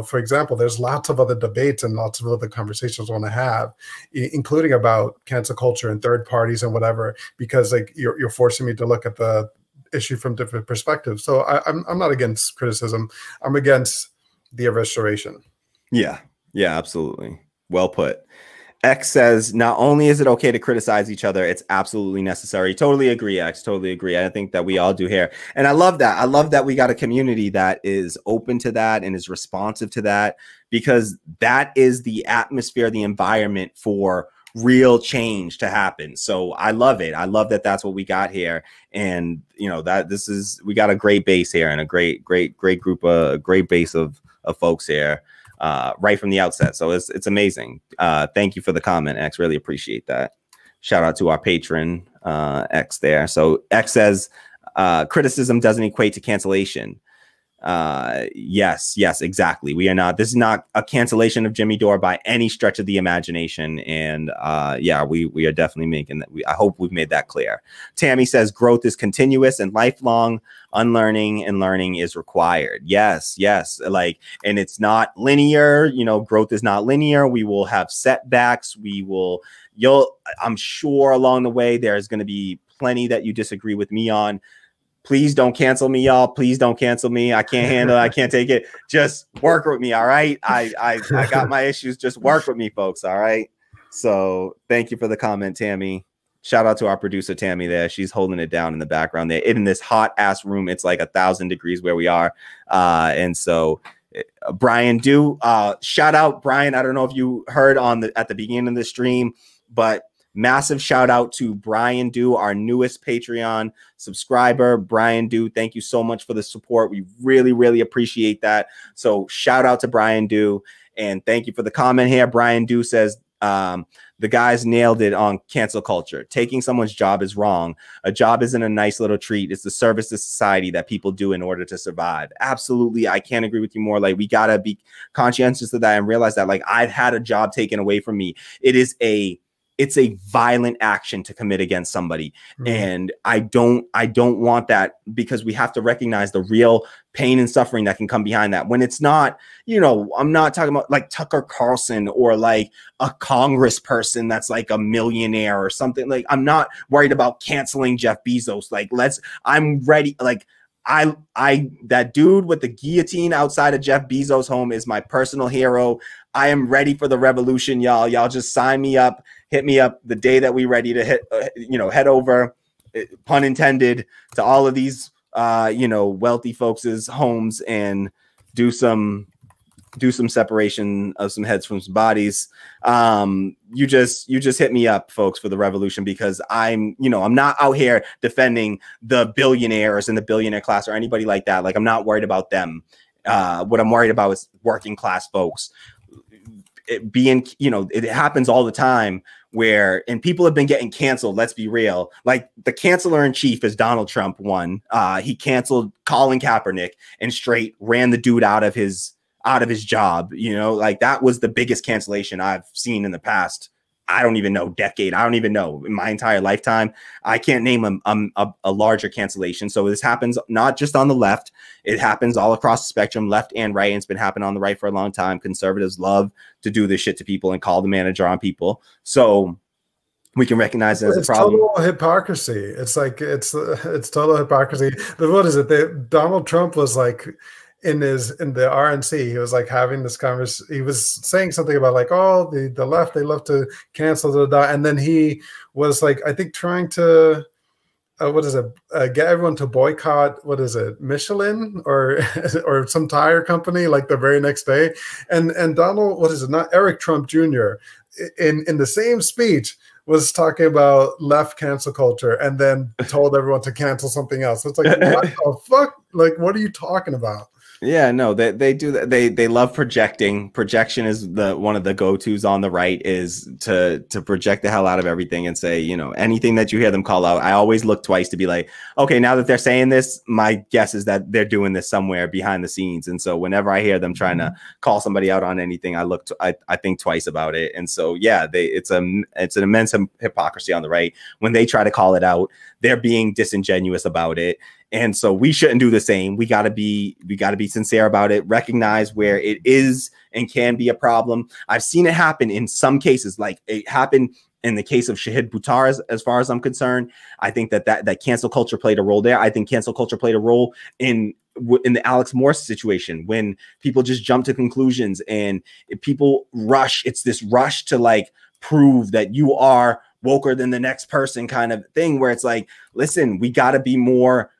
for example, there's lots of other debates and lots of other conversations I want to have, including about cancel culture and third parties and whatever, because like you're forcing me to look at the issue from different perspectives. So I'm not against criticism. I'm against the restoration. Yeah, absolutely. Well put. X says, not only is it okay to criticize each other, it's absolutely necessary. Totally agree, X. Totally agree. I think that we all do here. And I love that. I love that we got a community that is open to that and is responsive to that, because that is the atmosphere, the environment for real change to happen. So I love it. I love that that's what we got here. And that we got a great base here, and a great group, a great base of folks here right from the outset. So it's amazing. Thank you for the comment, X. Really appreciate that. Shout out to our patron, X there. So X says, Criticism doesn't equate to cancellation. Yes, exactly. We are not, this is not a cancellation of Jimmy Dore by any stretch of the imagination. And yeah, we are definitely making that. I hope we've made that clear. Tammy says growth is continuous and lifelong. Unlearning and learning is required. Yes, like, and it's not linear. You know, growth is not linear. We will have setbacks. I'm sure along the way there's going to be plenty that you disagree with me on. Please don't cancel me, y'all. Please don't cancel me. I can't handle it. I can't take it. Just work with me, all right? I got my issues. Just work with me, folks, all right? So thank you for the comment, Tammy. Shout out to our producer, Tammy, there. She's holding it down in the background there. In this hot-ass room, it's like 1,000 degrees where we are. And so Brian Do, shout out, Brian. I don't know if you heard at the beginning of the stream, but massive shout out to Brian Do, our newest Patreon subscriber. Brian Do, thank you so much for the support. We really appreciate that. So shout out to Brian Do, and thank you for the comment here. Brian Do says, the guys nailed it on cancel culture. Taking someone's job is wrong. A job isn't a nice little treat. It's the service to society that people do in order to survive. Absolutely. I can't agree with you more. Like, we got to be conscientious of that and realize that, like, I've had a job taken away from me. It's a violent action to commit against somebody. And I don't want that, because we have to recognize the real pain and suffering that can come behind that. When it's not, you know, I'm not talking about like Tucker Carlson or like a Congress person that's like a millionaire or something. Like, I'm not worried about canceling Jeff Bezos. Like, I'm ready. Like, that dude with the guillotine outside of Jeff Bezos' home is my personal hero. I am ready for the revolution, y'all. Y'all just sign me up, hit me up the day that we ready to head over, pun intended, to all of these, wealthy folks' homes and do some separation of some heads from some bodies. You just hit me up, folks, for the revolution, because I'm not out here defending the billionaires and the billionaire class or anybody like that. Like, I'm not worried about them. What I'm worried about is working class folks. It happens all the time and people have been getting canceled. Let's be real. Like, the canceller in chief is Donald Trump. He canceled Colin Kaepernick and straight ran the dude out of his job. Like, that was the biggest cancellation I've seen in the past, I don't even know, decade. I don't even know, in my entire lifetime. I can't name a larger cancellation. So this happens not just on the left. It happens all across the spectrum, left and right. And it's been happening on the right for a long time. Conservatives love to do this shit to people and call the manager on people. So we can recognize it as a problem. It's total hypocrisy. It's like, it's total hypocrisy. What is it? Donald Trump was like, in the RNC, he was like having this conversation. He was saying something about like, oh, the left, they love to cancel and then he was like, I think trying to get everyone to boycott, Michelin or or some tire company, like the very next day. And Donald, not Eric Trump Jr. in the same speech was talking about left cancel culture and then told everyone to cancel something else. It's like, what the fuck? Like, what are you talking about? Yeah, no, they do that. They love projecting. Projection is one of the go-tos on the right, is to project the hell out of everything and say, anything that you hear them call out. I always look twice to be like, okay, now that they're saying this, my guess is that they're doing this somewhere behind the scenes. And so whenever I hear them trying to call somebody out on anything, I think twice about it. And so yeah, it's an immense hypocrisy on the right. When they try to call it out, they're being disingenuous about it. And so we shouldn't do the same. We gotta be sincere about it, recognize where it is and can be a problem. I've seen it happen in some cases, like it happened in the case of Shahid Buttar, as far as I'm concerned. I think that cancel culture played a role there. I think cancel culture played a role in the Alex Morse situation, when people just jump to conclusions and people rush. It's this rush to like prove that you are woker than the next person kind of thing, where it's like, listen, we got to be more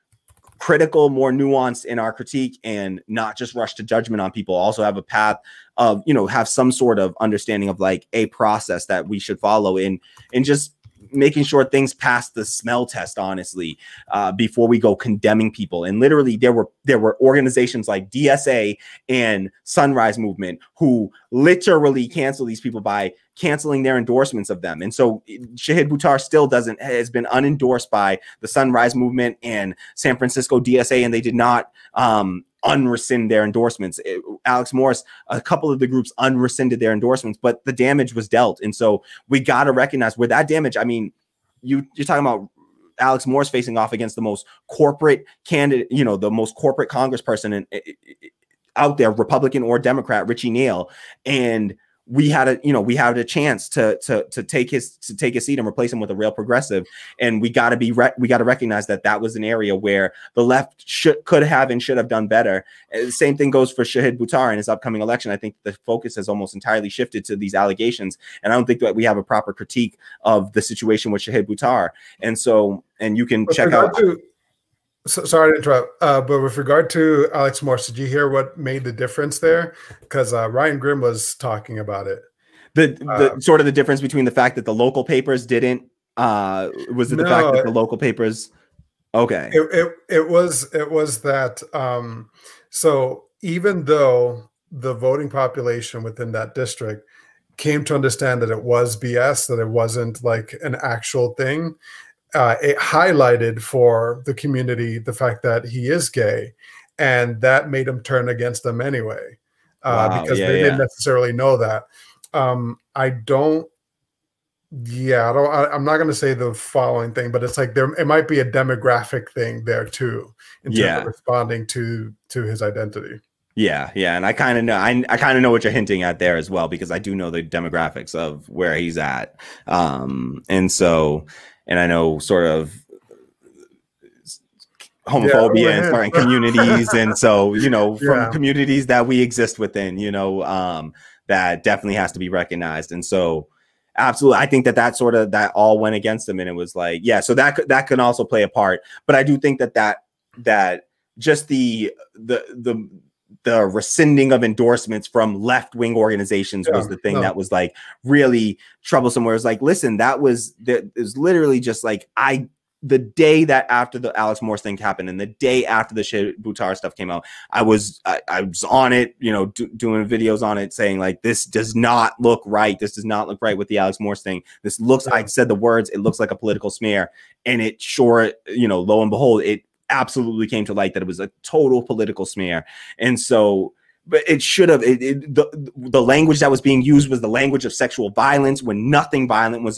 critical, more nuanced in our critique, and not just rush to judgment on people. Also have a path of, have some sort of understanding of like a process that we should follow and just making sure things pass the smell test, honestly, before we go condemning people. And literally there were organizations like DSA and Sunrise Movement who literally cancel these people by canceling their endorsements of them. And so Shahid Buttar still has been unendorsed by the Sunrise Movement and San Francisco DSA, and they did not unrescind their endorsements. Alex Morris, a couple of the groups unrescinded their endorsements, but the damage was dealt. And so we got to recognize where that damage, I mean, you're talking about Alex Morris facing off against the most corporate candidate, you know, the most corporate congressperson out there, Republican or Democrat, Richie Neal. And we had a chance to take his seat and replace him with a real progressive. And we got to recognize that was an area where the left could have and should have done better. The same thing goes for Shahid Buttar in his upcoming election. I think the focus has almost entirely shifted to these allegations, and I don't think that we have a proper critique of the situation with Shahid Buttar. And so, and you can check out. Sorry to interrupt, but with regard to Alex Morris, did you hear what made the difference there? Because Ryan Grimm was talking about it. The sort of the difference between the fact that the local papers didn't, was it the fact that the local papers, okay. It was that, so even though the voting population within that district came to understand that it was BS, that it wasn't like an actual thing, it highlighted for the community the fact that he is gay, and that made him turn against them anyway, because they didn't necessarily know that. I'm not going to say the following thing, but it's like it might be a demographic thing there too, in terms of responding to his identity. Yeah, and I kind of know. I kind of know what you're hinting at there as well, because I do know the demographics of where he's at, and so. And I know sort of homophobia and certain communities. And so, you know, from communities that we exist within, you know, that definitely has to be recognized. And so absolutely, I think that all went against him. And it was like, yeah, so that can also play a part. But I do think that just the rescinding of endorsements from left-wing organizations was the thing that was like really troublesome, where it's like, listen, it was literally just like, the day that after the Alex Morris thing happened and the day after the Shahid Buttar stuff came out, I was on it, you know, doing videos on it saying like, this does not look right. This does not look right with the Alex Morris thing. This looks, I said the words, it looks like a political smear. And it sure, you know, lo and behold, it absolutely came to light that it was a total political smear. And so, but it should have, the language that was being used was the language of sexual violence when nothing violent was,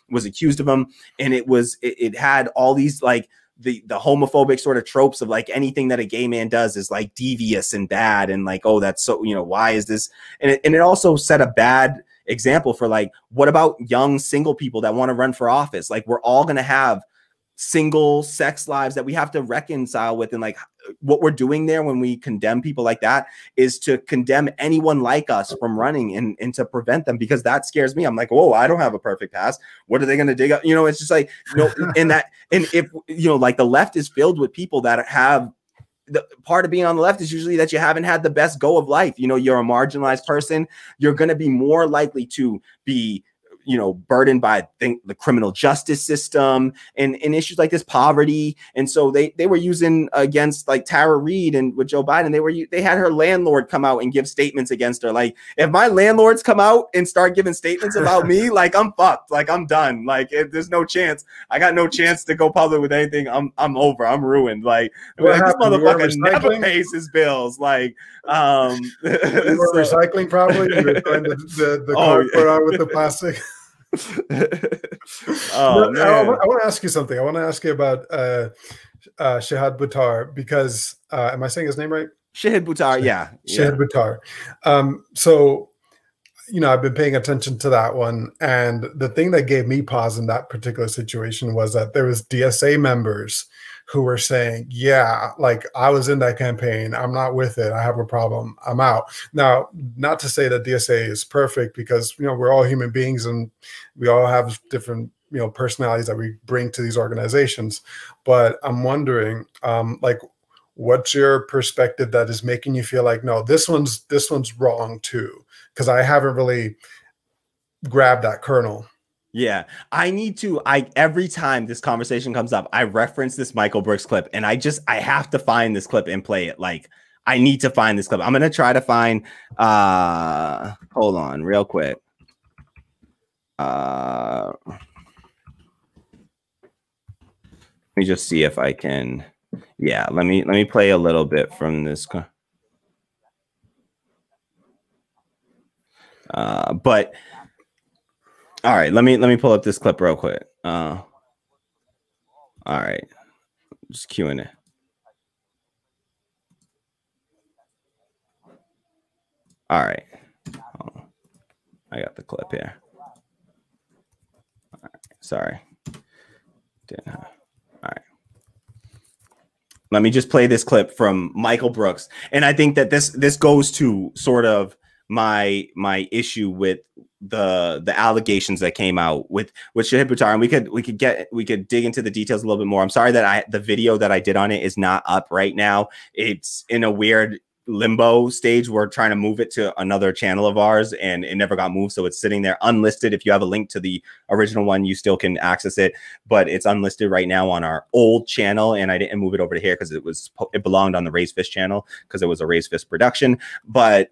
was accused of him. And it had all these like the homophobic sort of tropes of like anything that a gay man does is like devious and bad. And like, oh, that's so, you know, why is this? And it also set a bad example for like, what about young single people that want to run for office? Like, we're all going to have single sex lives that we have to reconcile with. And like, what we're doing there when we condemn people like that is to condemn anyone like us from running and to prevent them, because that scares me. I'm like, whoa, I don't have a perfect past. What are they going to dig up? You know, it's just like, you know, and if, you know, like the left is filled with people that have, the part of being on the left is usually that you haven't had the best go of life. You know, you're a marginalized person. You're going to be more likely to be, you know, burdened by the criminal justice system and issues like this, poverty. And so they were using against like Tara Reid and with Joe Biden, they had her landlord come out and give statements against her. Like, if my landlords come out and start giving statements about me, like I'm fucked, like I'm done. Like there's no chance. I got no chance to go public with anything. I'm over. I'm ruined. Like this motherfucker never pays his bills. Like you were recycling probably. You were trying the cardboard out with the plastic. Oh, man. I want to ask you something. I want to ask you about Shahid Buttar, because am I saying his name right? Shahid Buttar, yeah. Shahid Buttar. So, you know, I've been paying attention to that one, and the thing that gave me pause in that particular situation was that there was DSA members who were saying, yeah, like I was in that campaign. I'm not with it. I have a problem. I'm out. Now, not to say that DSA is perfect, because, you know, we're all human beings and we all have different, you know, personalities that we bring to these organizations. But I'm wondering, like, what's your perspective that is making you feel like, no, this one's wrong too? Because I haven't really grabbed that kernel. Yeah, I need to. Every time this conversation comes up, I reference this Michael Brooks clip, and I have to find this clip and play it. Like, I need to find this clip. I'm gonna try to find. Hold on, real quick. Let me just see if I can. Yeah, let me play a little bit from this. But all right, let me pull up this clip real quick. All right, just queuing it. All right, I got the clip here. All right, sorry. All right. Let me just play this clip from Michael Brooks, and I think that this goes to sort of my issue with the allegations that came out with Shahid Buttar, and we could dig into the details a little bit more. I'm sorry that the video that I did on it is not up right now. It's in a weird limbo stage. We're trying to move it to another channel of ours, and it never got moved, so it's sitting there unlisted. If you have a link to the original one, you still can access it, but it's unlisted right now on our old channel, and I didn't move it over to here because it belonged on the Raised Fist channel because it was a Raised Fist production. But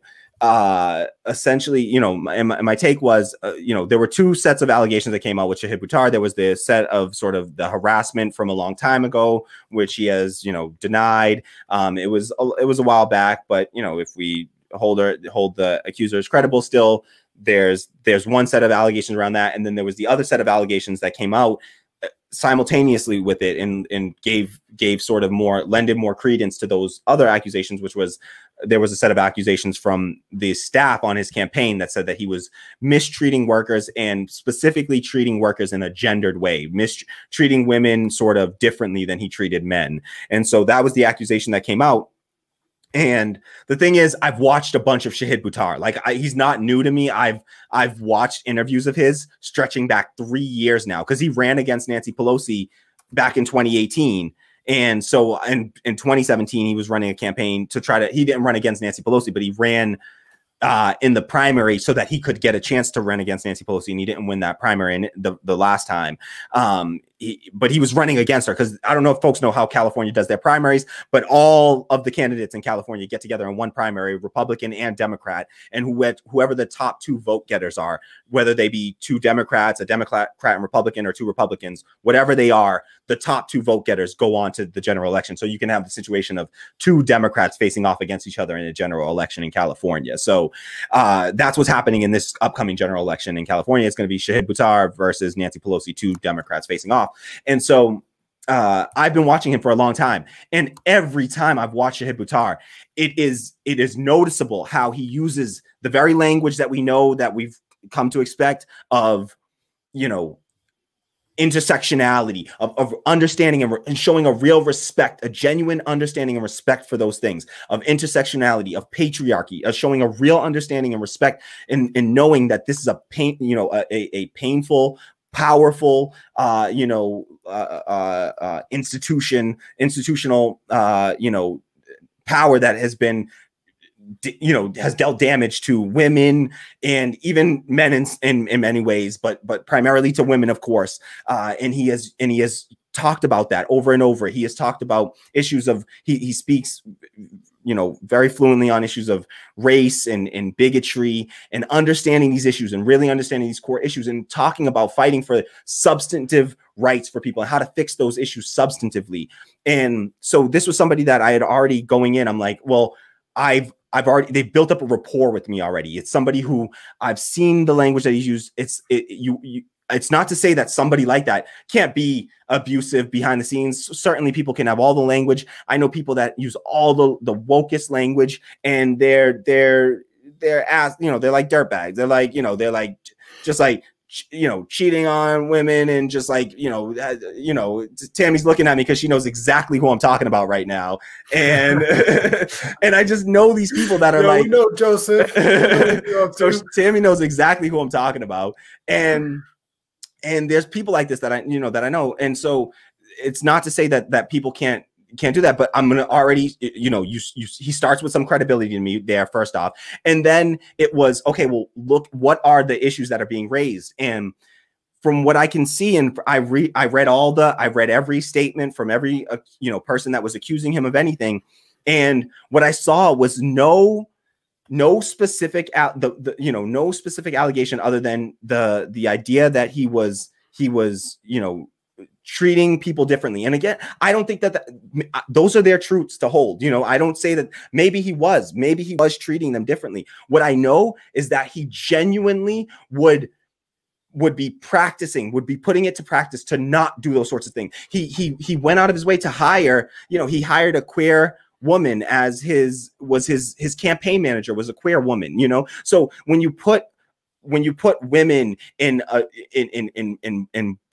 essentially, you know, my take was, you know, there were two sets of allegations that came out with Shahid Buttar. There was the set of sort of the harassment from a long time ago, which he has, you know, denied. It was a while back, but you know, if we hold the accusers credible, still there's one set of allegations around that, and then there was the other set of allegations that came out simultaneously with it, and gave sort of lended more credence to those other accusations, which was there was a set of accusations from the staff on his campaign that said that he was mistreating workers, and specifically treating workers in a gendered way, mistreating women sort of differently than he treated men. And so that was the accusation that came out. And the thing is, I've watched a bunch of Shahid Buttar. Like, he's not new to me. I've watched interviews of his stretching back 3 years now, because he ran against Nancy Pelosi back in 2018. And so in 2017, he was running a campaign to he didn't run against Nancy Pelosi, but he ran in the primary so that he could get a chance to run against Nancy Pelosi, and he didn't win that primary the last time. But he was running against her, because I don't know if folks know how California does their primaries, but all of the candidates in California get together in one primary, Republican and Democrat, and whoever the top two vote getters are, whether they be two Democrats, a Democrat and Republican, or two Republicans, whatever they are, the top two vote getters go on to the general election. So you can have the situation of two Democrats facing off against each other in a general election in California. So that's what's happening in this upcoming general election in California. It's going to be Shahid Buttar versus Nancy Pelosi, two Democrats facing off. And so I've been watching him for a long time, and every time I've watched Shahid Buttar, it is noticeable how he uses the very language that we know, that we've come to expect, of, you know, intersectionality, of understanding and showing a real respect, a genuine understanding and respect for those things, of intersectionality, of patriarchy, of showing a real understanding and respect in knowing that this is a painful, powerful, institutional, power that has been, has dealt damage to women and even men in many ways, but primarily to women, of course. And he has talked about that over and over. He has talked about issues of, he speaks, very fluently on issues of race and bigotry, and understanding these issues and really understanding these core issues, and talking about fighting for substantive rights for people and how to fix those issues substantively. And so this was somebody that I had already going in. I'm like, well, they've built up a rapport with me already. It's somebody who I've seen the language that he's used. It's not to say that somebody like that can't be abusive behind the scenes. Certainly people can have all the language. I know people that use all the wokest language, and they're ass, they're like dirtbags. They're like, they're like, just like, cheating on women, and just like, Tammy's looking at me because she knows exactly who I'm talking about right now. And, and I just know these people that are like, we know Joseph. So Tammy knows exactly who I'm talking about. And there's people like this that I know. And so it's not to say that people can't do that, but I'm going to already, he starts with some credibility to me there first off. And then it was, okay, well, look, what are the issues that are being raised? And from what I can see, and I read every statement from every person that was accusing him of anything, and what I saw was no specific no specific allegation other than the idea that he was treating people differently. And again, I don't think that those are their truths to hold. I don't say that maybe he was treating them differently. What I know is that he genuinely would be putting it to practice to not do those sorts of things. He went out of his way to hire, he hired a queer woman as his campaign manager, was a queer woman, So when you put women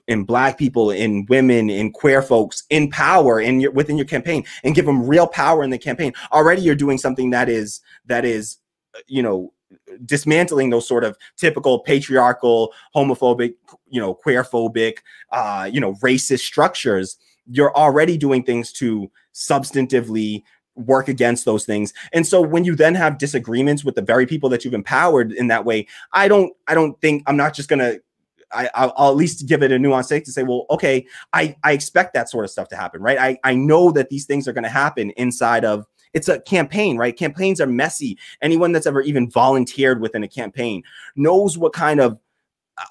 in Black people, in women, in queer folks in power within your campaign, and give them real power in the campaign, already you're doing something that is dismantling those sort of typical patriarchal, homophobic, queerphobic, racist structures. You're already doing things to substantively work against those things. And so when you then have disagreements with the very people that you've empowered in that way, I don't think, I'm not just gonna, I'll at least give it a nuanced take to say, well, okay, I expect that sort of stuff to happen, right? I know that these things are going to happen inside of, it's a campaign, right? Campaigns are messy. Anyone that's ever even volunteered within a campaign knows what kind of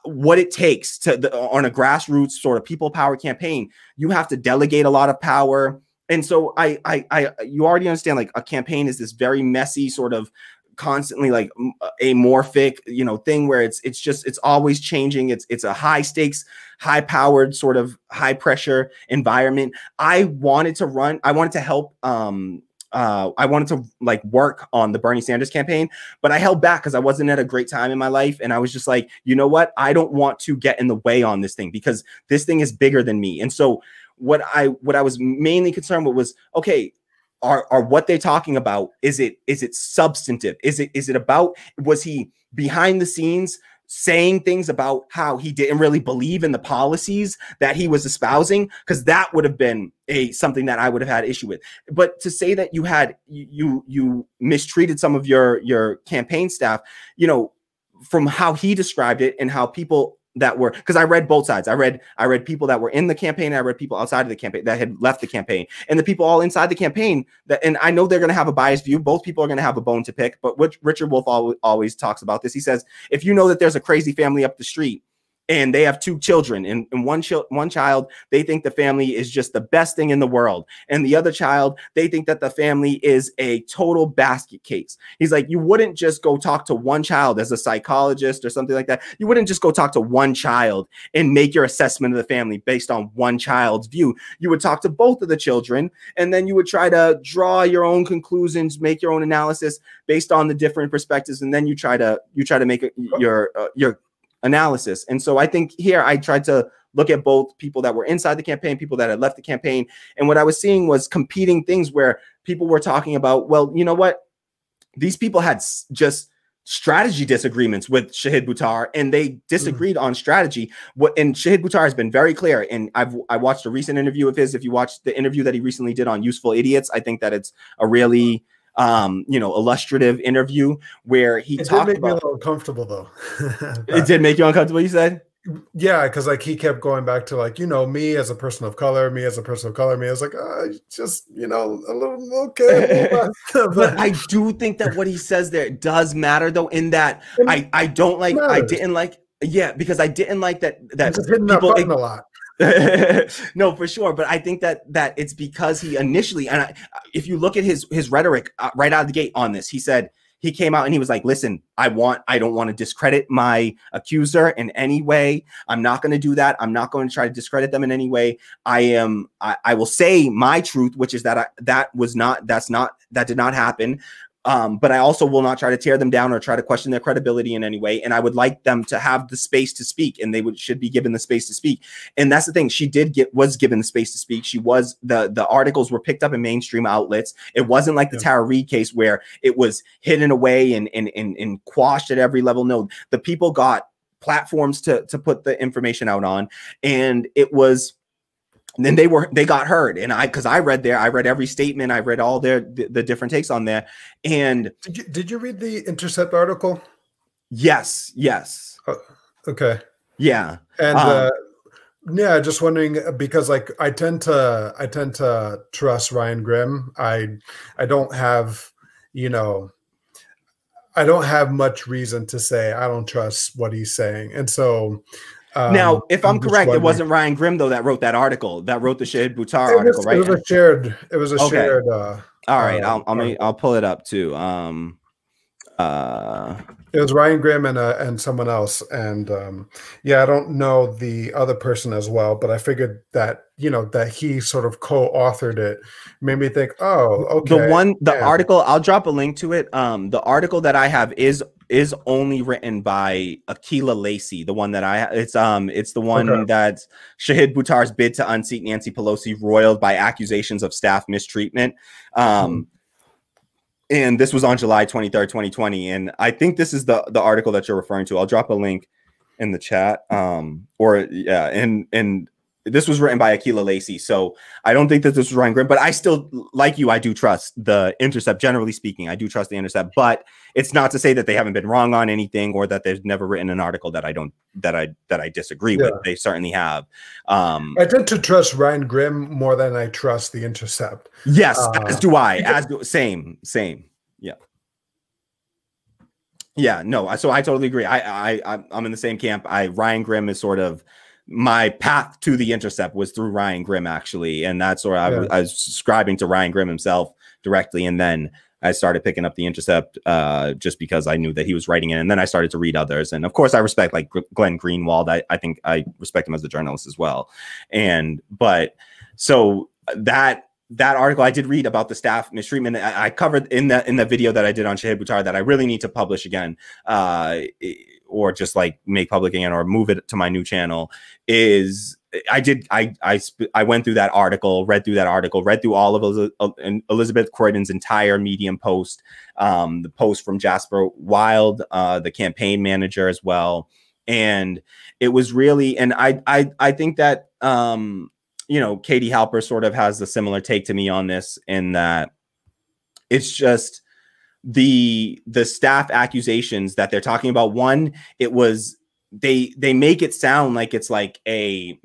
what it takes on a grassroots sort of people power campaign. You have to delegate a lot of power. And so you already understand, like, a campaign is this very messy sort of constantly like amorphic, thing where it's always changing. It's a high stakes, high powered sort of high pressure environment. I wanted to help, I wanted to like work on the Bernie Sanders campaign, but I held back because I wasn't at a great time in my life. And I was just like, you know what? I don't want to get in the way on this thing because this thing is bigger than me. And so what I was mainly concerned with was, okay, are what they're talking about, is it substantive? Is it about, was he behind the scenes saying things about how he didn't really believe in the policies that he was espousing? Because that would have been something that I would have had issue with. But to say that you mistreated some of your campaign staff, from how he described it and how people that were, because I read both sides. I read people that were in the campaign. I read people outside of the campaign that had left the campaign, and the people all inside the campaign and I know they're going to have a biased view. Both people are going to have a bone to pick, but Richard Wolff always talks about this. He says, if you know that there's a crazy family up the street and they have 2 children, and one child, they think the family is just the best thing in the world, and the other child, they think that the family is a total basket case. He's like, you wouldn't just go talk to one child as a psychologist or something like that. You wouldn't just go talk to one child and make your assessment of the family based on one child's view. You would talk to both of the children, and then you would try to draw your own conclusions, make your own analysis based on the different perspectives, and then you try to make your analysis. And so I think here I tried to look at both people that were inside the campaign, people that had left the campaign. And what I was seeing was competing things where people were talking about, well, you know what? These people had just strategy disagreements with Shahid Buttar, and they disagreed on strategy. And Shahid Buttar has been very clear. And I watched a recent interview of his. If you watch the interview that he recently did on Useful Idiots, I think that it's a really illustrative interview where he talked about. It did make me a little uncomfortable though. It did make you uncomfortable, you said? Yeah, because like he kept going back to like, me as a person of color, me as a person of color, me. I was like, just, a little okay. But I do think that what he says there does matter though, in that I don't like, I didn't like, because I didn't like that just hitting that button a lot. No, for sure. But I think that it's because he initially, and if you look at his rhetoric right out of the gate on this, he came out and he was like, listen, I don't want to discredit my accuser in any way. I'm not going to do that. I'm not going to try to discredit them in any way. I will say my truth, which is that that did not happen. But I also will not try to tear them down or try to question their credibility in any way. And I would like them to have the space to speak, and they should be given the space to speak. And that's the thing. She was given the space to speak. She was, the articles were picked up in mainstream outlets. It wasn't like the Tara Reid case where it was hidden away and quashed at every level. No, the people got platforms to put the information out on, and it was. And then they got heard, and because I read every statement, I read all the different takes on there. And did you read the Intercept article? Yes. Okay. Yeah. And yeah, just wondering, because like I tend to trust Ryan Grimm. I don't have, you know, I don't have much reason to say I don't trust what he's saying. And so now, if I'm just correct, it wondering. wasn't Ryan Grimm though that wrote that article, that wrote the Shahid Buttar article, right? It was a shared. It was a Okay. shared. All right, I'll pull it up too. It was Ryan Grimm and someone else, and yeah, I don't know the other person as well, but I figured that, you know, that he sort of co-authored it made me think, oh, okay. The article, I'll drop a link to it. The article that I have is only written by Akilah Lacey. The one that it's the one that's Shahid Buttar's bid to unseat Nancy Pelosi roiled by accusations of staff mistreatment. And this was on July 23rd, 2020. And I think this is the article that you're referring to. I'll drop a link in the chat. And this was written by Akilah Lacey. So I don't think that this was Ryan Grimm, but I still, like you, I do trust the Intercept. Generally speaking, I do trust the Intercept, but it's not to say that they haven't been wrong on anything or that they've never written an article that I disagree with. They certainly have. I tend to trust Ryan Grimm more than I trust the Intercept. Yes, as do I. Same. Yeah, no. So I totally agree. I'm in the same camp. Ryan Grimm is sort of my path to the Intercept was through Ryan Grimm, actually, and that's where I was subscribing to Ryan Grimm himself directly, and then I started picking up the Intercept just because I knew that he was writing it, and then I started to read others, and of course I respect like Glenn Greenwald. I think I respect him as a journalist as well, but so that article I did read about the staff mistreatment I covered in the video that I did on Shahid Buttar that I really need to publish again, or just like make public again or move it to my new channel, is I went through that article, read through all of Elizabeth Croydon's entire Medium post, the post from Jasper Wild, the campaign manager as well. And it was really, and I think that, you know, Katie Halper sort of has a similar take to me on this, in that it's just the staff accusations that they're talking about. One, it was they make it sound like it's like an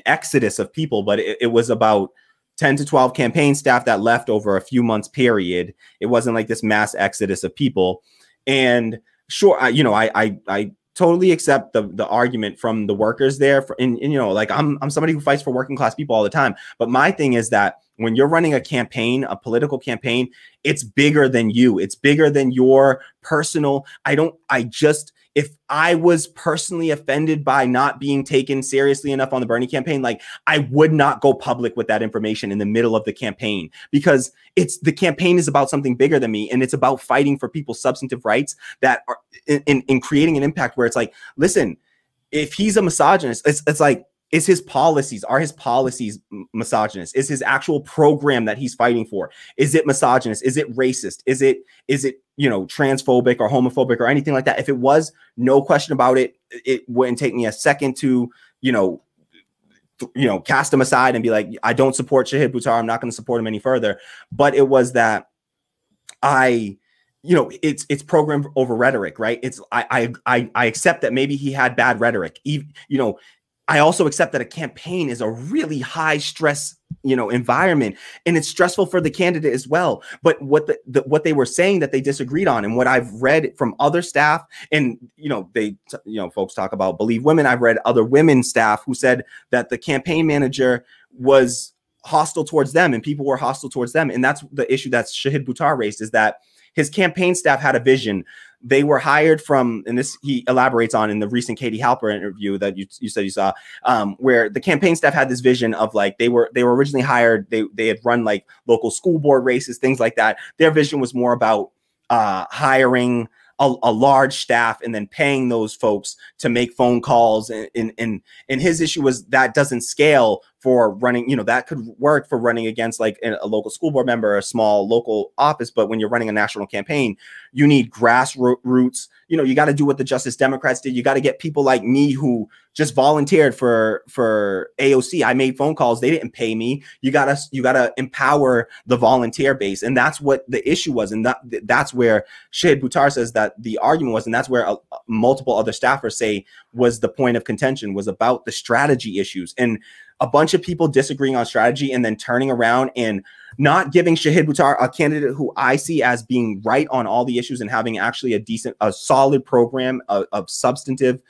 exodus of people, but it was about 10 to 12 campaign staff that left over a few months period. It wasn't like this mass exodus of people. And sure, you know, I totally accept the argument from the workers there. And you know, like I'm somebody who fights for working class people all the time. But my thing is that when you're running a campaign, a political campaign, it's bigger than you. It's bigger than your personal. If I was personally offended by not being taken seriously enough on the Bernie campaign, like I would not go public with that information in the middle of the campaign, because the campaign is about something bigger than me. And it's about fighting for people's substantive rights that are in creating an impact where it's like, listen, if he's a misogynist, it's like, are his policies misogynist? Is his actual program that he's fighting for, is it misogynist? Is it racist? Is it, you know, transphobic or homophobic or anything like that? If it was, no question about it, it wouldn't take me a second to, you know, cast him aside and be like, I don't support Shahid Buttar. I'm not going to support him any further. But it was that you know, it's program over rhetoric, right? It's I accept that maybe he had bad rhetoric. You know, I also accept that a campaign is a really high stress, you know, environment, and it's stressful for the candidate as well. But what what they were saying that they disagreed on, and what I've read from other staff, and you know, folks talk about Believe Women. I've read other women staff who said that the campaign manager was hostile towards them, and people were hostile towards them, and that's the issue that Shahid Buttar raised, is that his campaign staff had a vision. They were hired from, and this he elaborates on in the recent Katie Halper interview that you said you saw, where the campaign staff had this vision of like, they were originally hired, they had run like local school board races, things like that. Their vision was more about hiring a large staff and then paying those folks to make phone calls. And his issue was that doesn't scale for running, that could work for running against like a local school board member, a small local office. But when you're running a national campaign, you need grassroots. You got to do what the Justice Democrats did. You got to get people like me who just volunteered for AOC. I made phone calls. They didn't pay me. You gotta empower the volunteer base. And that's what the issue was. And that's where Shahid Buttar says that the argument was, and that's where multiple other staffers say was the point of contention, was about the strategy issues. And a bunch of people disagreeing on strategy and then turning around and not giving Shahid Buttar, a candidate who I see as being right on all the issues and having actually a solid program of substantive,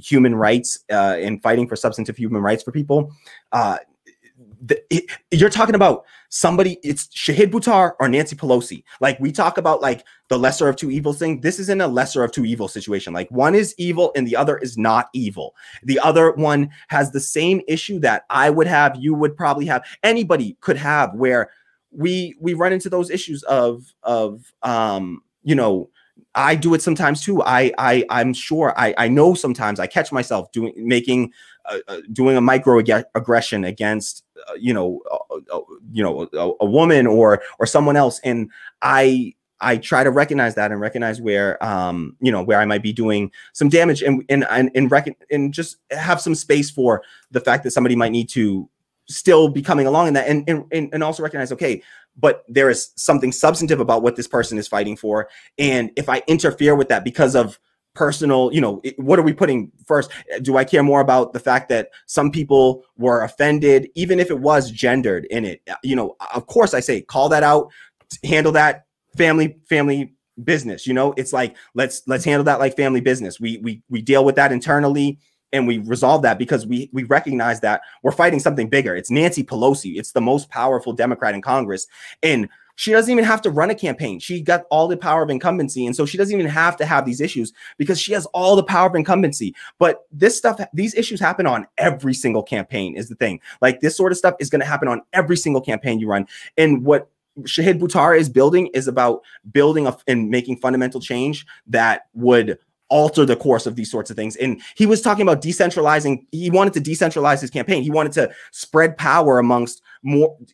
human rights and fighting for substantive human rights for people. You're talking about somebody, it's Shahid Buttar or Nancy Pelosi. Like, we talk about like the lesser of two evils thing. This isn't a lesser of two evils situation. Like, one is evil and the other is not evil. The other one has the same issue that I would have, you would probably have, anybody could have, where we run into those issues of I do it sometimes too. I'm sure I know sometimes I catch myself doing a microaggression against a woman or someone else, and I try to recognize that and recognize where where I might be doing some damage, and just have some space for the fact that somebody might need to still be coming along in that, and also recognize, okay, but there is something substantive about what this person is fighting for. And if I interfere with that because of personal, what are we putting first? Do I care more about the fact that some people were offended, even if it was gendered in it? Of course I say, call that out, handle that family business. It's like, let's handle that like family business. We deal with that internally, and we resolve that, because we recognize that we're fighting something bigger. It's Nancy Pelosi. It's the most powerful Democrat in Congress. And she doesn't even have to run a campaign. She got all the power of incumbency. And so she doesn't even have to have these issues, because she has all the power of incumbency. But these issues happen on every single campaign is the thing. Like, this sort of stuff is going to happen on every single campaign you run. And what Shahid Buttar is building is about building and making fundamental change that would alter the course of these sorts of things. And he was talking about decentralizing. He wanted to decentralize his campaign. He wanted to spread power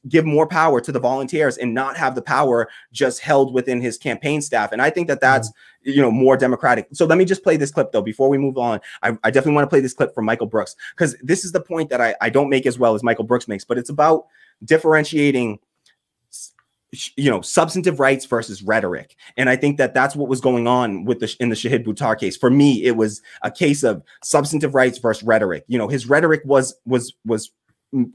give more power to the volunteers, and not have the power just held within his campaign staff. And I think that that's, more democratic. So let me just play this clip though, before we move on. I definitely want to play this clip from Michael Brooks, because this is the point that I don't make as well as Michael Brooks makes, but it's about differentiating substantive rights versus rhetoric. And I think that that's what was going on in the Shahid Buttar case. For me, it was a case of substantive rights versus rhetoric. His rhetoric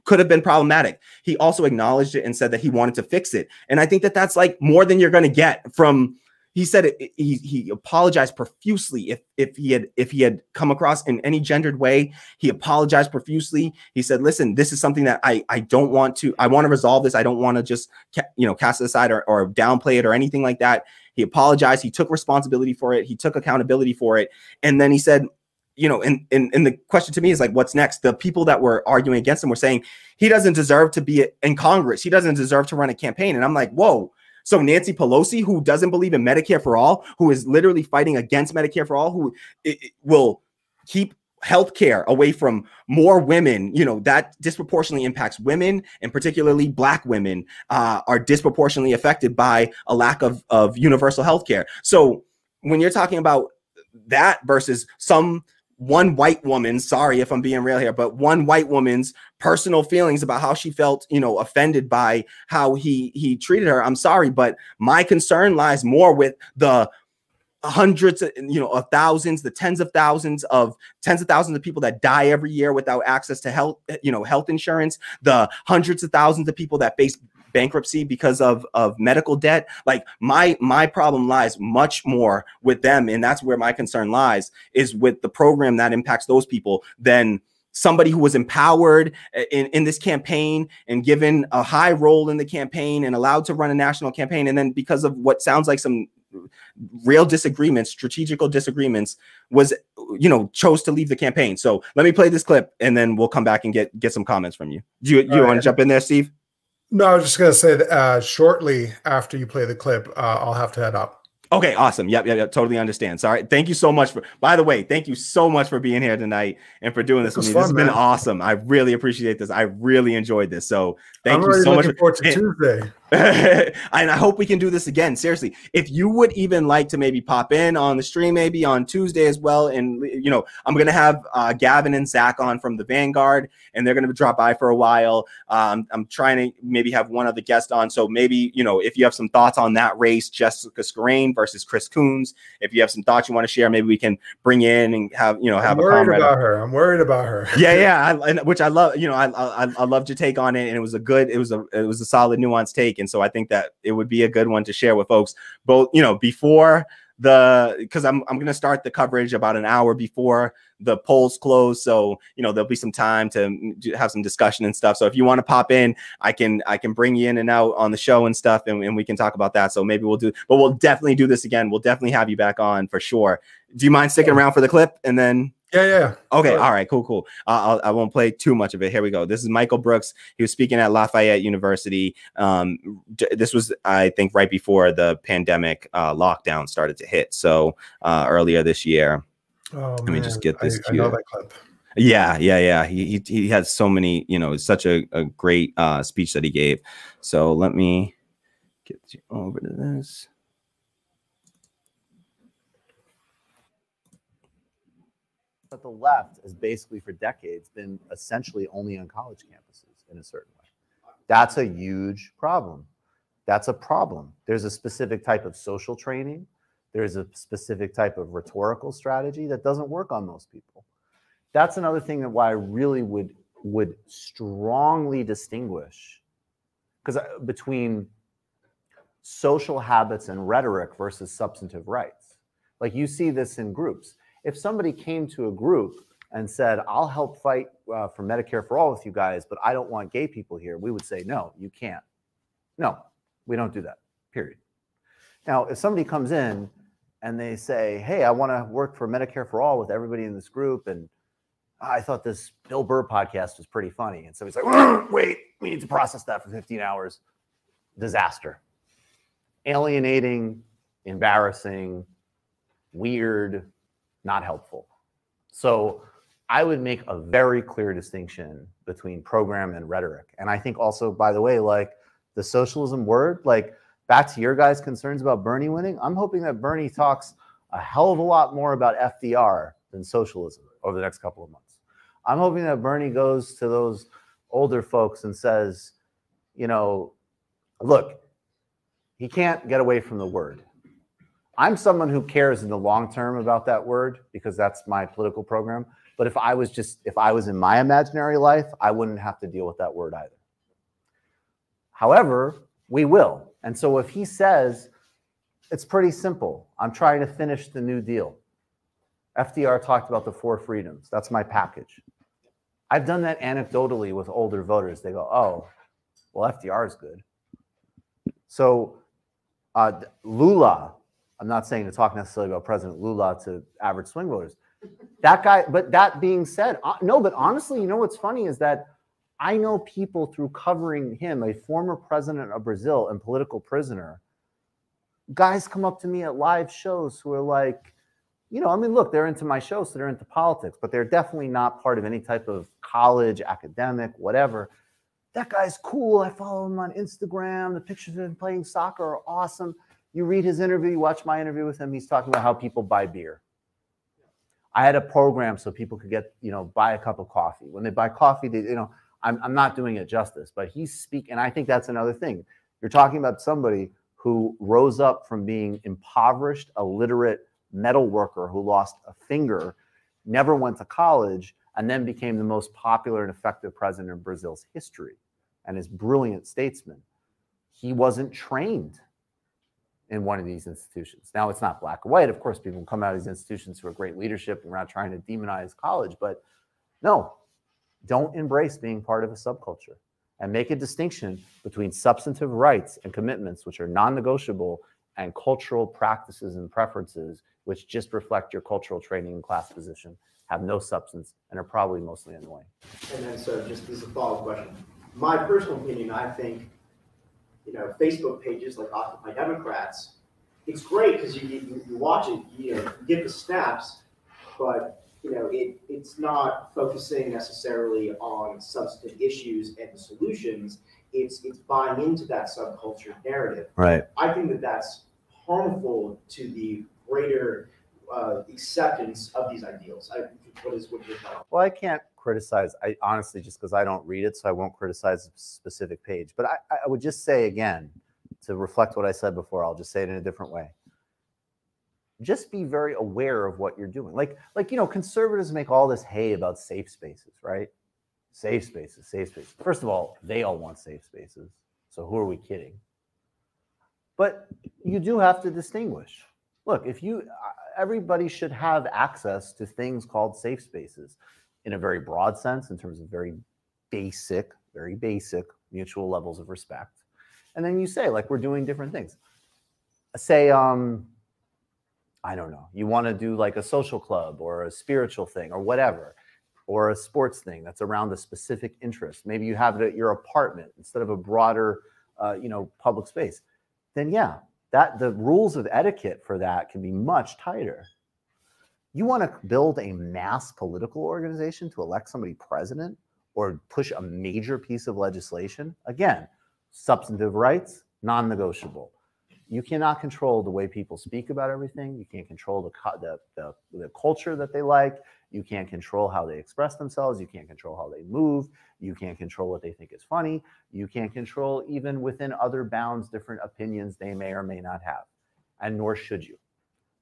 could have been problematic. He also acknowledged it and said that he wanted to fix it. And I think that that's like more than you're going to get from. He said he apologized profusely if he had come across in any gendered way. He apologized profusely. He said, listen, this is something that I don't want to. I want to resolve this. I don't want to just cast it aside or downplay it or anything like that. He apologized. He took responsibility for it. He took accountability for it. And then he said, and the question to me is like, what's next? The people that were arguing against him were saying he doesn't deserve to be in Congress. He doesn't deserve to run a campaign. And I'm like, whoa. So Nancy Pelosi, who doesn't believe in Medicare for all, who is literally fighting against Medicare for all, who will keep healthcare away from more women, that disproportionately impacts women, and particularly Black women are disproportionately affected by a lack of universal healthcare. So when you're talking about that versus one white woman, sorry if I'm being real here, but one white woman's personal feelings about how she felt, offended by how he treated her. I'm sorry, but my concern lies more with the hundreds of thousands, the tens of thousands of people that die every year without access to health insurance, the hundreds of thousands of people that face bankruptcy because of medical debt. Like, my problem lies much more with them, and that's where my concern lies, is with the program that impacts those people, than somebody who was empowered in this campaign and given a high role in the campaign and allowed to run a national campaign, and then because of what sounds like some real disagreements, strategical disagreements, chose to leave the campaign. So let me play this clip, and then we'll come back and get some comments from you. Do you want to jump in there, Steve? No, I was just going to say that shortly after you play the clip, I'll have to head up. Okay, awesome. Yep. Totally understand. Sorry. Thank you so much by the way, thank you so much for being here tonight and for doing this with me. This has been awesome. I really appreciate this. I really enjoyed this. So thank you so much. I'm forward to Tuesday. And I hope we can do this again. Seriously, if you would even like to maybe pop in on the stream, maybe on Tuesday as well. And, you know, I'm going to have Gavin and Zach on from the Vanguard, and they're going to drop by for a while. I'm trying to maybe have one other guest on. So maybe, you know, if you have some thoughts on that race, Jessica Skarain versus Chris Coons, if you have some thoughts you want to share, maybe we can bring in and have, you know, have a Comrade. I'm worried about her. Yeah. Which I love, you know, I loved your take on it. And it was a solid nuanced take. And so I think that it would be a good one to share with folks, both, you know, before because I'm going to start the coverage about an hour before the polls close. So, you know, there'll be some time to have some discussion and stuff. So if you want to pop in, I can bring you in and out on the show and stuff, and we can talk about that. So maybe we'll definitely do this again. We'll definitely have you back on for sure. Do you mind sticking around for the clip and then? Yeah. Okay. All right. Cool. I won't play too much of it. Here we go. This is Michael Brooks. He was speaking at Lafayette University. This was, I think, right before the pandemic lockdown started to hit. So earlier this year. Oh, let me just get this. I know that clip. Yeah. He had so many, you know, such a great speech that he gave. So let me get you over to this. But the left has basically for decades been essentially only on college campuses in a certain way. That's a huge problem. That's a problem. There's a specific type of social training. There's a specific type of rhetorical strategy that doesn't work on most people. That's another thing that why I really would strongly distinguish between social habits and rhetoric versus substantive rights. Like you see this in groups. If somebody came to a group and said, I'll help fight for Medicare for all with you guys, but I don't want gay people here, we would say, no, you can't. No, we don't do that, period. Now, if somebody comes in and they say, hey, I want to work for Medicare for all with everybody in this group, and I thought this Bill Burr podcast was pretty funny. And somebody's like, wait, we need to process that for 15 hours. Disaster. Alienating, embarrassing, weird, not helpful. So I would make a very clear distinction between program and rhetoric. And I think also, by the way, like the socialism word, like back to your guys' concerns about Bernie winning, I'm hoping that Bernie talks a hell of a lot more about FDR than socialism over the next couple of months. I'm hoping that Bernie goes to those older folks and says, you know, look, he can't get away from the word. I'm someone who cares in the long term about that word because that's my political program. But if I was in my imaginary life, I wouldn't have to deal with that word either. However, we will. And so if he says, it's pretty simple. I'm trying to finish the New Deal. FDR talked about the 4 freedoms. That's my package. I've done that anecdotally with older voters. They go, oh, well, FDR is good. So Lula, I'm not saying to talk necessarily about President Lula to average swing voters. That guy, but that being said, no, but honestly, you know what's funny is that I know people through covering him, a former president of Brazil and political prisoner, guys come up to me at live shows who are like, you know, I mean, look, they're into my show, so they're into politics, but they're definitely not part of any type of college, academic, whatever. That guy's cool. I follow him on Instagram. The pictures of him playing soccer are awesome. You read his interview, you watch my interview with him. He's talking about how people buy beer. I had a program so people could get, you know, buy a cup of coffee. When they buy coffee, they, you know, I'm not doing it justice, but he's speaking. And I think that's another thing. You're talking about somebody who rose up from being impoverished, illiterate metal worker who lost a finger, never went to college, and then became the most popular and effective president of Brazil's history and is brilliant statesman. He wasn't trained in one of these institutions. Now, it's not black or white. Of course, people come out of these institutions who are great leadership, and we're not trying to demonize college, but no, don't embrace being part of a subculture and make a distinction between substantive rights and commitments, which are non-negotiable, and cultural practices and preferences, which just reflect your cultural training and class position, have no substance, and are probably mostly annoying. And then, so just as a follow-up question, my personal opinion, I think, you know, Facebook pages like Occupy Democrats, it's great because you watch it, you get the snaps, but it's not focusing necessarily on substantive issues and the solutions. It's buying into that subculture narrative. Right. I think that that's harmful to the greater acceptance of these ideals. What is your thought? Well, I can't criticize. I honestly, just because I don't read it, so I won't criticize a specific page. But I would just say again, to reflect what I said before, I'll just say it in a different way. Just be very aware of what you're doing. Like conservatives make all this hay about safe spaces, right? Safe spaces, safe spaces. First of all, they all want safe spaces. So who are we kidding? But you do have to distinguish. Look, everybody should have access to things called safe spaces in a very broad sense, in terms of very basic mutual levels of respect. And then you say, like, we're doing different things. Say, I don't know, you want to do like a social club or a spiritual thing or whatever, or a sports thing that's around a specific interest. Maybe you have it at your apartment instead of a broader, public space. Then yeah, the rules of etiquette for that can be much tighter. You want to build a mass political organization to elect somebody president or push a major piece of legislation? Again, substantive rights, non-negotiable. You cannot control the way people speak about everything. You can't control the culture that they like. You can't control how they express themselves. You can't control how they move. You can't control what they think is funny. You can't control, even within other bounds, different opinions they may or may not have, and nor should you.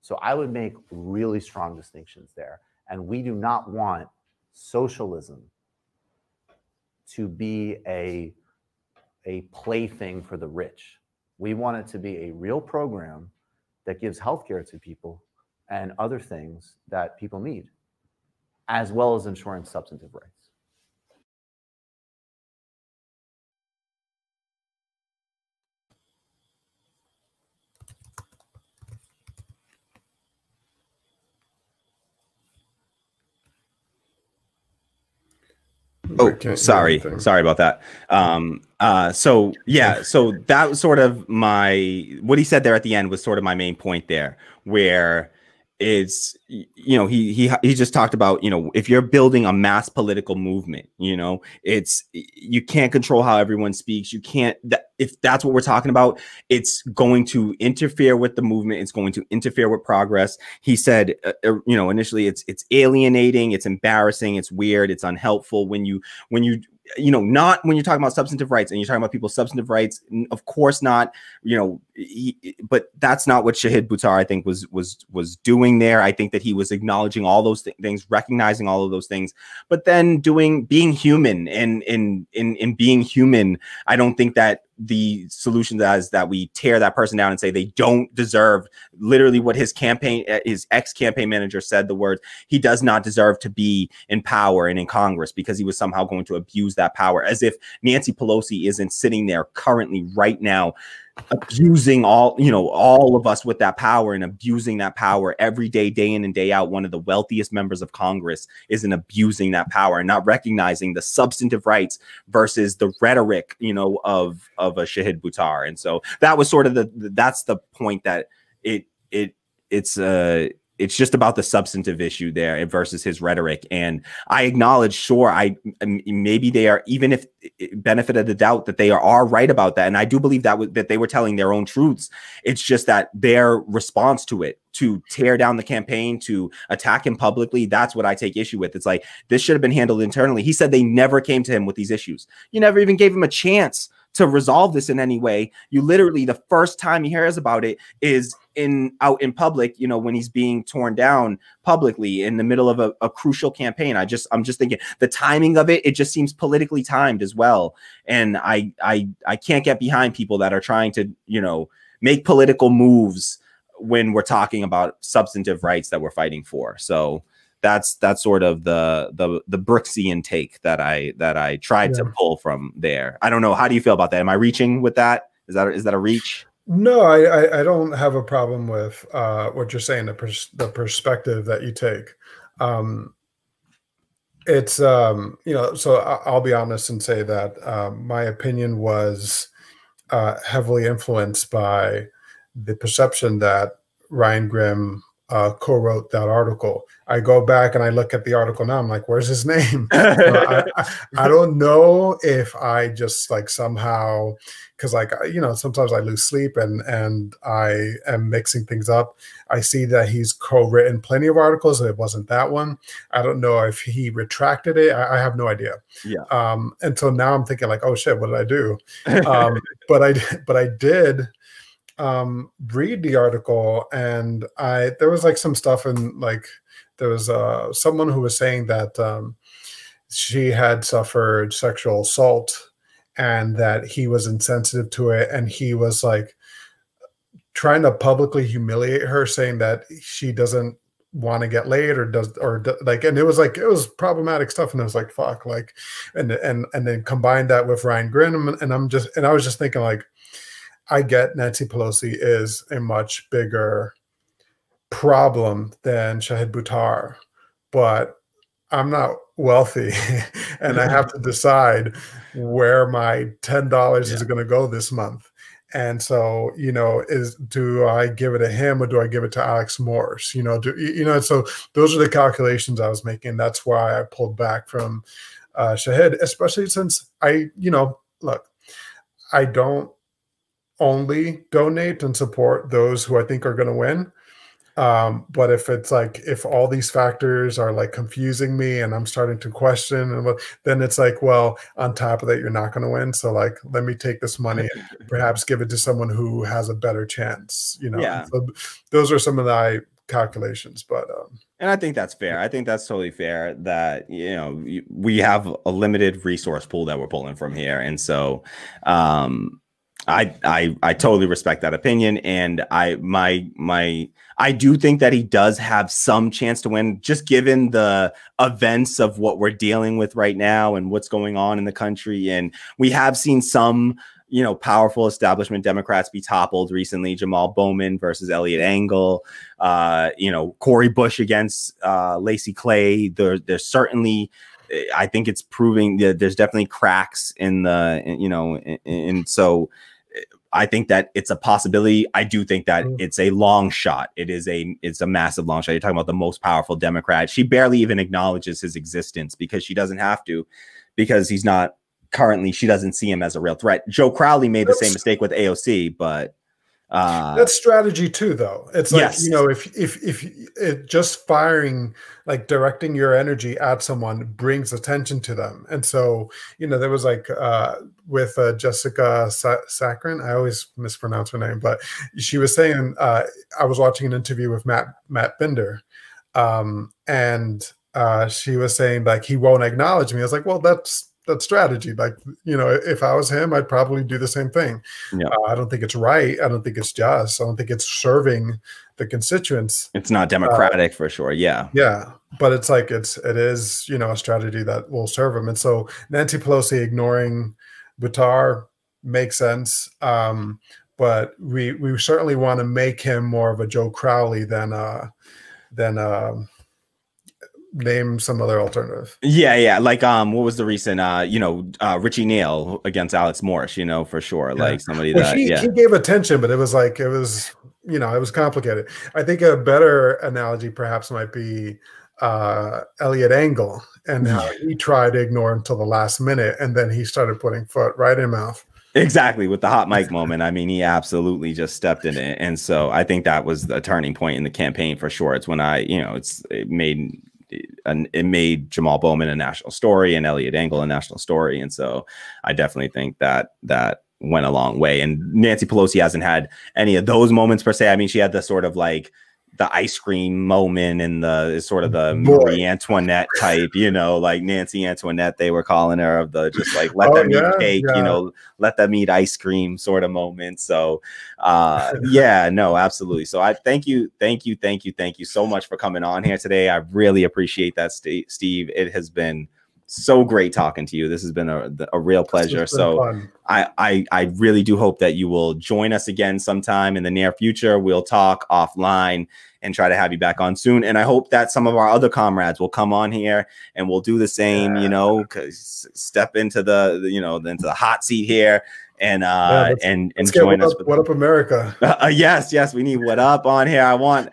So I would make really strong distinctions there. And we do not want socialism to be a plaything for the rich. We want it to be a real program that gives healthcare to people and other things that people need, as well as ensuring substantive rights. Oh, sorry about that. So that was sort of what he said there at the end was sort of my main point there, where it's, he just talked about, if you're building a mass political movement, you can't control how everyone speaks. You can't, if that's what we're talking about, it's going to interfere with the movement. It's going to interfere with progress. He said, initially it's alienating, it's embarrassing, it's weird, it's unhelpful when not when you're talking about substantive rights and you're talking about people's substantive rights, of course not, but that's not what Shahid Buttar, I think, was doing there. I think that he was acknowledging all those things, recognizing all of those things, but then being human, and in being human, I don't think that the solution is that we tear that person down and say they don't deserve, literally what his ex-campaign manager said, the words, he does not deserve to be in power and in Congress because he was somehow going to abuse that power, as if Nancy Pelosi isn't sitting there currently right now abusing all of us with that power and abusing that power every day, day in and day out. One of the wealthiest members of Congress isn't abusing that power and not recognizing the substantive rights versus the rhetoric, of a Shahid Buttar. And so that was sort of that's the point, that it's just about the substantive issue there versus his rhetoric. And I acknowledge, sure, maybe they are, even if benefit of the doubt, that they are right about that. And I do believe that they were telling their own truths. It's just that their response to it, to tear down the campaign, to attack him publicly, that's what I take issue with. It's like, this should have been handled internally. He said they never came to him with these issues. You never even gave him a chance to resolve this in any way. You literally, the first time he hears about it is out in public, when he's being torn down publicly in the middle of a crucial campaign. I'm just thinking the timing of it just seems politically timed as well. And I can't get behind people that are trying to, make political moves when we're talking about substantive rights that we're fighting for. So that's sort of the Brooksian take that I tried to pull from there. I don't know. How do you feel about that? Am I reaching with that? Is that a reach? No, I don't have a problem with what you're saying, the perspective that you take. It's so I'll be honest and say that my opinion was heavily influenced by the perception that Ryan Grimm co-wrote that article. I go back and I look at the article now. I'm like, where's his name? I don't know if I just like somehow, because like, you know, sometimes I lose sleep and I am mixing things up. I see that he's co-written plenty of articles. It wasn't that one. I don't know if he retracted it. I have no idea. Yeah. And so now I'm thinking like, oh shit, what did I do? But I did read the article, and there was like some stuff, and like there was someone who was saying that she had suffered sexual assault and that he was insensitive to it, and he was like trying to publicly humiliate her, saying that she doesn't want to get laid like, and it was problematic stuff, and I was like, fuck, like, and then combine that with Ryan Grimm, and I was just thinking like, I get Nancy Pelosi is a much bigger problem than Shahid Buttar, but I'm not wealthy and I have to decide where my $10 is going to go this month. And so, you know, do I give it to him or do I give it to Alex Morse? You know, so those are the calculations I was making. That's why I pulled back from Shahid, especially since look, I don't only donate and support those who I think are going to win. But if all these factors are like confusing me and I'm starting to question, then it's like, well, on top of that, you're not going to win. So like, let me take this money and perhaps give it to someone who has a better chance, you know? Yeah. So those are some of the calculations, but, and I think that's fair. I think that's totally fair that, you know, we have a limited resource pool that we're pulling from here. And so, I totally respect that opinion, and I do think that he does have some chance to win, just given the events of what we're dealing with right now and what's going on in the country. And we have seen some, you know, powerful establishment Democrats be toppled recently. Jamal Bowman versus Elliot Engel, you know, Cori Bush against Lacey Clay. There's certainly, I think it's proving that there's definitely cracks in the, you know, and so I think that it's a possibility. I do think that it's a long shot. It's a massive long shot. You're talking about the most powerful Democrat. She barely even acknowledges his existence because she doesn't have to, because he's not currently, she doesn't see him as a real threat. Joe Crowley made the same mistake with AOC, but that's strategy too, though. It's like, you know, if it just firing, like directing your energy at someone brings attention to them. And so, you know, there was like with Jessica Sakrin, I always mispronounce her name, but she was saying, I was watching an interview with Matt Binder, and she was saying like, he won't acknowledge me. I was like, well, that's strategy. Like, you know, if I was him, I'd probably do the same thing. Yeah. I don't think it's right. I don't think it's just. I don't think it's serving the constituents. It's not democratic for sure. Yeah. Yeah. But it's like, it is, you know, a strategy that will serve them. And so Nancy Pelosi ignoring Buttar makes sense. But we certainly want to make him more of a Joe Crowley than name some other alternative. Yeah. Like, what was the recent, you know, Richie Neal against Alex Morse, you know, for sure. Yeah. Like somebody he gave attention, but it was like, you know, it was complicated. I think a better analogy perhaps might be Elliot Engel and how he tried to ignore until the last minute. And then he started putting foot right in mouth. Exactly. With the hot mic moment. I mean, he absolutely just stepped in it. And so I think that was the turning point in the campaign for sure. It's when it made Jamal Bowman a national story and Elliot Engel a national story. And so I definitely think that went a long way. And Nancy Pelosi hasn't had any of those moments per se. I mean, she had the sort of like the ice cream moment and the sort of the Marie Antoinette type, you know, like Nancy Antoinette, they were calling her, of the just like let them eat cake, you know, let them eat ice cream sort of moment. So yeah, no, absolutely. So I thank you so much for coming on here today. I really appreciate that, Steve. It has been so great talking to you. This has been a real pleasure. So I really do hope that you will join us again sometime in the near future. We'll talk offline and try to have you back on soon. And I hope that some of our other comrades will come on here and we'll do the same, you know, step into into the hot seat here and join us. What up, America? Yes, we need What Up on here. I want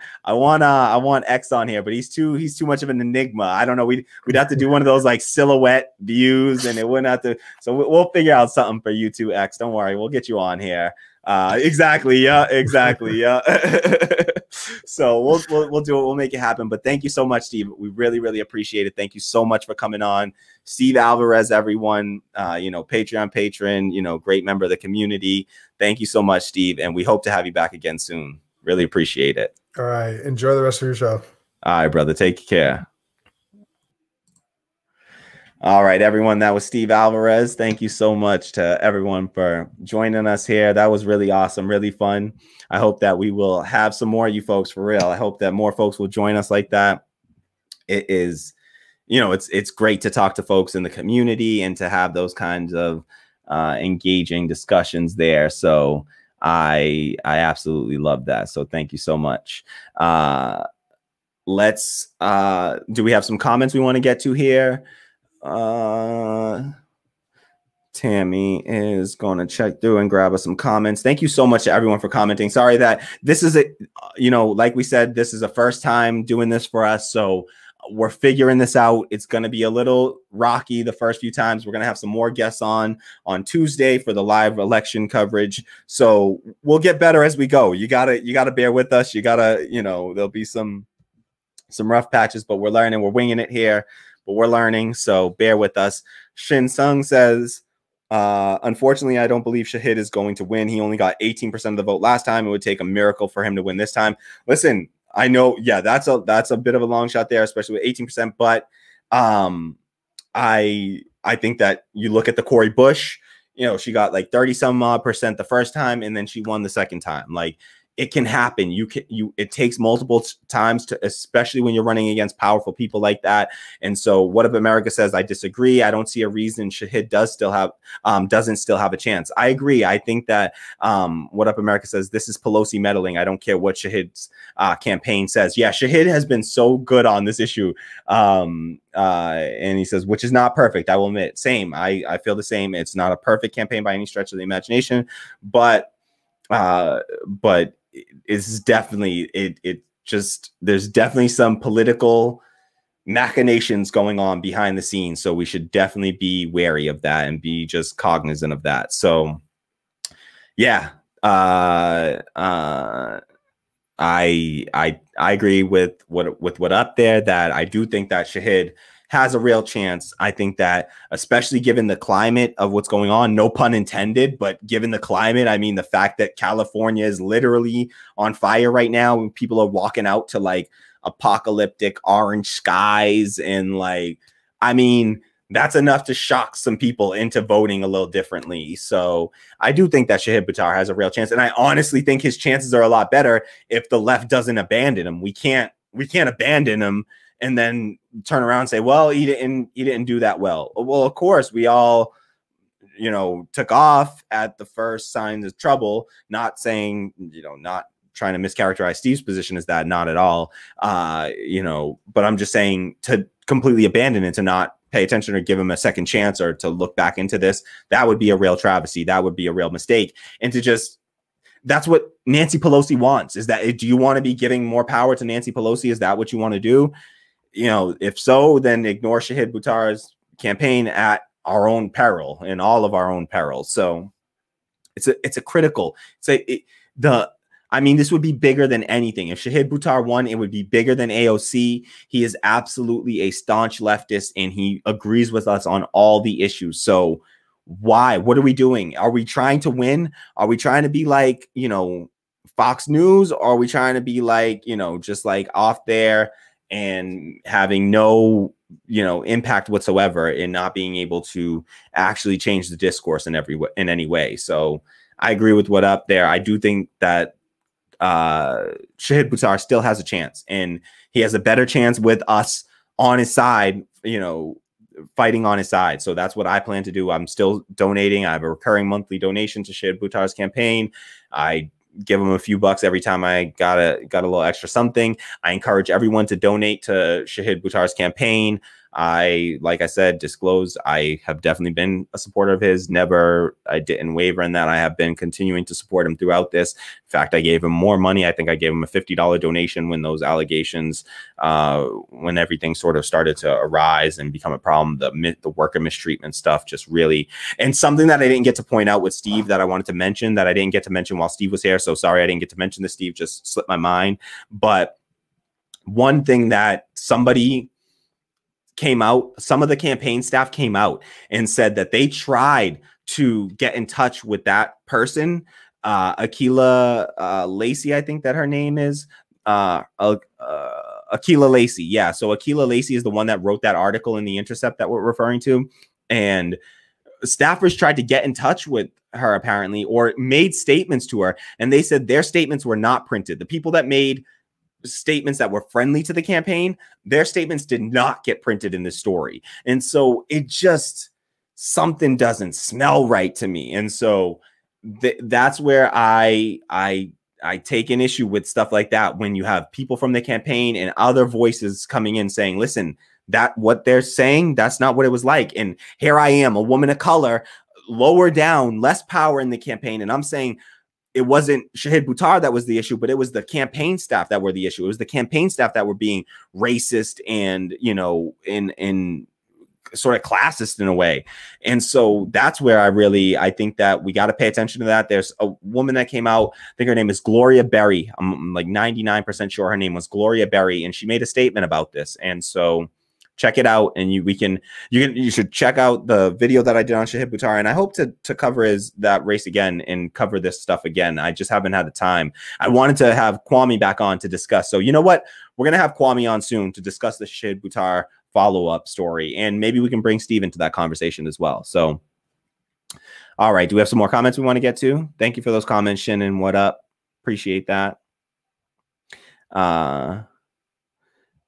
X on here, but he's too much of an enigma. I don't know. We'd have to do one of those like silhouette views, and it wouldn't have to. So we'll figure out something for you too, X. Don't worry, we'll get you on here. Exactly. Yeah. So we'll do it. We'll make it happen. But thank you so much, Steve. We really, really appreciate it. Thank you so much for coming on. Steve Alvarez, everyone, Patreon patron, great member of the community. Thank you so much, Steve. And we hope to have you back again soon. Really appreciate it. All right. Enjoy the rest of your show. All right, brother. Take care. All right, everyone. That was Steve Alvarez. Thank you so much to everyone for joining us here. That was really awesome, really fun. I hope that we will have some more of you folks for real. I hope that more folks will join us like that. It is, it's great to talk to folks in the community and to have those kinds of engaging discussions there. So I absolutely love that. So thank you so much. Do we have some comments we want to get to here? Tammy is going to check through and grab us some comments. Thank you so much to everyone for commenting. Sorry that this is like we said, this is a first time doing this for us. So we're figuring this out. It's going to be a little rocky the first few times. We're going to have some more guests on Tuesday for the live election coverage. So we'll get better as we go. You gotta bear with us. There'll be some rough patches, but we're learning. We're winging it here, but we're learning. So bear with us. Shin Sung says, unfortunately, I don't believe Shahid is going to win. He only got 18% of the vote last time. It would take a miracle for him to win this time. Listen, I know, yeah, that's a bit of a long shot there, especially with 18%. But I think that you look at the Cori Bush, she got like 30% the first time, and then she won the second time. Like, it can happen. It takes multiple times to, especially when you're running against powerful people like that. And so What Up America says, I disagree. I don't see a reason Shahid doesn't still have a chance. I agree. I think that What Up America says, this is Pelosi meddling. I don't care what Shahid's campaign says. Yeah, Shahid has been so good on this issue. And he says, which is not perfect. I will admit. Same. I feel the same. It's not a perfect campaign by any stretch of the imagination, but it's definitely there's definitely some political machinations going on behind the scenes. So we should definitely be wary of that and be just cognizant of that. So yeah, I agree with what up there, that I do think that Shahid has a real chance. I think that, especially given the climate of what's going on, no pun intended, but given the climate, I mean, the fact that California is literally on fire right now, and people are walking out to like apocalyptic orange skies, and like, I mean, that's enough to shock some people into voting a little differently. So I do think that Shahid Buttar has a real chance, and I honestly think his chances are a lot better if the left doesn't abandon him. We can't abandon him and then turn around and say, well, he didn't do that well. Well, of course, we all, took off at the first signs of trouble, not saying, not trying to mischaracterize Steve's position as that, not at all. But I'm just saying, to completely abandon it, to not pay attention or give him a second chance or to look back into this, that would be a real travesty. That would be a real mistake. And that's what Nancy Pelosi wants. Is that, do you want to be giving more power to Nancy Pelosi? Is that what you want to do? If so, then ignore Shahid Buttar's campaign at our own peril and all of our own peril. So this would be bigger than anything. If Shahid Buttar won, it would be bigger than AOC. He is absolutely a staunch leftist, and he agrees with us on all the issues. So why? What are we doing? Are we trying to win? Are we trying to be like, Fox News? Or are we trying to be like, just like off there and having no, impact whatsoever, and not being able to actually change the discourse in any way? So I agree with what up there. I do think that Shahid Buttar still has a chance, and he has a better chance with us on his side, fighting on his side. So that's what I plan to do. I'm still donating. I have a recurring monthly donation to Shahid Buttar's campaign. I give him a few bucks every time I got a little extra something. I encourage everyone to donate to Shahid Buttar's campaign. Like I said, disclosed, I have definitely been a supporter of his. I didn't waver in that. I have been continuing to support him throughout this. In fact, I gave him more money. I think I gave him a $50 donation when those allegations, when everything sort of started to arise and become a problem, the worker mistreatment stuff just really, and something that I didn't get to point out with Steve that I wanted to mention that I didn't get to mention while Steve was here. So sorry, I didn't get to mention this, Steve, just slipped my mind. But one thing that somebody came out, some of the campaign staff came out and said that they tried to get in touch with that person, Akilah Lacey, I think that her name is, Akilah Lacey. Yeah, so Akilah Lacey is the one that wrote that article in The Intercept that we're referring to. And staffers tried to get in touch with her apparently, or made statements to her, and they said their statements were not printed. The people that made statements that were friendly to the campaign, their statements did not get printed in this story. And so it just, something doesn't smell right to me. And so that's where I take an issue with stuff like that, when you have people from the campaign and other voices coming in saying, listen, that what they're saying, that's not what it was like. And here I am, a woman of color, lower down, less power in the campaign, and I'm saying it wasn't Shahid Buttar that was the issue, but it was the campaign staff that were the issue. It was the campaign staff that were being racist and, you know, in sort of classist in a way. And so that's where I think that we got to pay attention to that. There's a woman that came out, I think her name is Gloria Berry. I'm like 99% sure her name was Gloria Berry, and she made a statement about this. And so check it out, and you should check out the video that I did on Shahid Buttar, and I hope to cover that race again and cover this stuff again. I just haven't had the time. I wanted to have Kwame back on to discuss. So you know what? We're gonna have Kwame on soon to discuss the Shahid Buttar follow-up story, and maybe we can bring Steve into that conversation as well. So, all right, do we have some more comments we want to get to? Thank you for those comments, Shannon. What up? Appreciate that.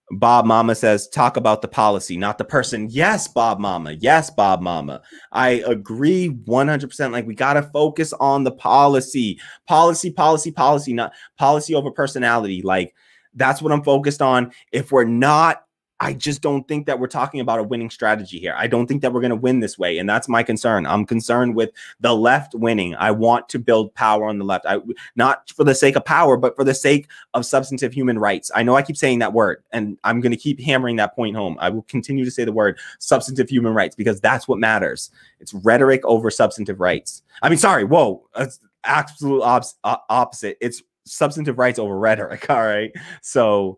Bob Mama says, talk about the policy, not the person. Yes, Bob Mama. Yes, Bob Mama. I agree 100%. Like, we got to focus on the policy, not policy over personality. Like, that's what I'm focused on. If we're not, I just don't think that we're talking about a winning strategy here. I don't think that we're going to win this way. And that's my concern. I'm concerned with the left winning. I want to build power on the left. Not for the sake of power, but for the sake of substantive human rights. I know I keep saying that word, and I'm going to keep hammering that point home. I will continue to say the word substantive human rights, because that's what matters. It's rhetoric over substantive rights. I mean, sorry. Whoa. It's absolute opposite. It's substantive rights over rhetoric. All right. So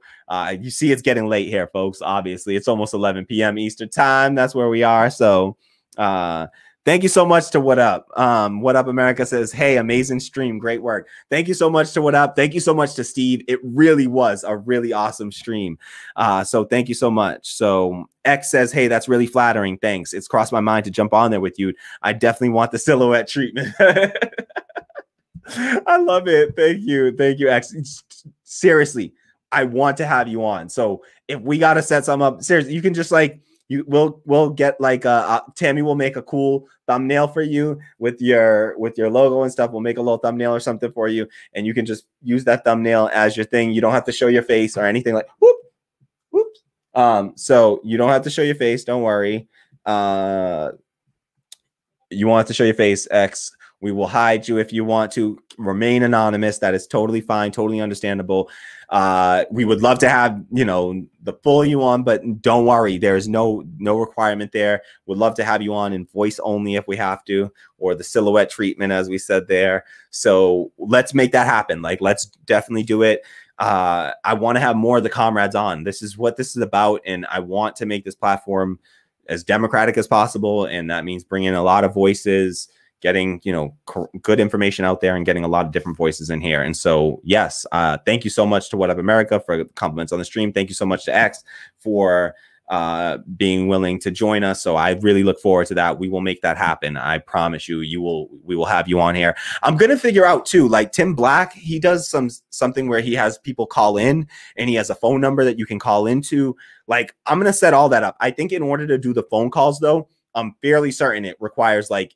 you see it's getting late here, folks. Obviously, it's almost 11 p.m. Eastern time. That's where we are. So thank you so much to What Up. What Up America says, hey, amazing stream. Great work. Thank you so much to What Up. Thank you so much to Steve. It really was a really awesome stream. So thank you so much. So X says, hey, that's really flattering. Thanks. It's crossed my mind to jump on there with you. I definitely want the silhouette treatment. I love it. Thank you. Thank you, X. Seriously, I want to have you on. So if we got to set some up, seriously, you can just like, we'll get like Tammy will make a cool thumbnail for you with your logo and stuff. We'll make a little thumbnail or something for you, and you can just use that thumbnail as your thing. You don't have to show your face or anything like whoop, whoops. So you don't have to show your face. Don't worry. You want to show your face, X. We will hide you if you want to remain anonymous. That is totally fine, totally understandable. We would love to have, you know, the full you on, but don't worry. There's no requirement there. Would love to have you on in voice only if we have to, or the silhouette treatment, as we said there. So let's make that happen. Like, let's definitely do it. I want to have more of the comrades on. This is what this is about. And I want to make this platform as democratic as possible. And that means bringing a lot of voices, getting, you know, good information out there, and getting a lot of different voices in here. And so, yes, thank you so much to What Up America for compliments on the stream. Thank you so much to X for being willing to join us. So I really look forward to that. We will make that happen. I promise you, we will have you on here. I'm going to figure out too, like Tim Black, he does something where he has people call in, and he has a phone number that you can call into. Like, I'm going to set all that up. I think in order to do the phone calls though, I'm fairly certain it requires like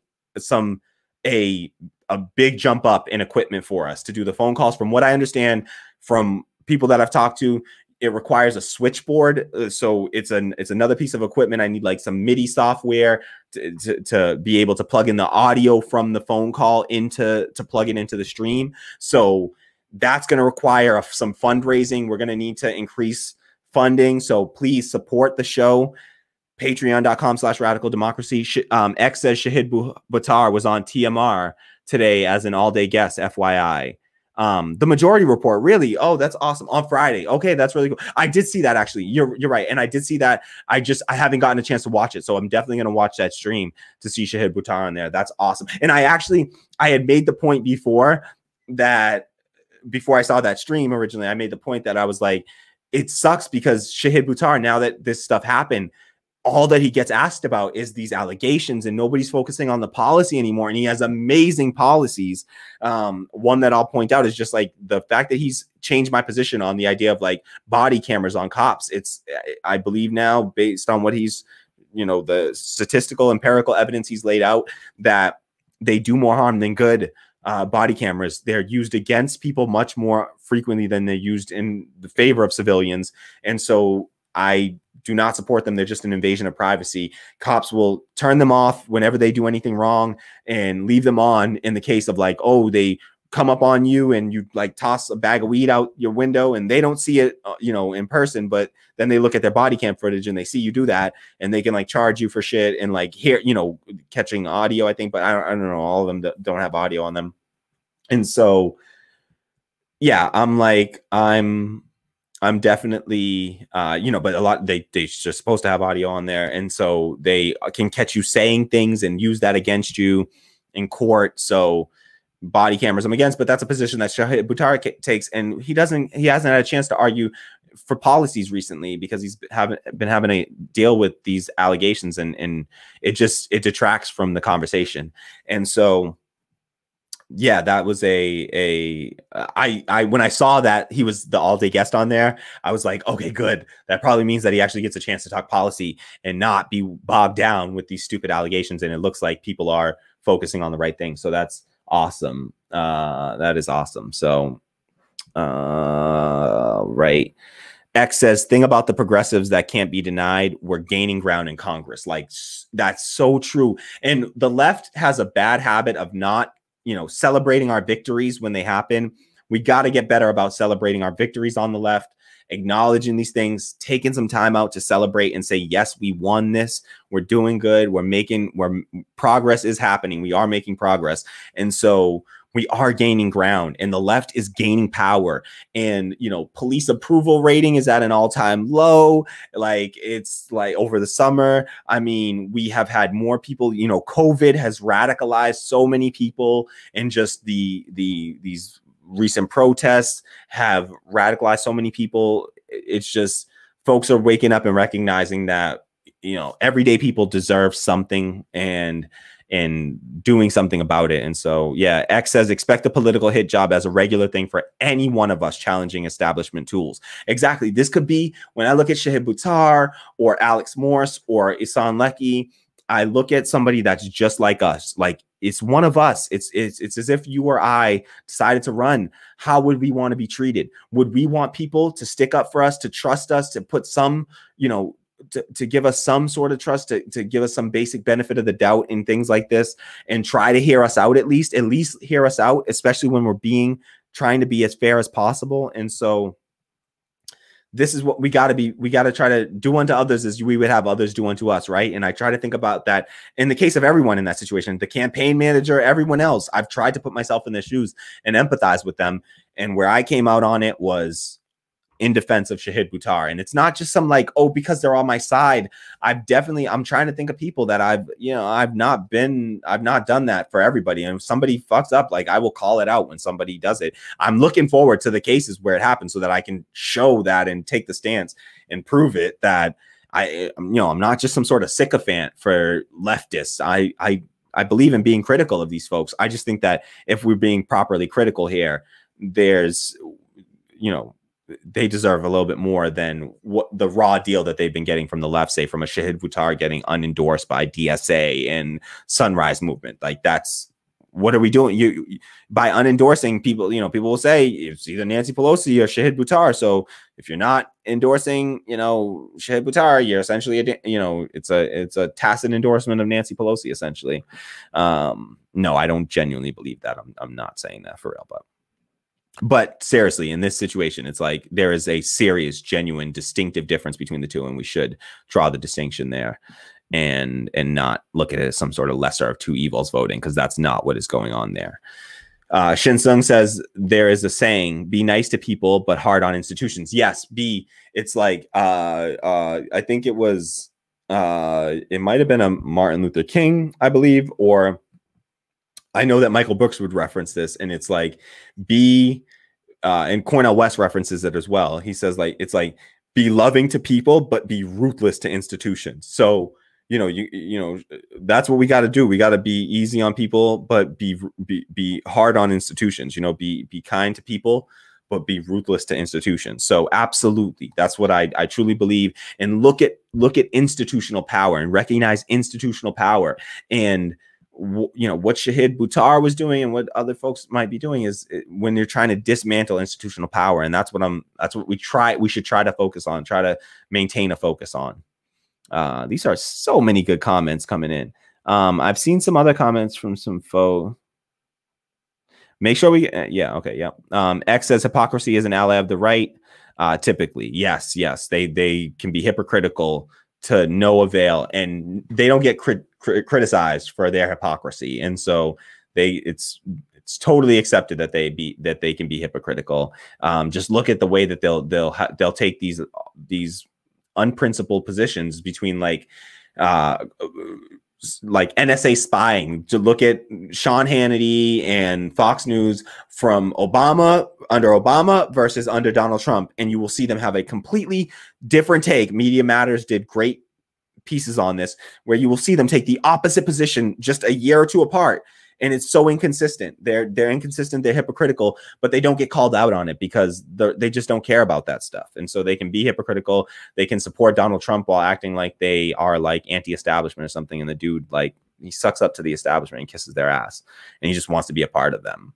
a a big jump up in equipment for us to do the phone calls. From what I understand from people that I've talked to, it requires a switchboard. So it's another piece of equipment. I need like some MIDI software to be able to plug in the audio from the phone call to plug it into the stream. So that's going to require some fundraising. We're going to need to increase funding. So please support the show. Patreon.com/radical democracy. X says Shahid Buttar was on TMR today as an all-day guest, FYI. The Majority Report, really? Oh, that's awesome. On Friday. Okay, that's really cool. I did see that, actually. You're right. And I did see that. I haven't gotten a chance to watch it. So I'm definitely going to watch that stream to see Shahid Buttar on there. That's awesome. And I had made the point before I saw that stream originally, I made the point that I was like, it sucks because Shahid Buttar, now that this stuff happened, all that he gets asked about is these allegations, and nobody's focusing on the policy anymore. And he has amazing policies. One that I'll point out is just like the fact that he's changed my position on the idea of like body cameras on cops. I believe now, based on what he's, the statistical empirical evidence he's laid out, that they do more harm than good. Body cameras, they're used against people much more frequently than they're used in the favor of civilians. And so I do not support them. They're just an invasion of privacy. Cops will turn them off whenever they do anything wrong and leave them on in the case of like, oh, they come up on you and you like toss a bag of weed out your window and they don't see it, in person, but then they look at their body cam footage and they see you do that and they can like charge you for shit and like hear, catching audio, I think, but I don't know. All of them don't have audio on them. And so, yeah, I'm definitely, but a lot, they're just supposed to have audio on there. And so they can catch you saying things and use that against you in court. So body cameras I'm against, but that's a position that Shahid Buttar takes. And he hasn't had a chance to argue for policies recently because he's been having to deal with these allegations and it detracts from the conversation. And so, yeah, that was when I saw that he was the all-day guest on there, I was like, okay, good. That probably means that he actually gets a chance to talk policy and not be bogged down with these stupid allegations. And it looks like people are focusing on the right thing. So that's awesome. That is awesome. So, right. X says, thing about the progressives that can't be denied, we're gaining ground in Congress. Like, that's so true. And the left has a bad habit of not celebrating our victories when they happen. We got to get better about celebrating our victories on the left, acknowledging these things, taking some time out to celebrate and say, yes, we won this. We're doing good. Progress is happening. We are making progress. And so we are gaining ground and the left is gaining power. And, police approval rating is at an all-time low. Like, it's like over the summer, I mean, we have had more people, COVID has radicalized so many people, and just these recent protests have radicalized so many people. It's just folks are waking up and recognizing that, everyday people deserve something and doing something about it. And so, yeah, X says, expect a political hit job as a regular thing for any one of us challenging establishment tools. Exactly. This could be when I look at Shahid Buttar or Alex Morse or Ihsan Lecky, I look at somebody that's just like us. Like, it's one of us. It's as if you or I decided to run. How would we want to be treated? Would we want people to stick up for us, to trust us, to put some, to give us some sort of trust, to give us some basic benefit of the doubt in things like this, and try to hear us out, at least hear us out, especially when we're trying to be as fair as possible. And so this is what we got to be. We got to try to do unto others as we would have others do unto us. Right. And I try to think about that in the case of everyone in that situation, the campaign manager, everyone else. I've tried to put myself in their shoes and empathize with them. And where I came out on it was in defense of Shahid Buttar. And it's not just some like, oh, because they're on my side. I'm trying to think of people that I've not done that for everybody. And if somebody fucks up, like, I will call it out when somebody does it. I'm looking forward to the cases where it happens so that I can show that and take the stance and prove it that I'm not just some sort of sycophant for leftists. I believe in being critical of these folks. I just think that if we're being properly critical here, there's, they deserve a little bit more than what the raw deal that they've been getting from the left, say from a Shahid Buttar getting unendorsed by DSA and Sunrise Movement. Like, that's what are we doing? You by unendorsing people, people will say it's either Nancy Pelosi or Shahid Buttar. So if you're not endorsing, Shahid Buttar, you're essentially it's a tacit endorsement of Nancy Pelosi, essentially. No, I don't genuinely believe that. I'm not saying that for real, but seriously, in this situation, it's like there is a serious, genuine, distinctive difference between the two, and we should draw the distinction there. And not look at it as some sort of lesser of two evils voting, because that's not what is going on there. Shin Sung says there is a saying, be nice to people, but hard on institutions. Yes, it's like, I think it was, it might have been a Martin Luther King, I believe, or I know that Michael Brooks would reference this, and it's like, and Cornel West references it as well. He says it's like, be loving to people, but be ruthless to institutions. So, that's what we got to do. We got to be easy on people, but be hard on institutions. Be kind to people, but be ruthless to institutions. So absolutely, that's what I truly believe. And look at institutional power and recognize institutional power. And what Shahid Buttar was doing and what other folks might be doing is when they're trying to dismantle institutional power. And that's what we should try to focus on, try to maintain a focus on. These are so many good comments coming in. I've seen some other comments from some folks. Make sure we, okay, yeah. X says hypocrisy is an ally of the right. Typically, yes, they can be hypocritical to no avail, and they don't get criticized for their hypocrisy, and so it's totally accepted that they can be hypocritical. Just look at the way that they'll take these unprincipled positions between like NSA spying, to look at Sean Hannity and Fox News from under Obama versus under Donald Trump. And you will see them have a completely different take. Media Matters did great pieces on this, where you will see them take the opposite position just a year or two apart. And it's so inconsistent. They're inconsistent. They're hypocritical, but they don't get called out on it because they just don't care about that stuff. And so they can be hypocritical. They can support Donald Trump while acting like they are like anti-establishment or something. And the dude, like, he sucks up to the establishment and kisses their ass, and he just wants to be a part of them.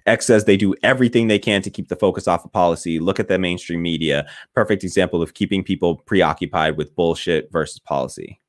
X says they do everything they can to keep the focus off of policy. Look at the mainstream media. Perfect example of keeping people preoccupied with bullshit versus policy.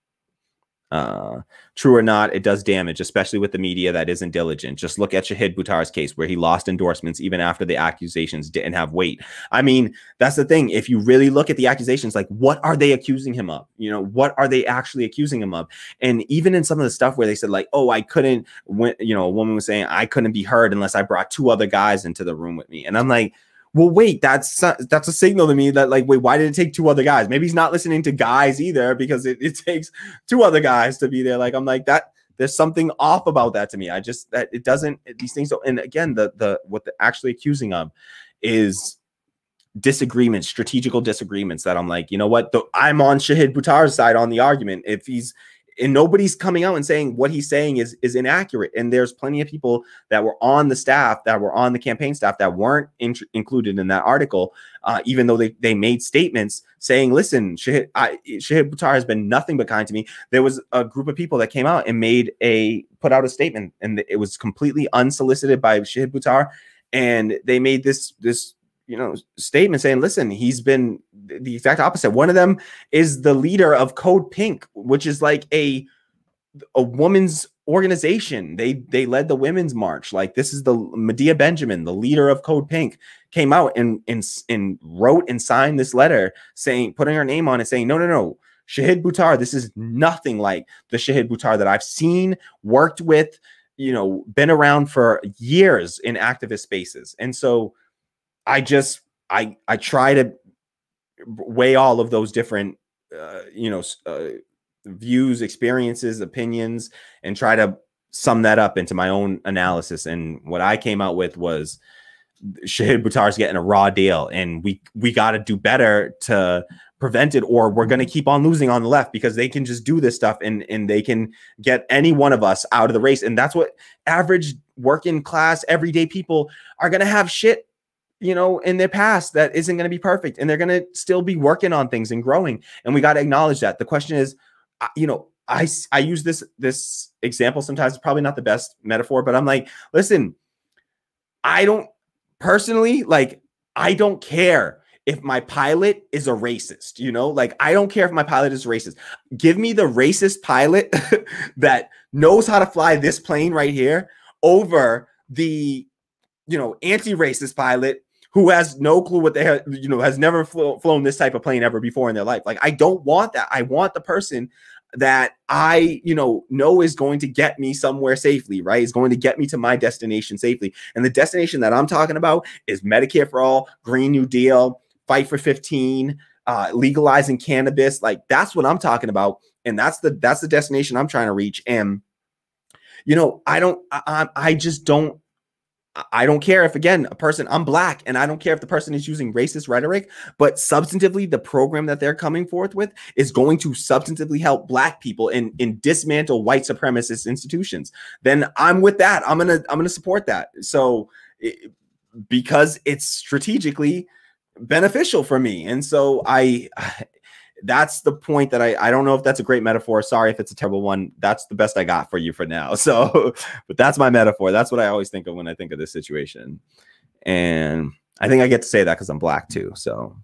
True or not, it does damage, especially with the media that isn't diligent. Just look at Shahid Buttar's case, where he lost endorsements even after the accusations didn't have weight. I mean, that's the thing. If you really look at the accusations, like, what are they accusing him of? What are they actually accusing him of? And even in some of the stuff where they said, like, oh, I couldn't, a woman was saying, I couldn't be heard unless I brought 2 other guys into the room with me. And I'm like, well, wait, that's a signal to me that, like, wait, why did it take 2 other guys? Maybe he's not listening to guys either, because it takes 2 other guys to be there. Like, I'm like, that there's something off about that to me. That it doesn't, these things don't. And again, what they're actually accusing of is disagreements, strategical disagreements, that I'm like, you know what? I'm on Shahid Buttar's side on the argument. And nobody's coming out and saying what he's saying is inaccurate. And there's plenty of people that were on the staff, that were on the campaign staff, that weren't included in that article, even though they made statements saying, listen, Shahid Buttar has been nothing but kind to me. There was a group of people that came out and put out a statement, and it was completely unsolicited by Shahid Buttar. And they made this statement saying, listen, he's been the exact opposite. One of them is the leader of Code Pink, which is like a woman's organization. They led the women's march. Like, this is the Medea Benjamin, the leader of Code Pink, came out and wrote and signed this letter saying, putting her name on it, saying, no, Shahid Buttar, this is nothing like the Shahid Buttar that I've seen, worked with, been around for years in activist spaces. And so I try to weigh all of those different, views, experiences, opinions, and try to sum that up into my own analysis. And what I came out with was Shahid Buttar's getting a raw deal, and we got to do better to prevent it, or we're going to keep on losing on the left, because they can just do this stuff and they can get any one of us out of the race. And that's what average working class, everyday people are going to have shit, in their past that isn't going to be perfect, and they're going to still be working on things and growing. And we got to acknowledge that. The question is, you know, I use this example sometimes. It's probably not the best metaphor, but I'm like, listen, I don't personally, like, I don't care if my pilot is a racist, you know, like, I don't care if my pilot is racist. Give me the racist pilot that knows how to fly this plane right here over the, you know, anti-racist pilot who has no clue what they have, you know, has never flown this type of plane ever before in their life. Like, I don't want that. I want the person that I, you know is going to get me somewhere safely, right? Is going to get me to my destination safely. And the destination that I'm talking about is Medicare for all, Green New Deal, Fight for 15, legalizing cannabis. Like, that's what I'm talking about. And that's the destination I'm trying to reach. And, you know, I just don't, I don't care if, again, I'm black, and I don't care if the person is using racist rhetoric, but substantively, the program that they're coming forth with is going to substantively help black people and dismantle white supremacist institutions. Then I'm with that. I'm gonna support that. So because it's strategically beneficial for me. And so that's the point that I don't know if that's a great metaphor. Sorry if it's a terrible one. That's the best I got for you for now. So, but that's my metaphor. That's what I always think of when I think of this situation. And I think I get to say that because I'm black too. So,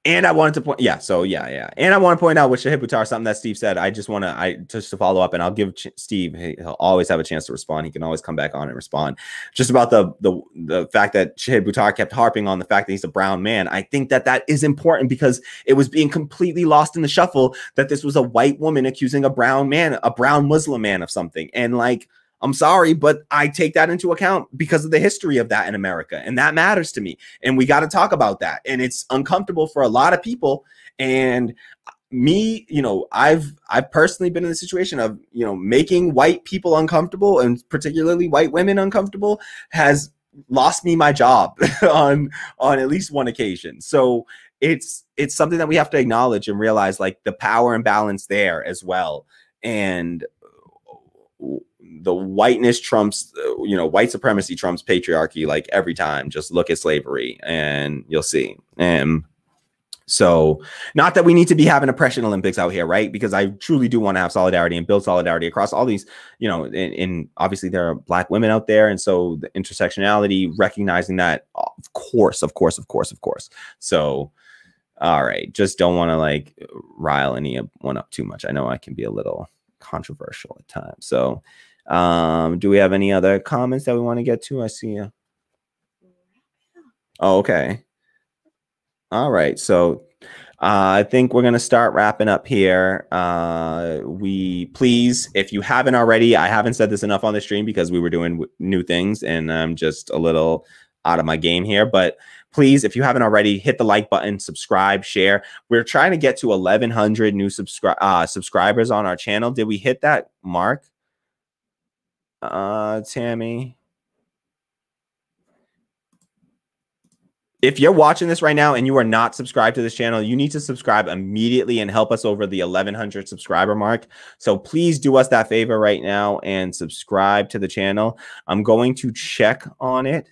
and I wanted to point, and I want to point out with Shahid Buttar, something that Steve said. I just want to, just to follow up, and I'll give Steve, he'll always have a chance to respond. He can always come back on and respond. Just about the fact that Shahid Buttar kept harping on the fact that he's a brown man. I think that is important because it was being completely lost in the shuffle that this was a white woman accusing a brown man, a brown Muslim man of something. And like, I'm sorry, but I take that into account because of the history of that in America. And that matters to me. And we got to talk about that. And it's uncomfortable for a lot of people. And me, you know, I've personally been in the situation of, you know, making white people uncomfortable, and particularly white women uncomfortable, has lost me my job on at least one occasion. So it's something that we have to acknowledge and realize, like, the power imbalance there as well. And the whiteness trumps, you know, white supremacy trumps patriarchy, like, every time. Just look at slavery and you'll see. And so, not that we need to be having oppression Olympics out here, right? Because I truly do want to have solidarity and build solidarity across all these, you know, and obviously there are black women out there. And so the intersectionality, recognizing that, of course. So, all right, just don't want to, like, rile anyone up too much. I know I can be a little controversial at times. So, do we have any other comments that we want to get to? I see you. Oh, okay. All right. So, I think we're going to start wrapping up here. Please, if you haven't already, I haven't said this enough on the stream because we were doing new things and I'm just a little out of my game here, but please, if you haven't already, hit the like button, subscribe, share. We're trying to get to 1,100 new subscribers on our channel. Did we hit that mark? Tammy, if you're watching this right now and you are not subscribed to this channel, you need to subscribe immediately and help us over the 1,100 subscriber mark. So please do us that favor right now and subscribe to the channel. I'm going to check on it,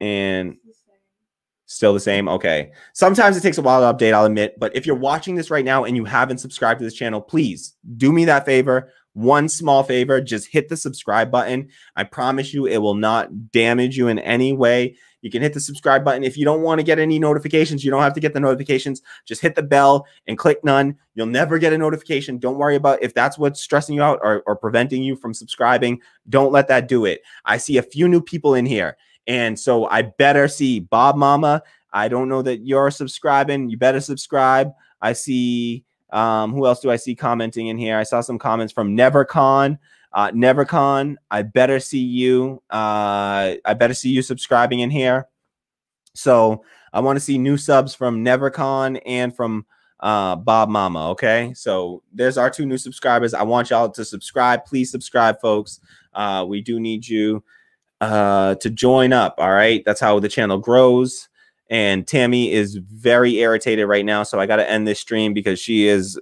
and still the same. Okay. Sometimes it takes a while to update, I'll admit, but if you're watching this right now and you haven't subscribed to this channel, please do me that favor. One small favor, just hit the subscribe button. I promise you it will not damage you in any way. You can hit the subscribe button. If you don't want to get any notifications, you don't have to get the notifications. Just hit the bell and click none. You'll never get a notification. Don't worry about if that's what's stressing you out or preventing you from subscribing. Don't let that do it. I see a few new people in here. And so I better see Bob Mama. I don't know that you're subscribing. You better subscribe. I see, who else do I see commenting in here? I saw some comments from NeverCon. NeverCon, I better see you. I better see you subscribing in here. So I want to see new subs from NeverCon and from Bob Mama. Okay, so there's our two new subscribers. I want y'all to subscribe. Please subscribe, folks. We do need you to join up. All right, that's how the channel grows. And Tammy is very irritated right now, so I got to end this stream because she is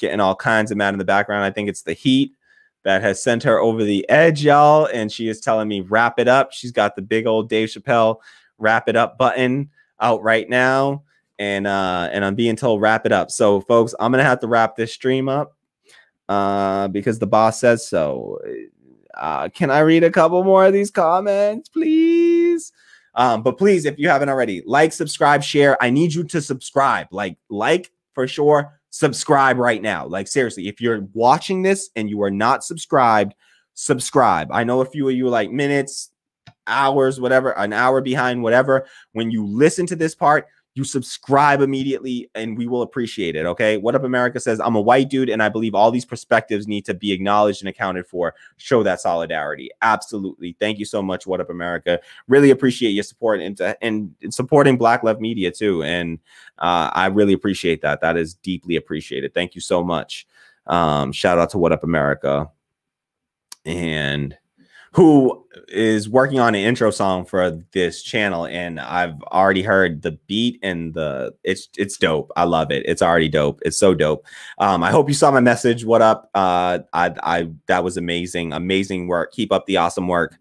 getting all kinds of mad in the background. I think it's the heat that has sent her over the edge, y'all. And she is telling me, wrap it up. She's got the big old Dave Chappelle wrap it up button out right now. and I'm being told wrap it up. So folks, I'm gonna have to wrap this stream up because the boss says so. Can I read a couple more of these comments, please? But please, if you haven't already, like, subscribe, share. I need you to subscribe. Like for sure. Subscribe right now. Like, seriously, if you're watching this and you are not subscribed, subscribe. I know a few of you are like minutes, hours, whatever, an hour behind, whatever. When you listen to this part, you subscribe immediately and we will appreciate it. Okay. What Up America says, I'm a white dude and I believe all these perspectives need to be acknowledged and accounted for. Show that solidarity. Absolutely. Thank you so much, What Up America. Really appreciate your support and supporting Black Left Media too. And I really appreciate that. That is deeply appreciated. Thank you so much. Shout out to What Up America, and who is working on an intro song for this channel. And I've already heard the beat and it's dope. I love it. It's already dope. It's so dope. I hope you saw my message. What up? That was amazing. Amazing work. Keep up the awesome work.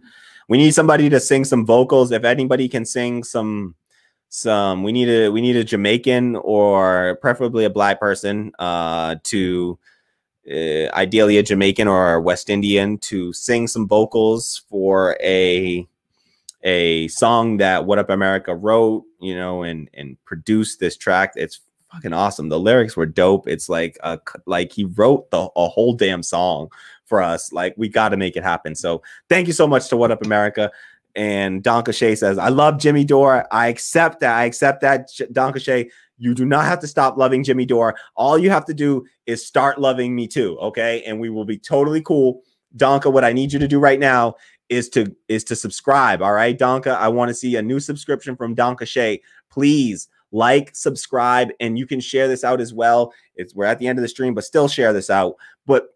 We need somebody to sing some vocals. If anybody can sing we need a Jamaican or preferably a Black person to ideally a Jamaican or a West Indian to sing some vocals for a song that What Up America wrote, you know, and produced this track. It's fucking awesome. The lyrics were dope. It's like he wrote a whole damn song for us. Like, we got to make it happen. So thank you so much to What Up America. And Donka Shea says, I love Jimmy Dore. I accept that. Donka Shea. You do not have to stop loving Jimmy Dore. All you have to do is start loving me too, okay? And we will be totally cool. Donka, what I need you to do right now is to subscribe, all right, Donka? I want to see a new subscription from Donka Shea. Please like, subscribe, and you can share this out as well. We're at the end of the stream, but still share this out. But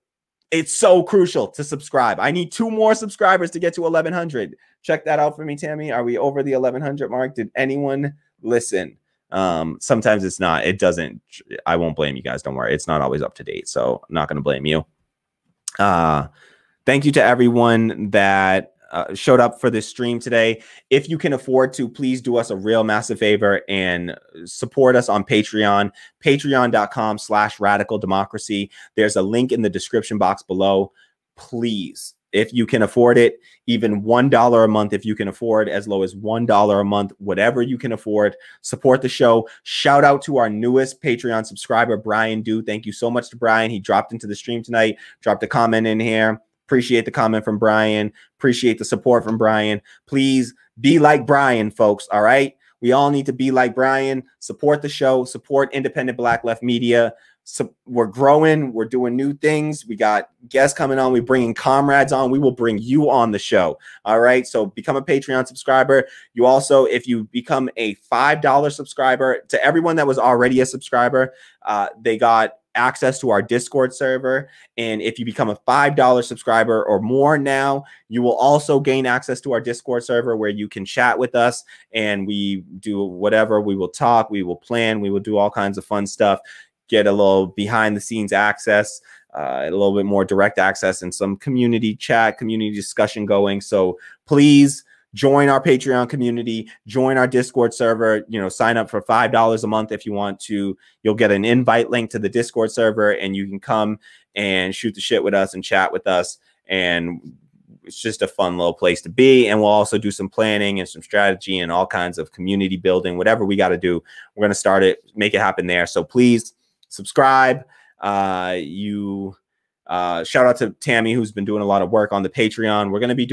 it's so crucial to subscribe. I need 2 more subscribers to get to 1,100. Check that out for me, Tammy. Are we over the 1,100 mark? Did anyone listen? Sometimes it's not. It doesn't. I won't blame you guys. Don't worry. It's not always up to date. So I'm not going to blame you. Thank you to everyone that showed up for this stream today. If you can afford to, please do us a real massive favor and support us on Patreon, patreon.com/radicaldemocracy. There's a link in the description box below. Please, if you can afford it, even $1 a month, if you can afford, as low as $1 a month, whatever you can afford, support the show. Shout out to our newest Patreon subscriber, Brian Dew. Thank you so much to Brian. He dropped into the stream tonight, dropped a comment in here. Appreciate the comment from Brian. Appreciate the support from Brian. Please be like Brian, folks. All right. We all need to be like Brian. Support the show. Support independent Black Left Media. So we're growing. We're doing new things. We got guests coming on. We're bringing comrades on. We will bring you on the show. All right. So become a Patreon subscriber. You also, if you become a $5 subscriber, to everyone that was already a subscriber, they got access to our Discord server. And if you become a $5 subscriber or more now, you will also gain access to our Discord server where you can chat with us and we do whatever. We will talk, we will plan, we will do all kinds of fun stuff, get a little behind the scenes access, a little bit more direct access, and some community chat, community discussion going. So please join our Patreon community, join our Discord server, you know, sign up for $5 a month if you want to. You'll get an invite link to the Discord server and you can come and shoot the shit with us and chat with us. And it's just a fun little place to be. And we'll also do some planning and some strategy and all kinds of community building, whatever we got to do. We're going to start it, make it happen there. So please subscribe. Shout out to Tammy, who's been doing a lot of work on the Patreon. We're going to be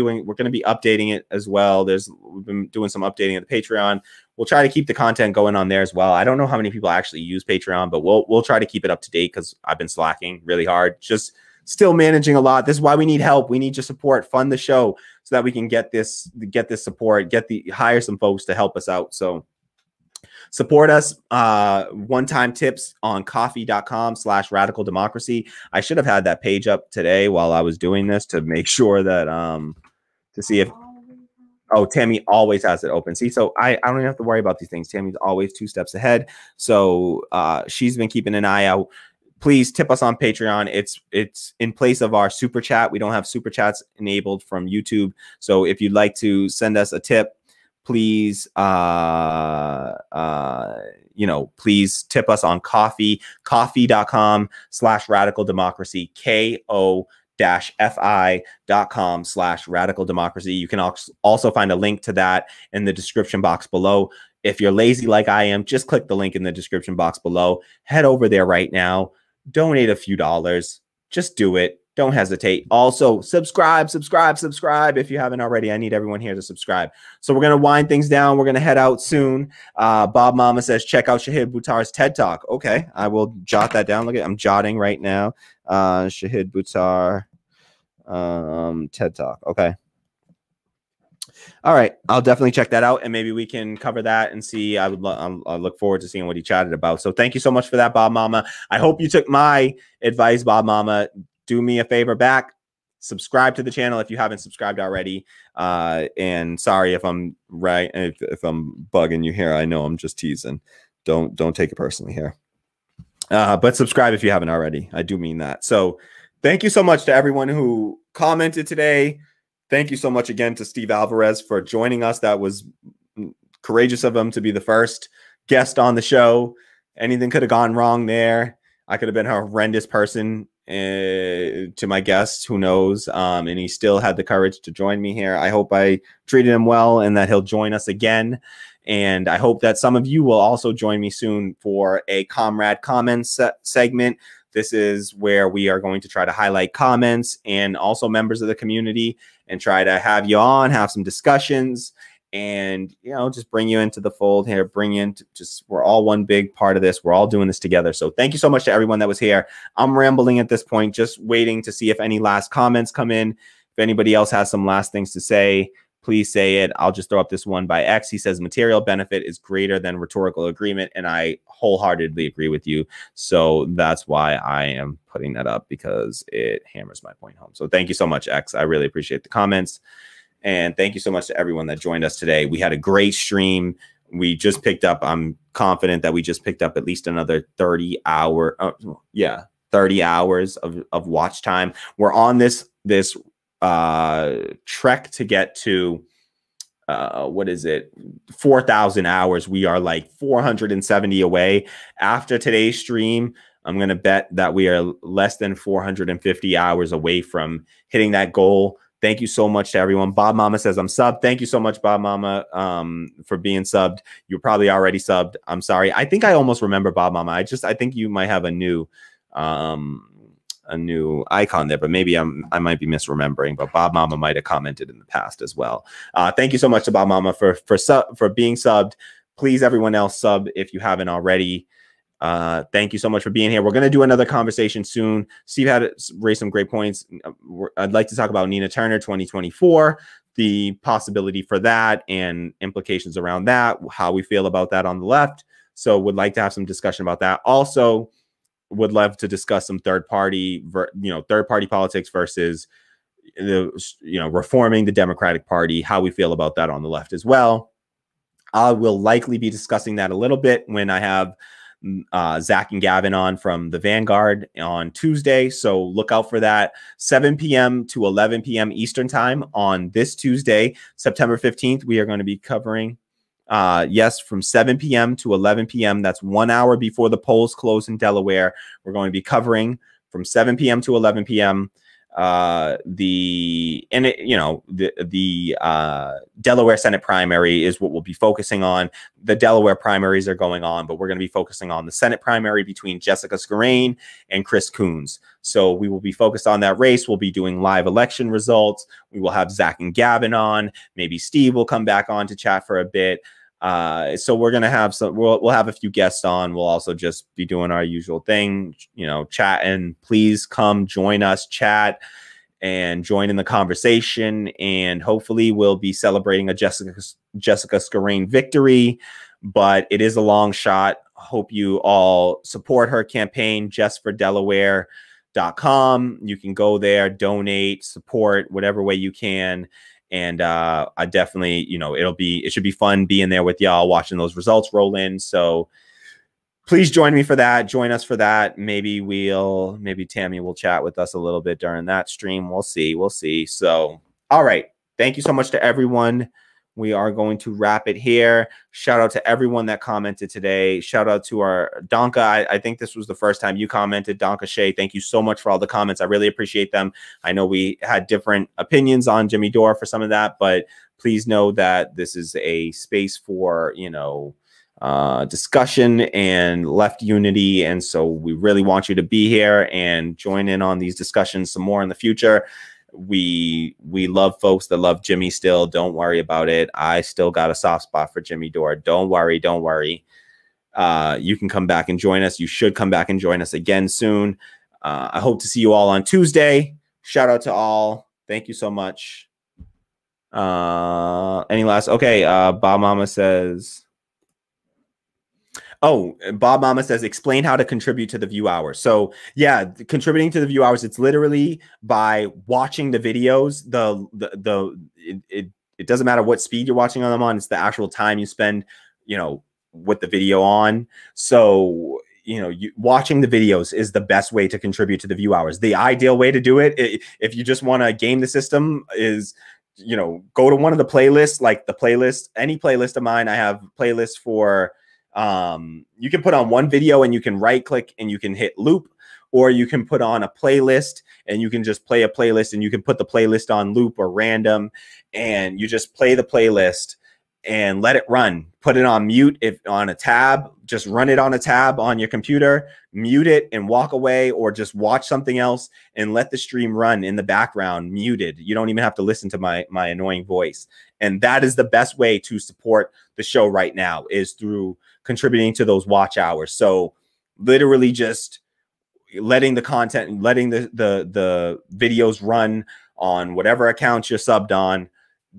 updating it as well. We've been doing some updating of the Patreon. We'll try to keep the content going on there as well. I don't know how many people actually use Patreon, but we'll try to keep it up to date because I've been slacking really hard. Just still managing a lot. This is why we need help. We need your support. Fund the show so that we can get this support, hire some folks to help us out. So support us. One-time tips on coffee.com/radicaldemocracy. I should have had that page up today while I was doing this to make sure that to see if Tammy always has it open. See, so I don't even have to worry about these things. Tammy's always 2 steps ahead. So she's been keeping an eye out. Please tip us on Patreon. It's in place of our super chat. We don't have super chats enabled from YouTube. So if you'd like to send us a tip, please, please tip us on coffee, coffee.com/radical democracy, ko-fi.com/radical democracy. You can also find a link to that in the description box below. If you're lazy like I am, just click the link in the description box below. Head over there right now. Donate a few dollars. Just do it. Don't hesitate. Also, subscribe if you haven't already. I need everyone here to subscribe. So we're going to wind things down. We're going to head out soon. Bob Mama says, check out Shahid Buttar's TED Talk. Okay, I will jot that down. Look at, I'm jotting right now. Shahid Buttar TED Talk. Okay. All right, I'll definitely check that out, and maybe we can cover that and see. I look forward to seeing what he chatted about. So thank you so much for that, Bob Mama. I hope you took my advice, Bob Mama. Do me a favor back. Subscribe to the channel if you haven't subscribed already. And sorry if I'm right, if I'm bugging you here. I know I'm just teasing. Don't take it personally here. But subscribe if you haven't already. I do mean that. So thank you so much to everyone who commented today. Thank you so much again to Steve Alvarez for joining us. That was courageous of him to be the first guest on the show. Anything could have gone wrong there. I could have been a horrendous person to my guest, who knows? And he still had the courage to join me here. I hope I treated him well and that he'll join us again. And I hope that some of you will also join me soon for a Comrade comments segment. This is where we are going to try to highlight comments and also members of the community and try to have you on, have some discussions, and, you know, just bring you into the fold here, bring you into we're all one big part of this. We're all doing this together. So thank you so much to everyone that was here. I'm rambling at this point, just waiting to see if any last comments come in. If anybody else has some last things to say, please say it. I'll just throw up this one by X. He says material benefit is greater than rhetorical agreement. And I wholeheartedly agree with you. So that's why I am putting that up, because it hammers my point home. So thank you so much, X. I really appreciate the comments. And thank you so much to everyone that joined us today. We had a great stream. We just picked up, I'm confident that we just picked up at least another 30 hours of watch time. We're on this trek to get to what is it, 4,000 hours. We are like 470 away. After today's stream, I'm going to bet that we are less than 450 hours away from hitting that goal. Thank you so much to everyone. Bob Mama says I'm subbed. Thank you so much, Bob Mama, for being subbed. You're probably already subbed. I'm sorry. I think I almost remember Bob Mama. I think you might have a new icon there, but maybe I might be misremembering. But Bob Mama might have commented in the past as well. Thank you so much to Bob Mama for being subbed. Please, everyone else, sub if you haven't already. Thank you so much for being here. We're going to do another conversation soon. Steve had raised some great points. I'd like to talk about Nina Turner 2024, the possibility for that and implications around that, how we feel about that on the left. So would like to have some discussion about that. Also, would love to discuss some third party politics versus reforming the Democratic Party, how we feel about that on the left as well. I will likely be discussing that a little bit when I have Zach and Gavin on from the Vanguard on Tuesday. So look out for that. 7 p.m. to 11 p.m. Eastern time on this Tuesday, September 15th. We are going to be covering, from 7 p.m. to 11 p.m. That's 1 hour before the polls close in Delaware. We're going to be covering from 7 p.m. to 11 p.m. The Delaware Senate primary is what we'll be focusing on. The Delaware primaries are going on, but we're going to be focusing on the Senate primary between Jessica Skarain and Chris Coons. So we will be focused on that race. We'll be doing live election results. We will have Zach and Gavin on. Maybe Steve will come back on to chat for a bit. So we're going to have we'll have a few guests on. We'll also just be doing our usual thing, chat, and please come join us, chat, and join in the conversation. And hopefully we'll be celebrating a Jessica Skarain victory, but it is a long shot. Hope you all support her campaign, JustForDelaware.com. You can go there, donate, support whatever way you can. And I definitely, it should be fun being there with y'all, watching those results roll in. So please join me for that. Join us for that. Maybe Tammy will chat with us a little bit during that stream. We'll see. So, all right. Thank you so much to everyone. we are going to wrap it here. Shout out to everyone that commented today. Shout out to our Donka. I think this was the first time you commented, Donka Shea. Thank you so much for all the comments. I really appreciate them. I know we had different opinions on Jimmy Dore for some of that, but please know that this is a space for, you know, discussion and left unity. And so we really want you to be here and join in on these discussions some more in the future. We love folks that love Jimmy still. Don't worry about it. I still got a soft spot for Jimmy Dore. Don't worry. Don't worry. You can come back and join us. You should come back and join us again soon. I hope to see you all on Tuesday. Shout out to all. Thank you so much. Any last? Okay. Bob Mama says, oh, Bob Mama says, explain how to contribute to the view hours. So yeah, contributing to the view hours, it's literally by watching the videos. It doesn't matter what speed you're watching them on. It's the actual time you spend, you know, with the video on. So, you know, watching the videos is the best way to contribute to the view hours. The ideal way to do it, if you just want to game the system, is, you know, go to one of the playlists, like the playlist, any playlist of mine. I have playlists for, you can put on one video and you can right click and you can hit loop, or you can put on a playlist and you can just play a playlist and you can put the playlist on loop or random, and you just play the playlist and let it run. Put it on mute if on a tab, just run it on a tab on your computer, mute it and walk away, or just watch something else and let the stream run in the background muted. You don't even have to listen to my annoying voice. And that is the best way to support the show right now, is through contributing to those watch hours. So literally just letting the content and letting the videos run on whatever accounts you're subbed on.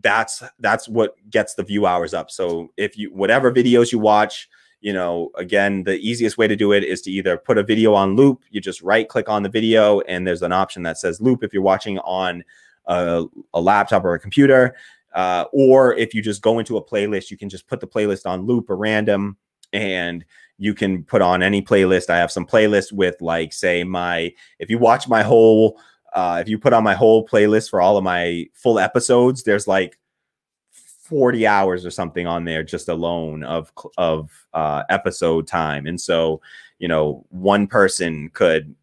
That's what gets the view hours up. So if you, whatever videos you watch, you know, again, the easiest way to do it is to either put a video on loop. You just right click on the video and there's an option that says loop if you're watching on a laptop or a computer. Or if you just go into a playlist, you can just put the playlist on loop or random, and you can put on any playlist. I have some playlists with, like, say, if you watch my whole, if you put on my whole playlist for all of my full episodes, there's like 40 hours or something on there just alone of episode time. And so, you know, one person can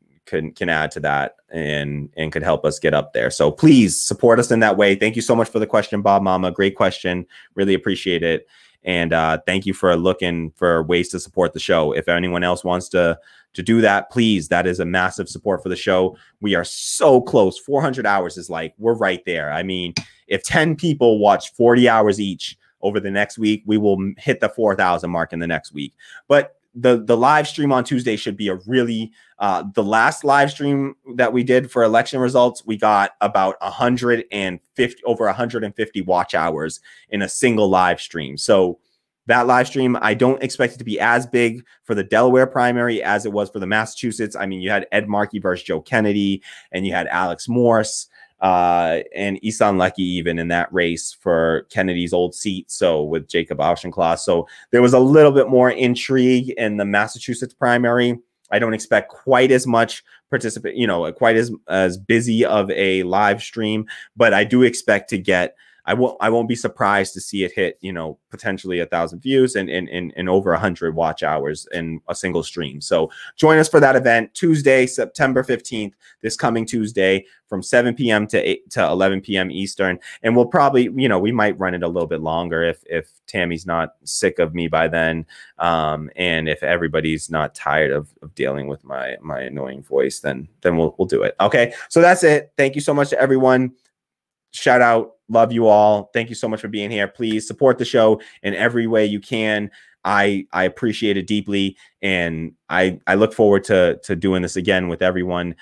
add to that and could help us get up there. So please support us in that way. Thank you so much for the question, Bob Mama. Great question. Really appreciate it. And thank you for looking for ways to support the show. If anyone else wants to do that, please, that is a massive support for the show. We are so close. 400 hours is like, we're right there. I mean, if 10 people watch 40 hours each over the next week, we will hit the 4,000 mark in the next week. But the live stream on Tuesday should be a really, the last live stream that we did for election results, we got about over 150 watch hours in a single live stream. So that live stream, I don't expect it to be as big for the Delaware primary as it was for the Massachusetts. I mean, you had Ed Markey versus Joe Kennedy, and you had Alex Morse and Isan Leckie even in that race for Kennedy's old seat. So with Jacob Auchincloss. So there was a little bit more intrigue in the Massachusetts primary. I don't expect quite as much participate, you know, quite as busy of a live stream, but I do expect to get, I won't be surprised to see it hit, you know, potentially 1,000 views and over 100 watch hours in a single stream. So join us for that event Tuesday, September 15th, this coming Tuesday from 7 p.m. to 11 p.m. Eastern. And we'll probably, you know, we might run it a little bit longer if Tammy's not sick of me by then. And if everybody's not tired of dealing with my annoying voice, then we'll do it. Okay. So that's it. Thank you so much to everyone. Shout out. Love you all. Thank you so much for being here. Please support the show in every way you can. I appreciate it deeply. And I look forward to doing this again with everyone.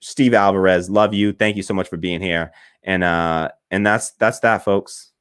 Steve Alvarez, love you. Thank you so much for being here. And that's that, folks.